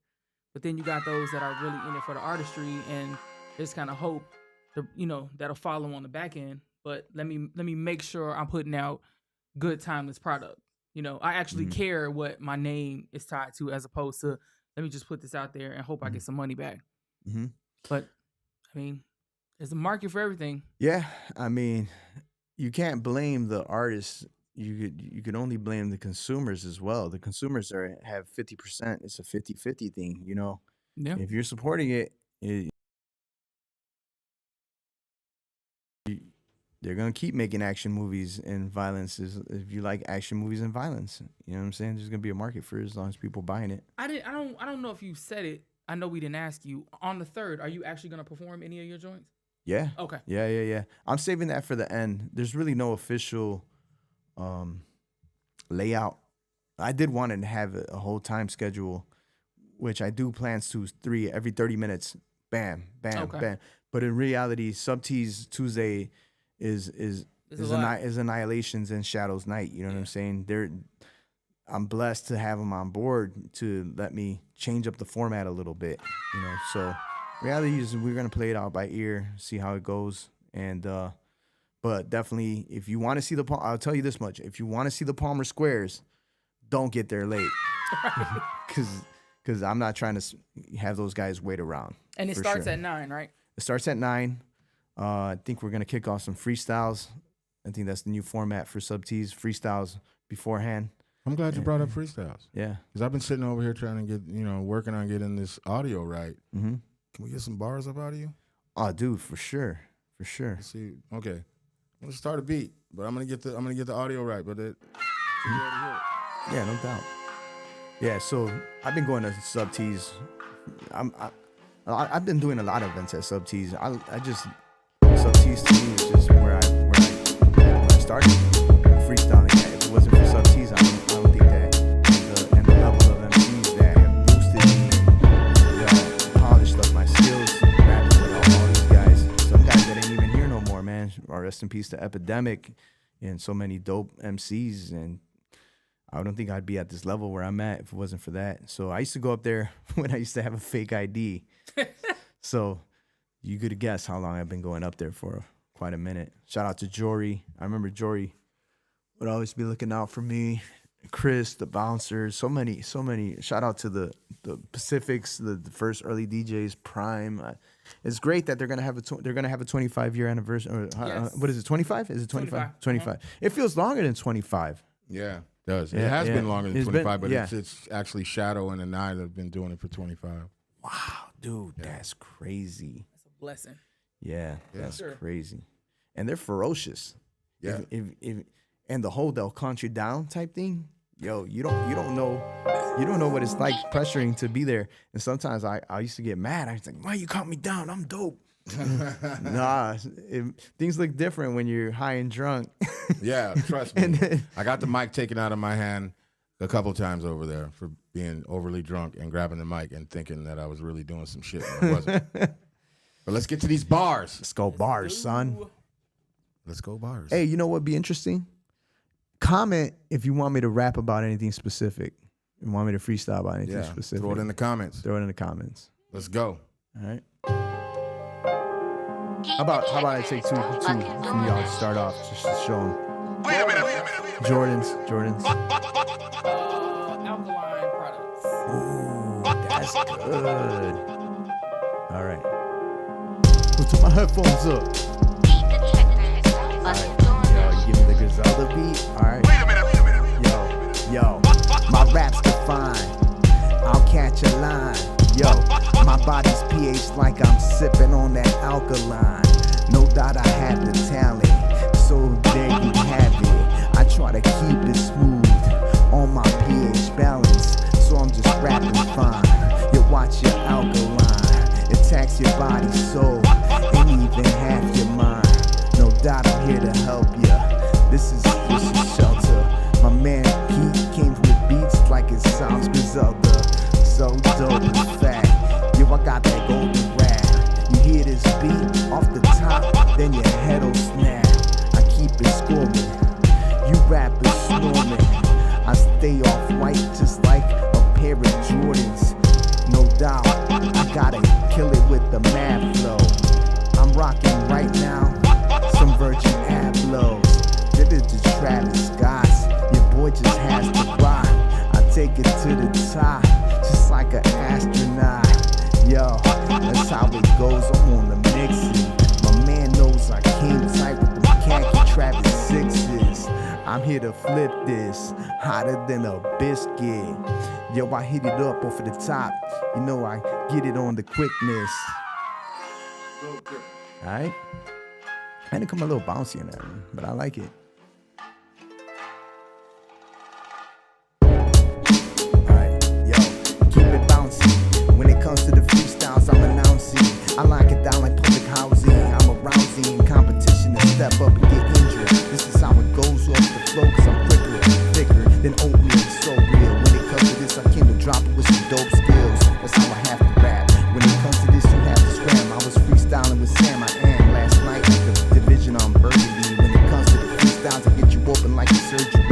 Speaker 2: But then you got those that are really in it for the artistry, and there's kind of hope, that'll follow on the back end. But let me make sure I'm putting out good, timeless product. I actually care what my name is tied to, as opposed to, let me just put this out there and hope I get some money back.
Speaker 3: Mm-hmm.
Speaker 2: But I mean, there's a market for everything.
Speaker 3: Yeah, I mean, you can't blame the artists. You could only blame the consumers as well. The consumers have 50%. It's a 50-50 thing,
Speaker 2: Yeah.
Speaker 3: If you're supporting it, they're gonna keep making action movies and violence. If you like action movies and violence, you know what I'm saying? There's gonna be a market for it as long as people buying it.
Speaker 2: I don't know if you said it. I know we didn't ask you. On the 3rd, are you actually gonna perform any of your joints?
Speaker 3: Yeah.
Speaker 2: Okay.
Speaker 3: Yeah. I'm saving that for the end. There's really no official layout. I did want to have a whole time schedule, which I do plans to 3 every 30 minutes. Bam, bam, bam. But in reality, Subtease Tuesday is Annihilations and Shadows Night. You know what I'm saying? I'm blessed to have them on board to let me change up the format a little bit. So reality is we're gonna play it out by ear, see how it goes, and but definitely, if you want to see I'll tell you this much: if you want to see the Palmer Squares, don't get there late, because I'm not trying to have those guys wait around.
Speaker 2: And it starts at 9, right?
Speaker 3: It starts at 9. I think we're gonna kick off some freestyles. I think that's the new format for Subtease, freestyles beforehand.
Speaker 1: I'm glad you brought up freestyles.
Speaker 3: Yeah,
Speaker 1: because I've been sitting over here trying to get, working on getting this audio right.
Speaker 3: Mm-hmm.
Speaker 1: Can we get some bars up out of you?
Speaker 3: Oh, dude, for sure.
Speaker 1: Let's see, okay, let's start a beat, but I'm gonna get the audio right. But
Speaker 3: yeah, no doubt. Yeah, so I've been going to Subtease. I've been doing a lot of events at Subtease. Subtease to me is just where I started freestyling. If it wasn't for Subtease, I don't think that the level of MCs that have boosted me, polished up my skills, rapping with all these guys. Some guys that ain't even here no more, man. Or rest in peace to Epidemic and so many dope MCs. And I don't think I'd be at this level where I'm at if it wasn't for that. So I used to go up there when I used to have a fake ID. So you could guess how long I've been going up there for. Quite a minute. Shout out to Jory. I remember Jory would always be looking out for me. Chris, the bouncers, so many. Shout out to the Pacifics, the first early DJs, Prime. It's great that they're gonna have a 25-year anniversary. Or,
Speaker 2: yes.
Speaker 3: What is it? 25? Is it 25?
Speaker 2: 25.
Speaker 3: 25. It feels longer than 25.
Speaker 1: yeah, Does. It
Speaker 3: Yeah,
Speaker 1: has
Speaker 3: yeah.
Speaker 1: been longer than
Speaker 3: It's been-
Speaker 1: 25, but
Speaker 3: yeah.
Speaker 1: it's actually Shadow and I that have been doing it for 25.
Speaker 3: Wow, dude, that's crazy.
Speaker 2: That's a blessing.
Speaker 3: Yeah, that's
Speaker 2: Sure.
Speaker 3: crazy. And they're ferocious.
Speaker 1: Yeah.
Speaker 3: If and the whole they'll count you down type thing. Yo, you don't know what it's like pressuring to be there. And sometimes I used to get mad. I was like, why you count me down? I'm dope. Nah, things look different when you're high and drunk.
Speaker 1: Yeah, trust me.
Speaker 3: And then-
Speaker 1: I got the mic taken out of my hand a couple times over there for being overly drunk and grabbing the mic and thinking that I was really doing some shit when I wasn't. But let's get to these bars.
Speaker 3: Let's go bars, son.
Speaker 1: Let's go bars.
Speaker 3: Hey, you know what'd be interesting? Comment if you want me to rap about anything specific. You want me to freestyle about anything specific.
Speaker 1: Throw it in the comments.
Speaker 3: Throw it in the comments.
Speaker 1: Let's go.
Speaker 3: All right. How about I take two from y'all to start off, just to show them.
Speaker 4: Wait a minute.
Speaker 3: Jordans.
Speaker 2: Alkaline products.
Speaker 3: Ooh, that's good. All right. We'll turn my headphones up. Yo, you give me the Griselda beat. All right.
Speaker 4: Wait a minute.
Speaker 3: Yo, my raps define. I'll catch a line. Yo, my body's pH like I'm sipping on that alkaline. No doubt I have the talent, so there you have it. I try to keep it smooth on my pH balance, so I'm just rapping fine. You watch your alkaline, it tax your body, soul, and even half your mind. No doubt I'm here to help ya. This is shelter. My man Pete came with beats like it sounds Griselda. So dope and fat. Yo, I got that golden rap. You hear this beat off the top, then your head'll snap. I keep it scoring. You rappers snoring. I stay off white just like a pair of Jordans. No doubt, I gotta kill it with the mad flow. I'm rocking right now some Virgin Ablohs. Did it to Travis Scott's. Your boy just has to ride. I take it to the top, just like an astronaut. Yo, that's how it goes. I'm on the mixing. My man knows I came tight with the khaki Travis sixes. I'm here to flip this, hotter than a biscuit. Yo, I hit it up off of the top. You know I get it on the quickness. Alright? I had to come a little bouncy in that one, but I like it. Alright, yo, keep it bouncy. When it comes to the freestyles, I'm announcing. I lock it down like public housing. I'm arousing competition to step up and get injured. This is how it goes off the flow, cause I'm quicker, thicker than oatmeal. It's so real. When it comes to this, I came to drop it with some dope skills. That's how I have to rap. When it comes to this, you have to scram. I was freestyling with Sam, I am last night at the division on Burgundy. When it comes to the freestyles, I get you open like a surgery.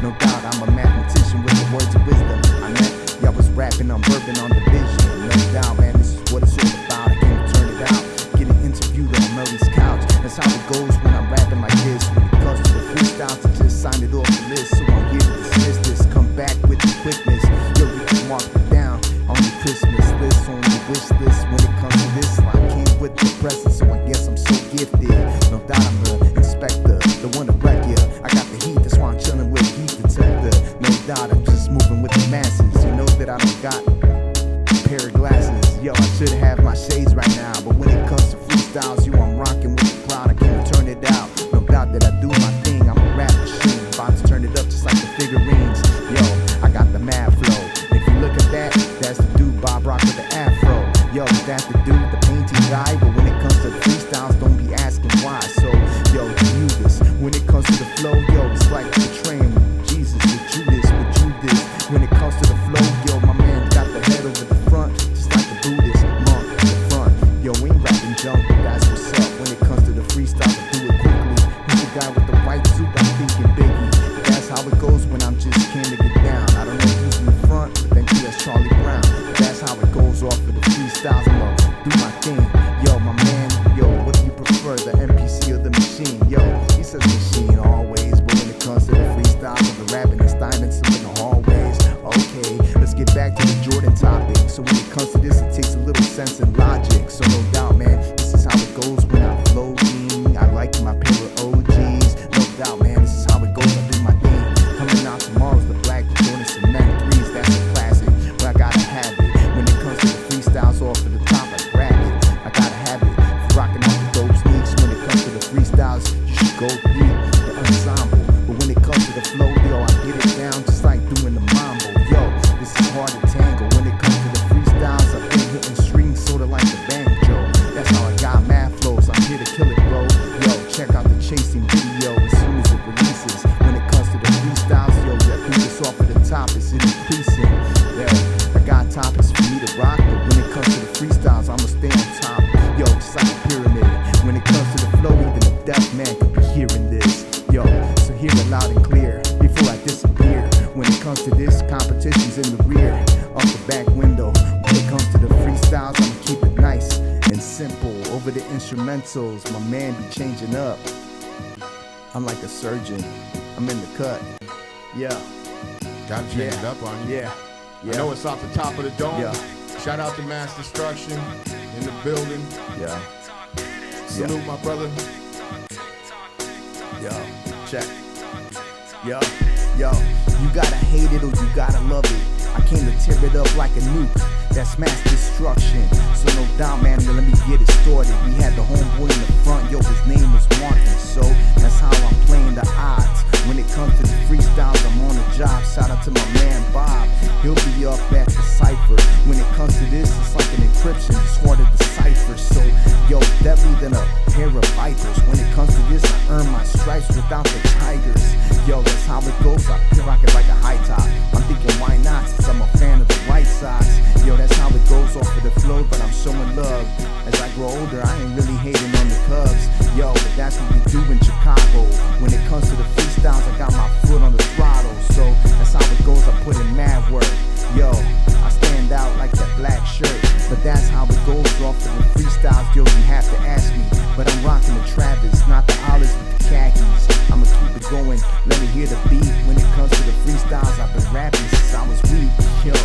Speaker 3: No doubt, I'm a mathematician with the words of wisdom. I meant y'all was rapping on bourbon on division. No doubt, man, this is what it's all about. I came to turn it out, getting interviewed on Murray's couch. That's how it goes when I'm rapping like this. When it comes to the freestyles, I just signed it off the list. So I'm here to dismiss this. Come back with the quickness. Yo, you can mark it down on your Christmas list, on your wish list. When it comes to this, I came with the present, so I guess I'm so gifted. No doubt I'm the inspector, the one to wreck ya. I got the heat, that's why I'm chilling with a heat detector. No doubt I'm just moving with the masses. You know that I don't got a pair of glasses. Yo, I should have my shades right now, but when it comes to freestyles, yo, I'm rocking with the crowd. I can't turn it out. No doubt that I do my thing. I'm a rap machine, about to turn it up just like the figurines. Yo, I got the mad flow. If you look at that, that's the dude Bob Rock with the afro. Yo, that's the dude, the painting guy. But when it comes to the freestyles, don't be asking why. So, yo, you this. When it comes to the flow, yo, it's like the train with Jesus, with Judas, with Judas. When it comes to the flow, yo, my man got the head over the front, just like the Buddhist monk in the front. Yo, we ain't rapping junk, but that's what's up. When it comes to the freestyle, I do it quickly. Who's the guy with the white suit? I'm thinking Biggie. That's how it goes when I'm just came to get down. I don't know who's in the front, but then that's Charlie Brown. That's how it goes off of the freestyles. I'm gonna do my thing. Yo, my man, yo, what do you prefer, the MPC or the machine? Yo, he says machine always, but when it comes to the freestyles of the rapping, it's diamonds in the hallways. Okay, let's get back to the Jordan topic. So when it comes to this, it takes a little sense and logic. So no doubt, man, this is how it goes when I'm floating. I like my pair of OGs. No doubt, man, this is how it goes. I do my thing. Coming out tomorrow's the hear it loud and clear before I disappear. When it comes to this, competition's in the rear, off the back window. When it comes to the freestyles, I'ma keep it nice and simple. Over the instrumentals, my man be changing up. I'm like a surgeon, I'm in the cut. Yeah.
Speaker 1: Gotta change it up on you.
Speaker 3: Yeah.
Speaker 1: I know it's off the top of the dome.
Speaker 3: Yeah.
Speaker 1: Shout out to Mass Destruction in the building.
Speaker 3: Yeah.
Speaker 1: Salute my brother.
Speaker 3: Yo, check. Yo, you gotta hate it or you gotta love it. I came to tear it up like a nuke. That's mass destruction. So no doubt, man, let me get it started. We had the homeboy in the front, yo, his name was Martin. So that's how I'm playing the odds. When it comes to the freestyles, I'm on the job. Shout out to my man Bob. He'll be up at the cipher. When it comes to this, it's like an encryption. It's hard to decipher. So, yo, deadly than a pair of vipers. When it comes to this, I earn my stripes without the tigers. Yo, that's how it goes. I rock it like a high top. I'm thinking, why not? Since I'm a fan of the White Sox. Yo, that's how it goes off of the flow. But I'm showing love. As I grow older, I ain't really hating on the Cubs. Yo, but that's what we do in Chicago. When it comes to the freestyles, I got my foot on the throttle. So that's how it goes. I put in mad work. Yo, I stand out like that black shirt. But that's how it goes off of the freestyles. Yo, you have to ask me. But I'm rocking the Travis, not the olives with the khakis. I'ma keep it going, let me hear the beat. When it comes to the freestyles, I've been rapping since I was weak. Yo,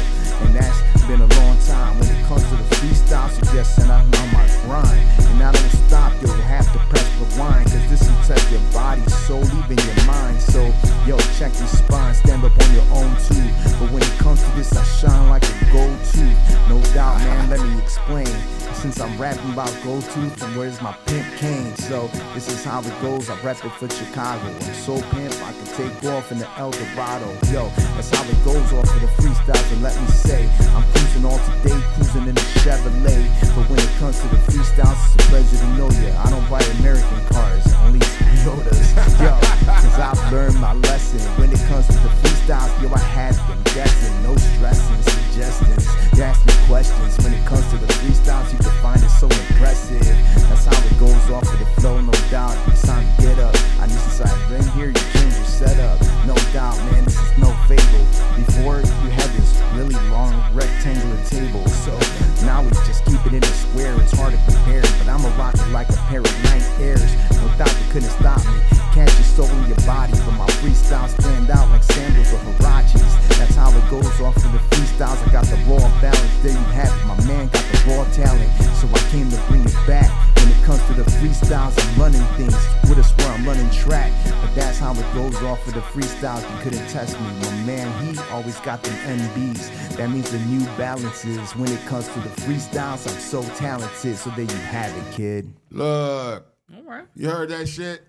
Speaker 3: and that's been a long time. When it comes to the freestyles, suggesting I'm on my grind. And I don't stop, yo, you have to press rewind. Cause this will touch your body, soul, even your mind. So, yo, check your spine, stand up on your own too. But when it comes to this, I shine like a gold tooth. No doubt, man, let me explain. Since I'm rapping about gold tooth and where's my pimp cane. So this is how it goes, I rep it for Chicago. I'm so pimp, I can take off in the El Dorado. Yo, that's how it goes off of the freestyles. And let me say, I'm cruising all today, cruising in a Chevrolet. But when it comes to the freestyles, it's a pleasure to know ya. I don't buy American cars, only Toyotas. Yo, cause I've learned my lesson. When it comes to the freestyles, yo, I had them guessing. No stressing, suggestions, you ask me questions. When it comes to the freestyles, you can find it so impressive. That's how it goes off of the flow, no doubt. It's time to get up. I need to decide right here, you change your setup. No doubt, man, this is no fable. Before, you had this really long rectangular table. So now we just keep it in a square. It's hard to compare, but I'ma rock it like a pair of Night Airs. No doubt you couldn't stop me. Catch your soul in your body, but my freestyles stand out like sandals or Hirachis. That's how it goes off of the freestyles. I got the raw balance, there you have it. My man got the raw talent, so I came to bring it back. When it comes to the freestyles, I'm running things. With us where I'm running track, but that's how it goes off of the freestyles. You couldn't test me. My man, he always got them NBs. That means the New Balances. When it comes to the freestyles, I'm so talented. So there you have it, kid.
Speaker 1: Look.
Speaker 2: All right.
Speaker 1: You heard that shit?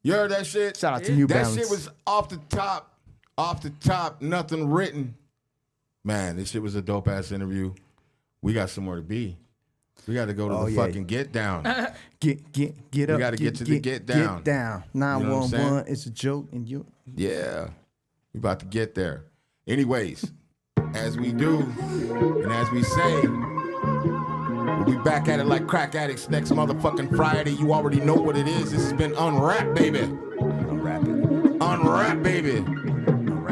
Speaker 1: You heard that shit?
Speaker 3: Shout out to New Balance.
Speaker 1: That shit was off the top, nothing written. Man, this shit was a dope ass interview. We got somewhere to be. We got to go to the fucking get down.
Speaker 3: Get up.
Speaker 1: We got to get to the get down.
Speaker 3: Get down. 911, it's a joke, and you.
Speaker 1: Yeah, we about to get there. Anyways, as we do, and as we say, we'll be back at it like crack addicts next motherfucking Friday. You already know what it is. This has been UNRAP, baby. UNRAP, baby.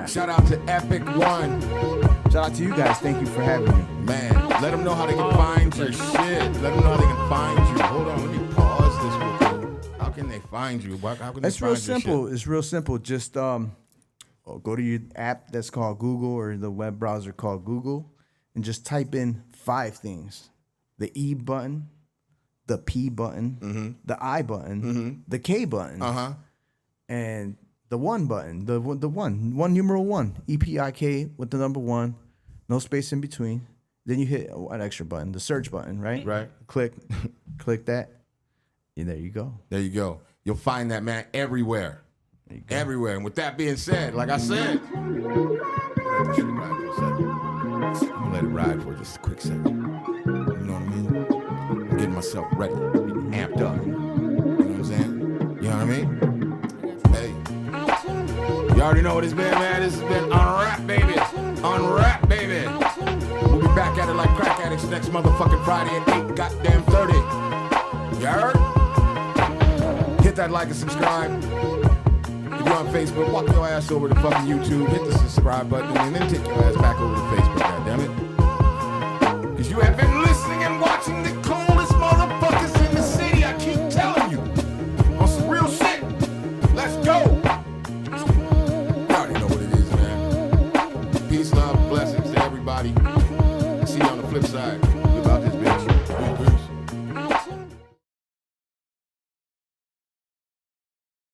Speaker 1: Shout out to EPIK 1.
Speaker 3: Shout out to you guys. Thank you for having me.
Speaker 1: Man, let them know how they can find your shit. Let them know how they can find you. Hold on, let me pause this real quick. How can they find you? How can they
Speaker 3: It's
Speaker 1: find
Speaker 3: real simple.
Speaker 1: your shit?
Speaker 3: It's real simple. Just go to your app that's called Google or the web browser called Google and just type in 5 things. The E button, the P button, the I button, the K button, and the 1 button, the one numeral 1, EPIK with the number 1, no space in between. Then you hit an extra button, the search button, right?
Speaker 1: Right.
Speaker 3: Click that, and there you go.
Speaker 1: There you go. You'll find that, man, everywhere. Everywhere. And with that being said, like I said, I'm gonna let it ride for just a quick second. You know what I mean? I'm getting myself ready, getting amped up. You know what I'm saying? You know what I mean? Hey. You already know what it's been, man. This has been UNRAP, baby. UNRAP, baby. We'll be back at it like crack addicts next motherfucking Friday at 8 goddamn 30. You heard? Hit that like and subscribe. If you're on Facebook, walk your ass over to fucking YouTube, hit the subscribe button, and then take your ass back over to Facebook, goddammit. Because you have been listening and watching the coolest motherfuckers in the city. I keep telling you. On some real shit. Let's go. You already know what it is, man. Peace, love, blessings to everybody. See you on the flip side.